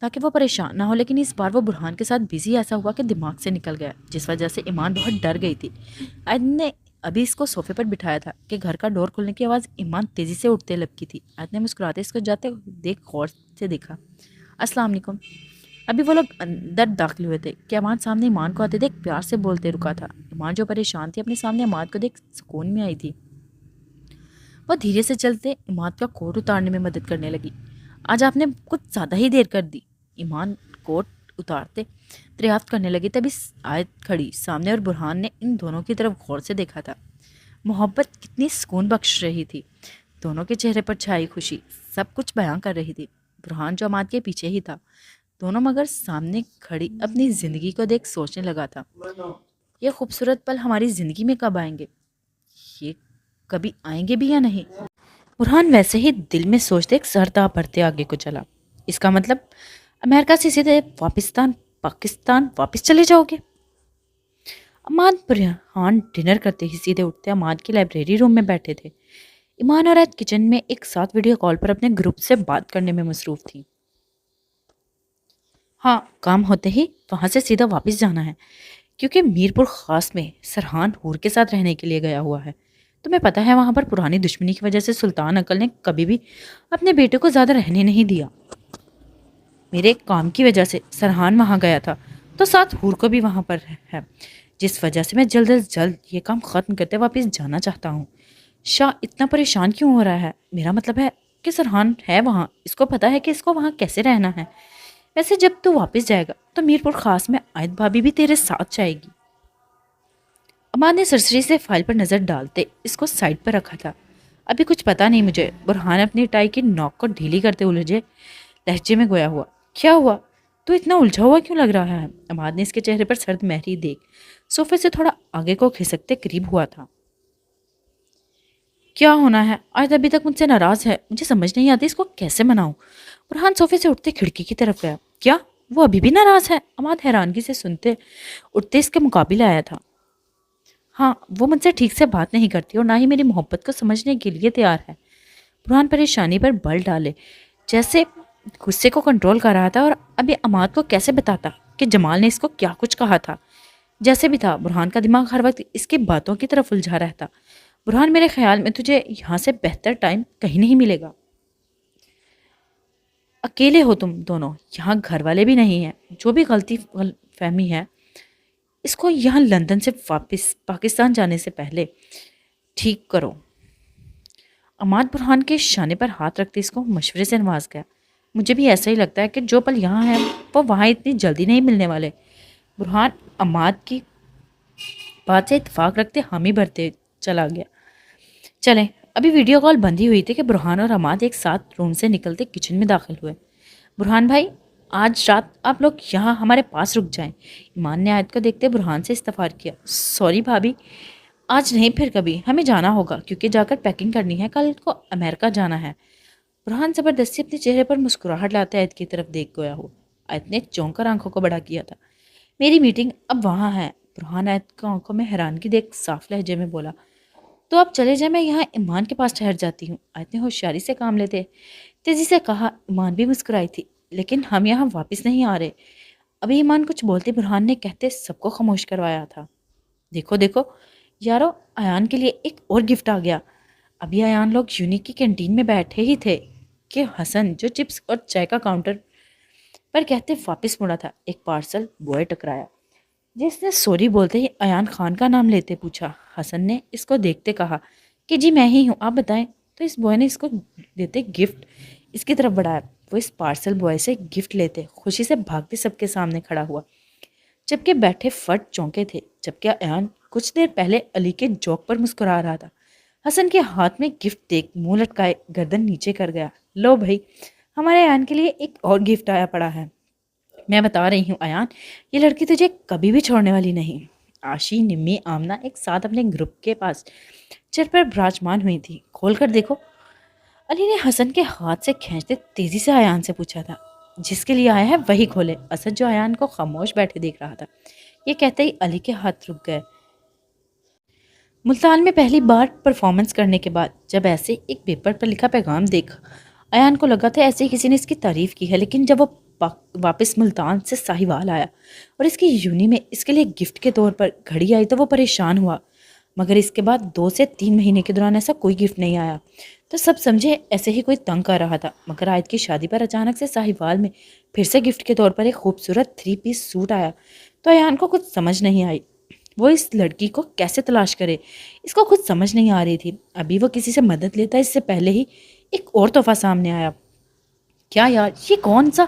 تاکہ وہ پریشان نہ ہو، لیکن اس بار وہ برہان کے ساتھ بزی ایسا ہوا کہ دماغ سے نکل گیا جس وجہ سے ایمان بہت ڈر گئی تھی۔ آیت نے ابھی اس کو صوفے پر بٹھایا تھا کہ گھر کا ڈور کھلنے کی آواز ایمان تیزی سے اٹھتے لپکی تھی۔ آیت نے مسکراتے اس کو جاتے دیکھ غور سے دیکھا۔ السلام علیکم۔ ابھی وہ لوگ اندر داخل ہوئے تھے کہ ایمان سامنے ایمان کو آتے دیکھ پیار سے بولتے رکا تھا۔ ایمان جو پریشان تھی اپنے سامنے ایمان کو دیکھ سکون میں آئی تھی۔ وہ دھیرے سے چلتے ایمان کا کوٹ اتارنے میں مدد کرنے لگی۔ آج آپ نے کچھ زیادہ ہی دیر کر دی۔ ایمان کوٹ اتارتے دریافت کرنے لگی تبھی آیت کھڑی سامنے اور برہان نے ان دونوں کی طرف غور سے دیکھا تھا۔ محبت کتنی سکون بخش رہی تھی، دونوں کے چہرے پر چھائی خوشی سب کچھ بیان کر رہی تھی۔ برہان جو عماد کے پیچھے ہی تھا، دونوں مگر سامنے کھڑی اپنی زندگی کو دیکھ سوچنے لگا تھا یہ خوبصورت پل ہماری زندگی میں کب آئیں گے، یہ کبھی آئیں گے بھی یا نہیں۔ برہان ویسے ہی دل میں سوچتے ایک سردا بھرتے آگے کو چلا۔ اس کا مطلب امریکہ سے سیدھے پاکستان واپس چلے جاؤ گے؟ عماد برہان ڈنر کرتے ہی سیدھے اٹھتے عماد کی لائبریری روم میں بیٹھے تھے۔ ایمان اور عید کچن میں ایک ساتھ ویڈیو کال پر اپنے گروپ سے بات کرنے میں مصروف تھی۔ ہاں، کام ہوتے ہی وہاں سے سیدھا واپس جانا ہے کیونکہ میرپور خاص میں سرحان حور کے ساتھ رہنے کے لیے گیا ہوا ہے۔ تمہیں پتا ہے وہاں پر پرانی دشمنی کی وجہ سے سلطان عقل نے کبھی بھی اپنے بیٹے کو زیادہ رہنے نہیں دیا۔ میرے کام کی وجہ سے سرحان وہاں گیا تھا تو ساتھ حور کو بھی وہاں پر ہے، جس وجہ سے میں جلد از جلد یہ کام ختم کرتے واپس جانا چاہتا ہوں۔ شاہ اتنا پریشان کیوں ہو رہا ہے؟ میرا مطلب ہے کہ سرحان ہے وہاں، اس کو پتا ہے کہ اس کو وہاں کیسے رہنا ہے۔ ویسے جب تو واپس جائے گا تو میرپور خاص میں عائد بھابی بھی تیرے ساتھ جائے گی۔ عماد نے سرسری سے فائل پر نظر ڈالتے اس کو سائڈ پر رکھا تھا۔ ابھی کچھ پتا نہیں مجھے۔ برہان اپنی ٹائی کی نوک کو ڈھیلی کرتے الجھے لہجے میں گویا ہوا۔ کیا ہوا؟ تو اتنا الجھا ہوا کیوں لگ رہا ہے؟ عماد نے اس کے چہرے پر سرد مہری دیکھ صوفے سے تھوڑا آگے کو کھسکتے قریب ہوا تھا۔ کیا ہونا ہے؟ آج ابھی تک مجھ سے ناراض ہے، مجھے سمجھ نہیں آتی اس کو کیسے مناؤں۔ برہان صوفے سے اٹھتے کھڑکی کی طرف گیا۔ کیا وہ ابھی بھی ناراض ہے؟ عماد حیرانگی سے سنتے اٹھتے اس کے مقابل آیا تھا۔ ہاں، وہ مجھ سے ٹھیک سے بات نہیں کرتی اور نہ ہی میری محبت کو سمجھنے کے لیے تیار ہے۔ برہان پریشانی پر بل ڈالے جیسے غصے کو کنٹرول کر رہا تھا، اور ابھی عماد کو کیسے بتاتا کہ جمال نے اس کو کیا کچھ کہا تھا۔ جیسے بھی تھا برہان کا دماغ ہر وقت اس کی باتوں کی طرف الجھا رہتا۔ برہان، میرے خیال میں تجھے یہاں سے بہتر ٹائم کہیں نہیں ملے گا۔ اکیلے ہو تم دونوں، یہاں گھر والے بھی نہیں ہیں۔ جو بھی غلطی فہمی ہے اس کو یہاں لندن سے واپس پاکستان جانے سے پہلے ٹھیک کرو۔ عماد برہان کے شانے پر ہاتھ رکھتے اس کو مشورے سے نواز گیا۔ مجھے بھی ایسا ہی لگتا ہے کہ جو پل یہاں ہے وہ وہاں اتنی جلدی نہیں ملنے والے۔ برہان عماد کی بات سے اتفاق رکھتے ہم ہی بھرتے چلا گیا۔ چلیں، ابھی ویڈیو کال بند ہی ہوئی تھی کہ برہان اور عماد ایک ساتھ روم سے نکلتے کچن میں داخل ہوئے۔ برہان بھائی، آج رات آپ لوگ یہاں ہمارے پاس رک جائیں۔ ایمان نے آیت کو دیکھتے برہان سے استغفار کیا۔ سوری بھابھی، آج نہیں پھر کبھی، ہمیں جانا ہوگا کیونکہ جا کر پیکنگ کرنی ہے، کل کو امریکہ جانا ہے۔ برہان زبردستی اپنے چہرے پر مسکراہٹ لاتے آیت کی طرف دیکھ گیا ہو۔ آیت نے چونک کر آنکھوں کو بڑا کیا تھا۔ میری میٹنگ اب وہاں ہے۔ برہان آیت کو آنکھوں میں حیرانگی دیکھ صاف لہجے میں بولا۔ تو آپ چلے جائیں، میں یہاں ایمان کے پاس ٹھہر جاتی ہوں۔ آیت نے ہوشیاری سے کام لیتے تیزی سے کہا۔ ایمان بھی مسکرائی تھی۔ لیکن ہم یہاں واپس نہیں آ رہے۔ ابھی ایمان کچھ بولتے برہان نے کہتے سب کو خاموش کروایا تھا۔ دیکھو دیکھو یارو، ایان کے لیے ایک اور گفٹ آ گیا۔ ابھی ایان لوگ یونیک کی کینٹین میں بیٹھے ہی تھے کہ حسن جو چپس اور چائے کا کاؤنٹر پر کہتے واپس مڑا تھا۔ ایک پارسل بوائے ٹکرایا جس نے سوری بولتے ہی ایان خان کا نام لیتے پوچھا۔ حسن نے اس کو دیکھتے کہا کہ جی میں ہی ہوں، آپ بتائیں۔ تو اس بوائے نے اس کو دیتے گفٹ اس کی طرف بڑھایا۔ وہ اس پارسل بوائے سے گفٹ لیتے خوشی سے بھاگتے سب کے سامنے کھڑا ہوا، جبکہ بیٹھے فرد چونکے تھے، جبکہ ایان کچھ دیر پہلے علی کے جوک پر مسکرا رہا تھا۔ حسن کے ہاتھ میں گفٹ دیکھ منہ لٹکائے گردن نیچے کر گیا۔ لو بھائی، ہمارے ایان کے لیے ایک اور گفٹ آیا پڑا ہے۔ میں بتا رہی ہوں ایان، یہ لڑکی تجھے کبھی بھی چھوڑنے والی نہیں۔ آشی، نمی، آمنہ ایک ساتھ اپنے گروپ کے پاس چر پر براجمان ہوئی تھی۔ کھول کر دیکھو، علی نے حسن کے ہاتھ سے کھینچتے تیزی سے ایان سے پوچھا تھا۔ جس کے لیے آیا ہے وہی کھولے۔ اسد جو ایان کو خاموش بیٹھے دیکھ رہا تھا، یہ کہتے ہی علی کے ہاتھ رک گئے۔ ملتان میں پہلی بار پرفارمنس کرنے کے بعد جب ایسے ایک پیپر پر لکھا پیغام دیکھا، ایان کو لگا تھا ایسے کسی نے اس کی تعریف کی ہے، لیکن جب وہ واپس ملتان سے ساہیوال آیا اور اس کی یونی میں اس کے لیے گفٹ کے طور پر گھڑی آئی تو وہ پریشان ہوا۔ مگر اس کے بعد 2 سے 3 مہینے کے دوران ایسا کوئی گفٹ نہیں آیا تو سب سمجھے ایسے ہی کوئی تنگ کر رہا تھا۔ مگر آیت کی شادی پر اچانک سے ساہیوال میں پھر سے گفٹ کے طور پر ایک خوبصورت 3 پیس سوٹ آیا تو ایان کو کچھ سمجھ نہیں آئی۔ وہ اس لڑکی کو کیسے تلاش کرے، اس کو خود سمجھ نہیں آ رہی تھی۔ ابھی وہ کسی سے مدد لیتا اس سے پہلے ہی ایک اور تحفہ سامنے آیا۔ کیا یار، یہ کون سا؟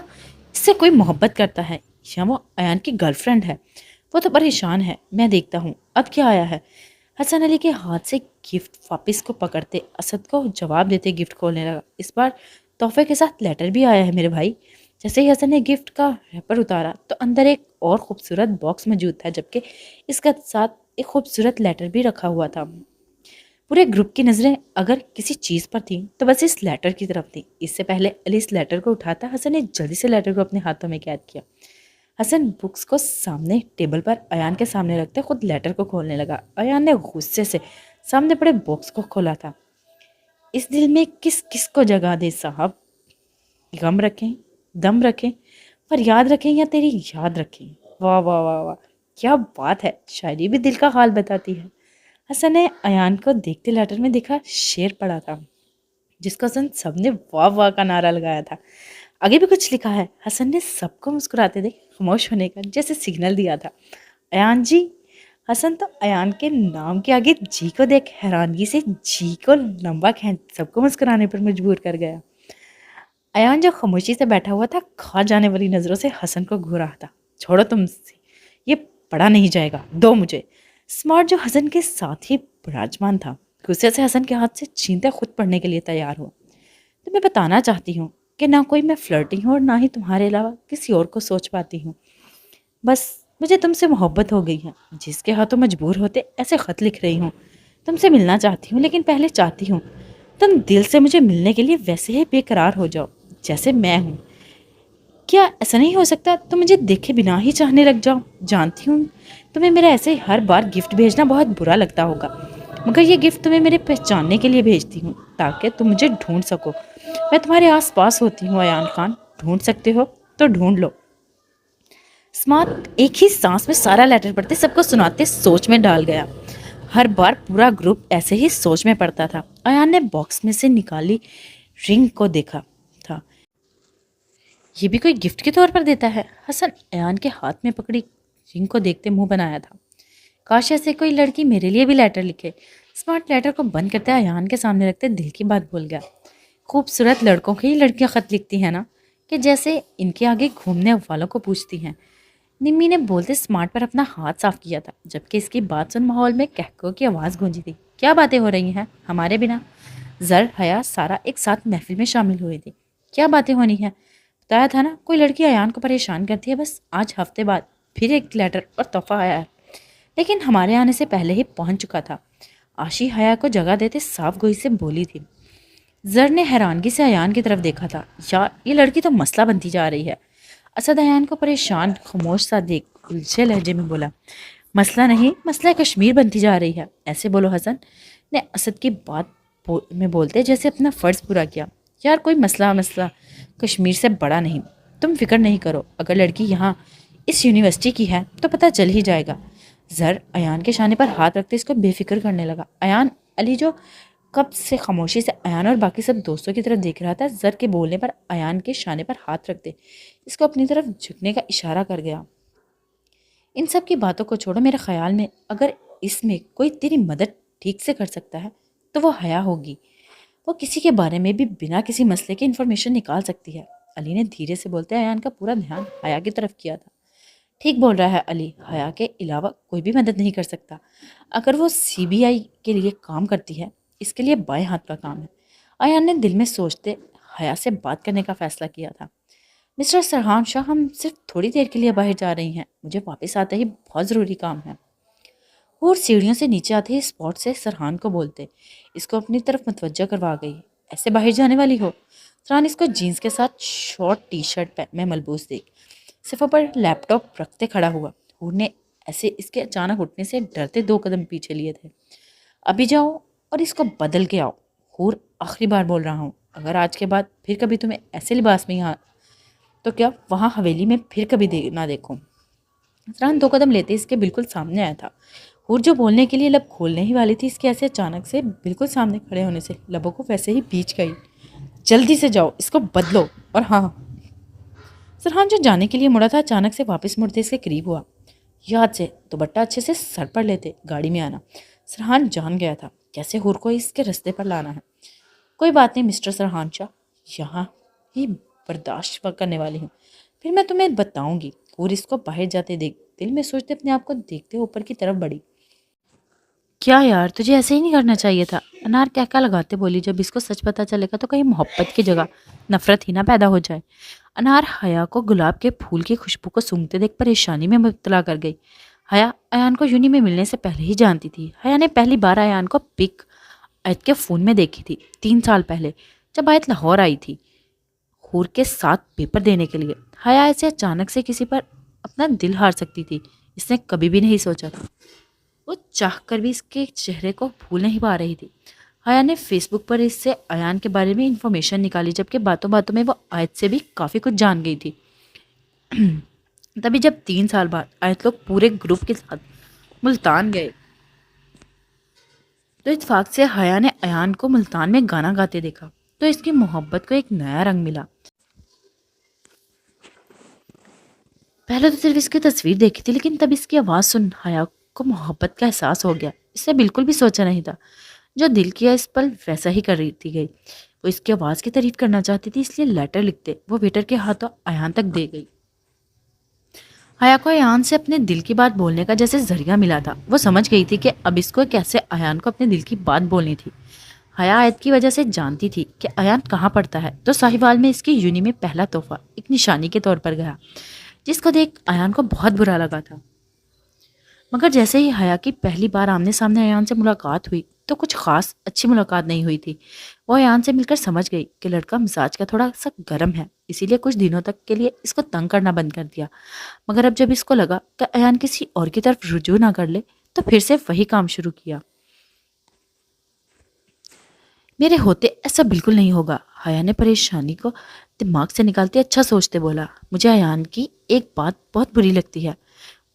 اس سے کوئی محبت کرتا ہے یا وہ ایان کی گرل فرینڈ ہے؟ وہ تو پریشان ہے، میں دیکھتا ہوں اب کیا آیا ہے۔ حسن علی کے ہاتھ سے گفٹ واپس کو پکڑتے اسد کو جواب دیتے گفٹ کھولنے لگا۔ اس بار تحفے کے ساتھ لیٹر بھی آیا ہے میرے بھائی۔ جیسے ہی حسن نے گفٹ کا ریپر اتارا تو اندر ایک اور خوبصورت باکس موجود تھا، جبکہ اس کے ساتھ ایک خوبصورت لیٹر بھی رکھا ہوا تھا۔ پورے گروپ کی نظریں اگر کسی چیز پر تھیں تو بس اس لیٹر کی طرف تھی۔ اس سے پہلے علی اس لیٹر کو اٹھاتا، حسن نے جلدی سے لیٹر کو اپنے ہاتھوں میں قید کیا۔ حسن بکس کو سامنے ٹیبل پر ایان کے سامنے رکھتے خود لیٹر کو کھولنے لگا۔ ایان نے غصے سے سامنے پڑے باکس کو کھولا تھا۔ اس دل میں کس کس کو جگہ دے صاحب، غم رکھیں، دم رکھیں، فریاد رکھیں یا تیری یاد رکھیں۔ واہ واہ واہ واہ، کیا بات ہے، شاعری بھی دل کا حال بتاتی ہے۔ حسن نے ایان کو دیکھتے لیٹر میں دیکھا شعر پڑا تھا جس کو سب نے واہ واہ کا نعرہ لگایا تھا۔ آگے بھی کچھ لکھا ہے۔ حسن نے سب کو مسکراتے دیکھ خاموش ہونے کا جیسے سگنل دیا تھا۔ ایان جی۔ حسن تو ایان کے نام کے آگے جی کو دیکھ حیرانگی سے جی کو لمبا کھینچ سب کو مسکرانے پر مجبور کر گیا۔ ایان جو خاموشی سے بیٹھا ہوا تھا کھا جانے والی نظروں سے حسن کو گھورا تھا۔ چھوڑو تم سے، یہ پڑھا نہیں جائے گا، دو مجھے۔ اسمارٹ جو حسن کے ساتھ ہی براجمان تھا غصے سے حسن کے ہاتھ سے چھینتے خود پڑھنے کے لیے تیار ہوا۔ تو میں بتانا چاہتی ہوں کہ نہ کوئی میں فلرٹی ہوں اور نہ ہی تمہارے علاوہ کسی اور کو سوچ پاتی ہوں۔ بس مجھے تم سے محبت ہو گئی ہے، جس کے ہاتھوں مجبور ہوتے ایسے خط لکھ رہی ہوں۔ تم سے ملنا چاہتی ہوں، لیکن پہلے چاہتی ہوں تم دل سے مجھے ملنے کے لیے ویسے ہی بے قرار ہو جاؤ جیسے میں ہوں۔ کیا ایسا نہیں ہو سکتا تم مجھے دیکھے بنا ہی چاہنے لگ جاؤ؟ جانتی ہوں تمہیں میرا ایسے ہر بار گفٹ بھیجنا بہت برا لگتا ہوگا، مگر یہ گفٹ تمہیں میرے پہچاننے کے لیے بھیجتی ہوں تاکہ تم مجھے ڈھونڈ سکو۔ میں تمہارے آس پاس ہوتی ہوں ایان خان، ڈھونڈ سکتے ہو تو ڈھونڈ لو۔ اسمارٹ ایک ہی سانس میں سارا لیٹر پڑھتے سب کو سناتے سوچ میں ڈال گیا۔ ہر بار پورا گروپ ایسے ہی سوچ میں پڑتا تھا۔ ایان نے باکس میں سے نکالی رنگ کو دیکھا تھا۔ یہ بھی کوئی گفٹ کے طور پر دیتا ہے؟ حسن ایان کے ہاتھ میں پکڑی رنگ کو دیکھتے منہ بنایا تھا۔ کاش ایسے کوئی لڑکی میرے لیے بھی لیٹر لکھے۔ اسمارٹ لیٹر کو بند کرتے ایان کے سامنے رکھتے دل کی بات بول گیا۔ خوبصورت لڑکوں کی ہی لڑکیاں خط لکھتی ہیں نا، کہ جیسے ان کے آگے گھومنے والوں کو پوچھتی ہیں۔ نمی نے بولتے اسمارٹ پر اپنا ہاتھ صاف کیا تھا، جبکہ اس کی بات سن ماحول میں کہکوں کی آواز گونجی تھی۔ کیا باتیں ہو رہی ہیں ہمارے بنا؟ زر، حیا، سارا ایک ساتھ محفل میں شامل ہوئے تھے۔ کیا باتیں ہونی ہیں؟ بتایا تھا نا، کوئی لڑکی ایان کو پریشان کرتی ہے، بس آج ہفتے بعد پھر ایک لیٹر اور تحفہ آیا ہے، لیکن ہمارے آنے سے پہلے ہی پہنچ چکا تھا۔ آشی حیا کو جگہ دیتے صاف گوئی سے بولی تھی۔ زر نے حیرانگی سے ایان کی طرف دیکھا تھا۔ یار، یہ لڑکی تو مسئلہ بنتی جا رہی ہے۔ اسد ایان کو پریشان خاموش سا دیکھ الجھے لہجے میں بولا، مسئلہ نہیں، مسئلہ کشمیر بنتی جا رہی ہے۔ ایسے بولو حسن نے اسد کی بات میں بولتے جیسے اپنا فرض پورا کیا۔ یار، کوئی مسئلہ کشمیر سے بڑا نہیں، تم فکر نہیں کرو، اگر لڑکی یہاں اس یونیورسٹی کی ہے تو پتہ چل ہی جائے گا۔ زر ایان کے شانے پر ہاتھ رکھتے اس کو بے فکر کرنے لگا۔ ایان علی جو کب سے خاموشی سے ایان اور باقی سب دوستوں کی طرف دیکھ رہا تھا، زر کے بولنے پر ایان کے شانے پر ہاتھ رکھتے اس کو اپنی طرف جھکنے کا اشارہ کر گیا۔ ان سب کی باتوں کو چھوڑو، میرے خیال میں اگر اس میں کوئی تیری مدد ٹھیک سے کر سکتا ہے تو وہ حیا ہوگی۔ وہ کسی کے بارے میں بھی بنا کسی مسئلے کی انفارمیشن نکال سکتی ہے۔ علی نے دھیرے سے بولتے ایان کا پورا دھیان حیا کی طرف کیا تھا۔ ٹھیک بول رہا ہے علی، حیا کے علاوہ کوئی بھی مدد نہیں کر سکتا۔ اگر وہ CBI کے لیے کام کرتی ہے، اس کے لیے بائیں ہاتھ کا کام ہے۔ ایان نے دل میں سوچتے حیا سے بات کرنے کا فیصلہ کیا تھا۔ مسٹر سرحان شاہ، ہم صرف تھوڑی دیر کے لیے باہر جا رہی ہیں، مجھے واپس آتے ہی بہت ضروری کام ہے۔ اور سیڑھیوں سے نیچے آتے ہی اسپاٹ سے سرحان کو بولتے اس کو اپنی طرف متوجہ کروا گئی، ایسے باہر جانے والی ہو؟ سرحان اس کو جینز کے ساتھ شارٹ ٹی شرٹ میں ملبوس دیکھ صفوں پر لیپ ٹاپ رکھتے کھڑا ہوا۔ ہور نے ایسے اس کے اچانک اٹھنے سے ڈرتے 2 قدم پیچھے لیے تھے۔ ابھی جاؤ اور اس کو بدل کے آؤ۔ ہور، آخری بار بول رہا ہوں، اگر آج کے بعد پھر کبھی تمہیں ایسے لباس میں یہاں تو کیا وہاں حویلی میں پھر کبھی نہ دیکھوں۔ سرحان 2 قدم لیتے اس کے بالکل سامنے آیا تھا۔ ہور جو بولنے کے لیے لب کھولنے ہی والی تھی، اس کے ایسے اچانک سے بالکل سامنے کھڑے ہونے سے لبوں کو ویسے ہی بیچ گئی۔ جلدی سے جاؤ، اس کو بدلو، اور ہاں۔ سرحان جو جانے کے لیے مڑا تھا، اچانک سے واپس مڑتے اس کے قریب ہوا۔ یاد سے دوپٹہ اچھے سے سر پر لیتے گاڑی میں آنا۔ سرحان جان گیا تھا کیسے ہور کو اس کے رستے پر لانا ہے۔ کوئی بات نہیں مسٹر سرحان شاہ، یہاں ہی برداشت کرنے والی ہوں، پھر میں تمہیں بتاؤں گی۔ ہور اس کو باہر جاتے دیکھ دل میں سوچتے اپنے آپ کو دیکھتے اوپر کی طرف بڑھی۔ کیا یار، تجھے ایسے ہی نہیں کرنا چاہیے تھا، انار کہکا لگاتے بولی۔ جب اس کو سچ پتا چلے گا تو کہیں محبت کی جگہ نفرت ہی نہ پیدا ہو جائے۔ انار حیا کو گلاب کے پھول کی خوشبو کو سونگھتے دیکھ پریشانی میں مبتلا کر گئی۔ حیا ایان کو یونی میں ملنے سے پہلے ہی جانتی تھی۔ حیا نے پہلی بار ایان کو پک آیت کے فون میں دیکھی تھی 3 سال پہلے، جب آیت لاہور آئی تھی ہور کے ساتھ پیپر دینے کے لیے۔ حیا ایسے اچانک سے کسی پر اپنا دل ہار سکتی تھی، اس نے کبھی بھی نہیں سوچا تھا۔ وہ چاہ کر بھی اس کے چہرے کو بھول نہیں پا رہی تھی۔ حیا نے فیس بک پر اس سے ایان کے بارے میں انفارمیشن نکالی، جبکہ باتوں باتوں میں وہ آیت سے بھی کافی کچھ جان گئی تھی۔ تبھی جب 3 سال بعد آیت لوگ پورے گروپ کے ساتھ ملتان گئے تو اتفاق سے حیا نے ایان کو ملتان میں گانا گاتے دیکھا، تو اس کی محبت کو ایک نیا رنگ ملا۔ پہلے تو صرف اس کی تصویر دیکھی تھی، لیکن تب اس کی آواز سن حیا کو محبت کا احساس ہو گیا۔ اس نے بالکل بھی سوچا نہیں تھا، جو دل کیا اس پل ویسا ہی کر رہی تھی گئی۔ وہ اس کی آواز کی تعریف کرنا چاہتی تھی، اس لیے لیٹر لکھتے وہ ویٹر کے ہاتھوں ایان تک دے گئی۔ حیا کو ایان سے اپنے دل کی بات بولنے کا جیسے ذریعہ ملا تھا۔ وہ سمجھ گئی تھی کہ اب اس کو کیسے ایان کو اپنے دل کی بات بولنی تھی۔ حیا آیت کی وجہ سے جانتی تھی کہ ایان کہاں پڑھتا ہے، تو ساہیوال میں اس کی یونی میں پہلا تحفہ ایک نشانی کے طور پر گیا، جس کو دیکھ ایان کو بہت برا لگا تھا۔ مگر جیسے ہی حیا کی پہلی بار آمنے سامنے ایان سے ملاقات ہوئی تو کچھ خاص اچھی ملاقات نہیں ہوئی تھی۔ وہ ایان سے مل کر سمجھ گئی کہ لڑکا مزاج کا تھوڑا سا گرم ہے، اسی لیے کچھ دنوں تک کے لیے اس کو تنگ کرنا بند کر دیا۔ مگر اب جب اس کو لگا کہ ایان کسی اور کی طرف رجوع نہ کر لے تو پھر سے وہی کام شروع کیا۔ میرے ہوتے ایسا بالکل نہیں ہوگا، حیا نے پریشانی کو دماغ سے نکالتے اچھا سوچتے بولا۔ مجھے ایان کی ایک بات بہت بری لگتی ہے،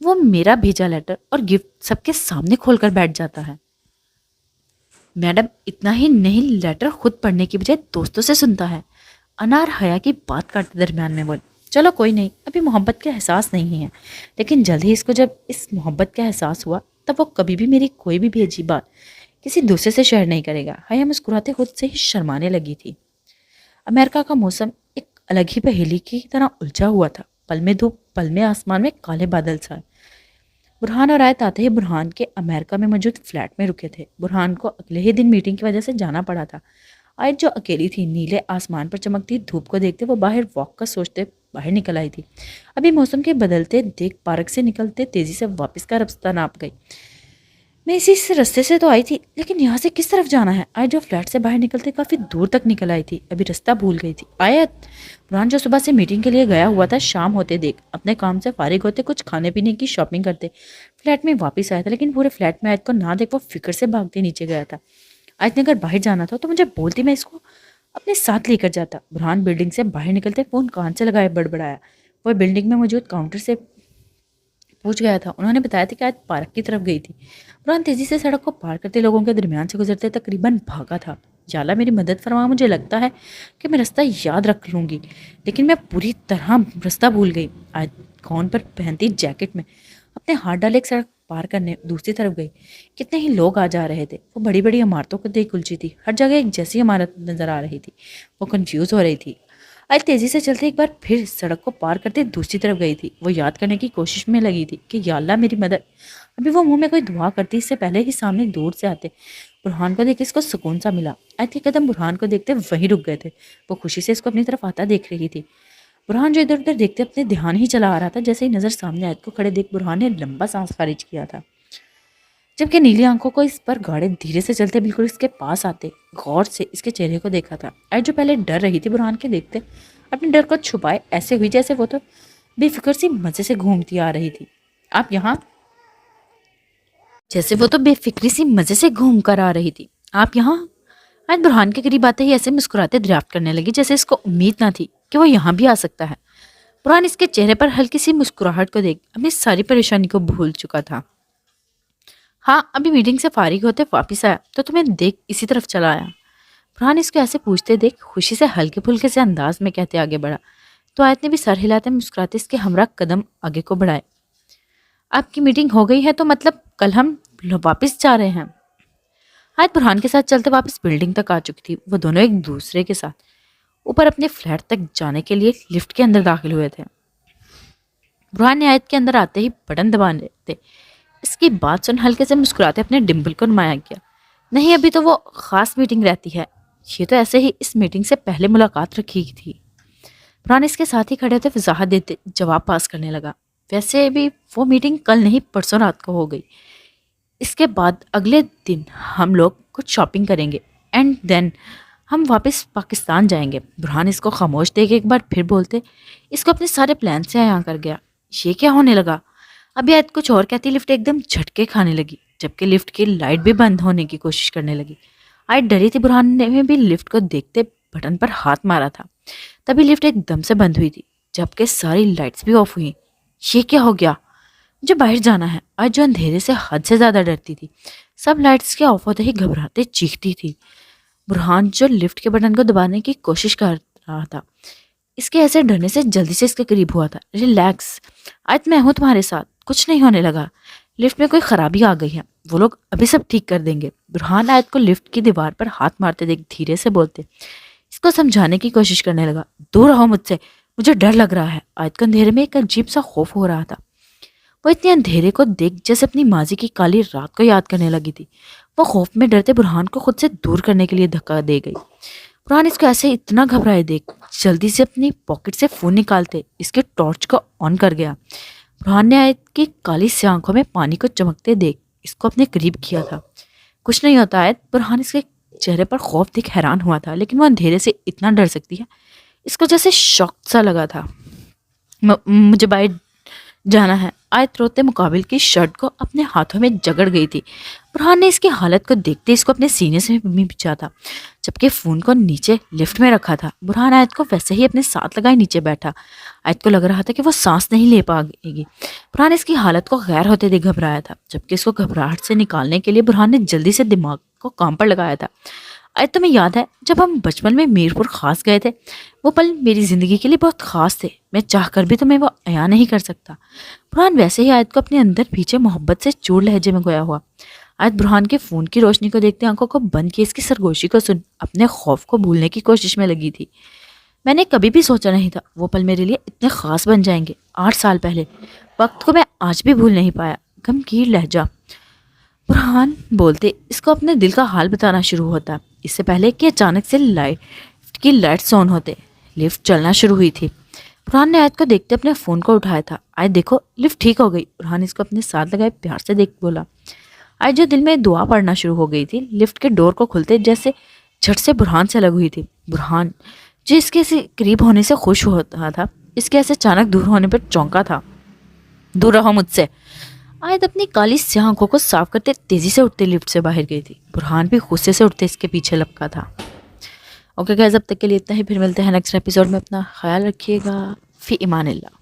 وہ میرا بھیجا لیٹر اور گفٹ سب کے سامنے کھول کر بیٹھ جاتا ہے۔ میڈم، اتنا ہی نہیں، لیٹر خود پڑھنے کی بجائے دوستوں سے سنتا ہے۔ انار حیا کی بات کاٹتے درمیان میں بول، چلو کوئی نہیں، ابھی محبت کا احساس نہیں ہے، لیکن جلد ہی اس کو جب اس محبت کا احساس ہوا تب وہ کبھی بھی میری کوئی بھی بھیجی بات کسی دوسرے سے شیئر نہیں کرے گا۔ حیا مسکراتے خود سے ہی شرمانے لگی تھی۔ امریکہ کا موسم ایک الگ ہی پہیلی کی طرح الجھا ہوا تھا۔ پل میں دھوپ، پل میں آسمان میں کالے بادل چھائے۔ برہان اور آیت آتے ہی برہان کے امریکہ میں موجود فلیٹ میں رکے تھے۔ برہان کو اگلے ہی دن میٹنگ کی وجہ سے جانا پڑا تھا۔ آیت جو اکیلی تھی، نیلے آسمان پر چمکتی دھوپ کو دیکھتے وہ باہر واک کا سوچتے باہر نکل آئی تھی۔ ابھی موسم کے بدلتے دیکھ پارک سے نکلتے تیزی سے واپس کا راستہ ناپ گئی۔ میں اسی رستے سے تو آئی تھی، لیکن یہاں سے کس طرف جانا ہے؟ آیت جو فلیٹ سے باہر نکلتے کافی دور تک نکل آئی تھی، ابھی راستہ بھول گئی تھی۔ آیت، برہان جو صبح سے میٹنگ کے لیے گیا ہوا تھا، شام ہوتے دیکھ اپنے کام سے فارغ ہوتے کچھ کھانے پینے کی شاپنگ کرتے فلیٹ میں واپس آیا تھا، لیکن پورے فلیٹ میں آیت کو نہ دیکھ وہ فکر سے بھاگتے نیچے گیا تھا۔ آیت نے اگر باہر جانا تھا تو مجھے بولتی، میں اس کو اپنے ساتھ لے کر جاتا۔ برہان بلڈنگ سے باہر نکلتے فون کان سے لگائے بڑبڑایا۔ وہ بلڈنگ میں موجود کاؤنٹر سے پوچھ گیا تھا، انہوں نے بتایا تھا کہ آج پارک کی طرف گئی تھی۔ برہان تیزی سے سڑک کو پار کرتے لوگوں کے درمیان سے گزرتے تقریباً بھاگا تھا۔ یا اللہ میری مدد فرما، مجھے لگتا ہے کہ میں راستہ یاد رکھ لوں گی، لیکن میں پوری طرح راستہ بھول گئی۔ آج کون پر پہنتی جیکٹ میں اپنے ہاتھ ڈالے ایک سڑک پار کرنے دوسری طرف گئی۔ کتنے ہی لوگ آ جا رہے تھے، وہ بڑی بڑی عمارتوں کو دیکھ الجھی تھی، ہر جگہ ایک جیسی عمارت نظر آ رہی تھی، وہ کنفیوز ہو رہی تھی۔ آج تیزی سے چلتے ایک بار پھر سڑک کو پار کرتے دوسری طرف گئی تھی۔ وہ یاد کرنے کی کوشش میں لگی تھی کہ یا اللہ میری مدد۔ ابھی وہ منہ میں کوئی دعا کرتی، اس سے پہلے ہی سامنے دور سے آتے برہان کو دیکھ اس کو سکون سا ملا۔ آیت کے قدم برہان کو دیکھتے وہیں رک گئے تھے۔ وہ خوشی سے اس کو اپنی طرف آتا دیکھ رہی تھی۔ برہان جو ادھر ادھر دیکھتے اپنے دھیان ہی چلا آ رہا تھا۔ جیسے ہی نظر سامنے آیت کو کھڑے دیکھ برہان نے لمبا سانس خارج کیا تھا، جبکہ نیلی آنکھوں کو اس پر گاڑے دھیرے سے چلتے بالکل اس کے پاس آتے غور سے اس کے چہرے کو دیکھا تھا۔ آیت جو پہلے ڈر رہی تھی برہان کے دیکھتے اپنے ڈر کو چھپائے ایسے ہوئی جیسے وہ تو بے فکر سی مزے سے گھومتی آ رہی تھی۔ آپ یہاں جیسے وہ تو بے فکری سی مزے سے گھوم کر آ رہی تھی۔ آپ یہاں؟ آیت برہان کے قریب آتے ہی ایسے مسکراتے دریافت کرنے لگی جیسے اس کو امید نہ تھی کہ وہ یہاں بھی آ سکتا ہے۔ برہان اس کے چہرے پر ہلکی سی مسکراہٹ کو دیکھ اپنی ساری پریشانی کو بھول چکا تھا۔ ہاں، ابھی میٹنگ سے فارغ ہوتے واپس آیا تو تمہیں دیکھ اسی طرف چلا آیا۔ برہان اس کو ایسے پوچھتے دیکھ خوشی سے ہلکے پھلکے سے انداز میں کہتے آگے بڑھا، تو آیت نے بھی سر ہلاتے مسکراتے اس کے ہمراہ قدم آگے کو بڑھائے۔ آپ کی میٹنگ ہو گئی ہے تو مطلب کل ہم واپس جا رہے ہیں؟ آیت برہان کے ساتھ چلتے واپس بلڈنگ تک آ چکی تھی۔ وہ دونوں ایک دوسرے کے ساتھ اوپر اپنے فلیٹ تک جانے کے لیے لفٹ کے اندر داخل ہوئے تھے۔ برہان نے آیت کے اندر آتے ہی بٹن دبانے تھے۔ اس کی بات سن ہلکے سے مسکراتے اپنے ڈمپل کو نمایاں کیا۔ نہیں، ابھی تو وہ خاص میٹنگ رہتی ہے، یہ تو ایسے ہی اس میٹنگ سے پہلے ملاقات رکھی تھی۔ برہان اس کے ساتھ ہی کھڑے ہوتے وضاحت دیتے جواب پاس کرنے لگا، ویسے بھی وہ میٹنگ کل نہیں پرسوں رات کو ہو گئی۔ اس کے بعد اگلے دن ہم لوگ کچھ شاپنگ کریں گے اینڈ دین ہم واپس پاکستان جائیں گے۔ برہان اس کو خاموش دے کے ایک بار پھر بولتے اس کو اپنے سارے پلان سے عیاں کر گیا۔ یہ کیا ہونے لگا؟ ابھی آیت کچھ اور کہتی لفٹ ایک دم جھٹکے کھانے لگی، جبکہ لفٹ کی لائٹ بھی بند ہونے کی کوشش کرنے لگی۔ آیت ڈری تھی، برہان نے بھی لفٹ کو دیکھتے بٹن پر ہاتھ مارا تھا، تبھی لفٹ ایک دم سے بند ہوئی تھی، جبکہ ساری لائٹس بھی آف ہوئی۔ یہ کیا ہو گیا؟ مجھے باہر جانا ہے۔ آج جو اندھیرے سے حد سے زیادہ ڈرتی تھی، سب لائٹس کے آف ہوتے ہی گھبراتے چیختی تھی۔ برہان جو لفٹ کے بٹن کو دبانے کی کوشش کر رہا تھا، اس کے ایسے ڈرنے سے جلدی سے اس کے قریب ہوا تھا۔ ریلیکس آیت، میں ہوں تمہارے ساتھ، کچھ نہیں ہونے لگا، لفٹ میں کوئی خرابی آ گئی ہے، وہ لوگ ابھی سب ٹھیک کر دیں گے۔ برہان آیت کو لفٹ کی دیوار پر ہاتھ مارتے دیکھ دھیرے سے بولتے اس کو سمجھانے کی کوشش کرنے لگا، دور رہو مجھ سے، مجھے ڈر لگ رہا ہے۔ آیت کو اندھیرے میں ایک عجیب سا خوف ہو رہا تھا۔ وہ اتنے اندھیرے کو دیکھ جیسے اپنی ماضی کی کالی رات کو یاد کرنے لگی تھی۔ وہ خوف میں ڈرتے برہان کو خود سے دور کرنے کے لیے دھکا دے گئی۔ برہان اس کو ایسے اتنا گھبرائے دیکھ جلدی سے اپنی پاکٹ سے فون نکالتے اس کے ٹارچ کو آن کر گیا۔ برہان نے آیت کی کالی سی آنکھوں میں پانی کو چمکتے دیکھ اس کو اپنے قریب کیا تھا۔ کچھ نہیں ہوتا آیت۔ برہان اس کے چہرے پر خوف دیکھ حیران ہوا تھا، لیکن وہ اندھیرے سے اتنا ڈر سکتی ہے اس کو جیسے شوق سا لگا تھا۔ مجھے باہر جانا ہے۔ آیت روتے مقابل کی شرٹ کو اپنے ہاتھوں میں جگڑ گئی تھی۔ برہان نے اس کی حالت کو دیکھتے اس کو اپنے سینے سے بھی بچا تھا، جبکہ فون کو نیچے لفٹ میں رکھا تھا۔ برہان آیت کو ویسے ہی اپنے ساتھ لگائے نیچے بیٹھا۔ آیت کو لگ رہا تھا کہ وہ سانس نہیں لے پائے گی۔ برہان اس کی حالت کو غیر ہوتے دیکھ گھبرایا تھا، جبکہ اس کو گھبراہٹ سے نکالنے کے لیے برہان نے جلدی سے دماغ کو کام پر لگایا تھا۔ آیت تمہیں یاد ہے جب ہم بچپن میں میرپور خاص گئے تھے؟ وہ پل میری زندگی کے لیے بہت خاص تھے، میں چاہ کر بھی تمہیں وہ عیاں نہیں کر سکتا۔ برہان ویسے ہی آیت کو اپنے اندر پیچھے محبت سے چور لہجے میں گویا ہوا۔ آیت برہان کے فون کی روشنی کو دیکھتے آنکھوں کو بند کی اس کی سرگوشی کو سن اپنے خوف کو بھولنے کی کوشش میں لگی تھی۔ میں نے کبھی بھی سوچا نہیں تھا وہ پل میرے لیے اتنے خاص بن جائیں گے. 8 سال پہلے وقت کو میں آج بھی بھول نہیں پایا. غمگین لہجہ برہان بولتے اس کو اپنے دل کا حال بتانا شروع ہوتا. اس سے پہلے کہ اچانک سے لائٹ کی لائٹس آن ہوتے لفٹ چلنا شروع ہوئی تھی. برہان نے آیت کو دیکھتے اپنے فون کو اٹھایا تھا. آیت دیکھو لفٹ ٹھیک ہو گئی. برہان اس کو اپنے ساتھ لگائے پیار سے دیکھ بولا. آیت جو دل میں دعا پڑھنا شروع ہو گئی تھی لفٹ کے ڈور کو کھلتے جیسے جھٹ سے برہان سے لگ ہوئی تھی. برہان جو اس کے قریب ہونے سے خوش ہوتا تھا اس کے ایسے اچانک دور ہونے پر چونکا تھا. دور رہو مجھ سے. آیت اپنی کالی سیاہ آنکھوں کو صاف کرتے تیزی سے اٹھتے لفٹ سے باہر گئی تھی. برہان بھی غصے سے اٹھتے اس کے پیچھے لپکا تھا. اوکے گائز اب تک کے لیے اتنا ہی. پھر ملتے ہیں نیکسٹ ایپیسوڈ میں. اپنا خیال رکھیے گا. فی امان اللہ.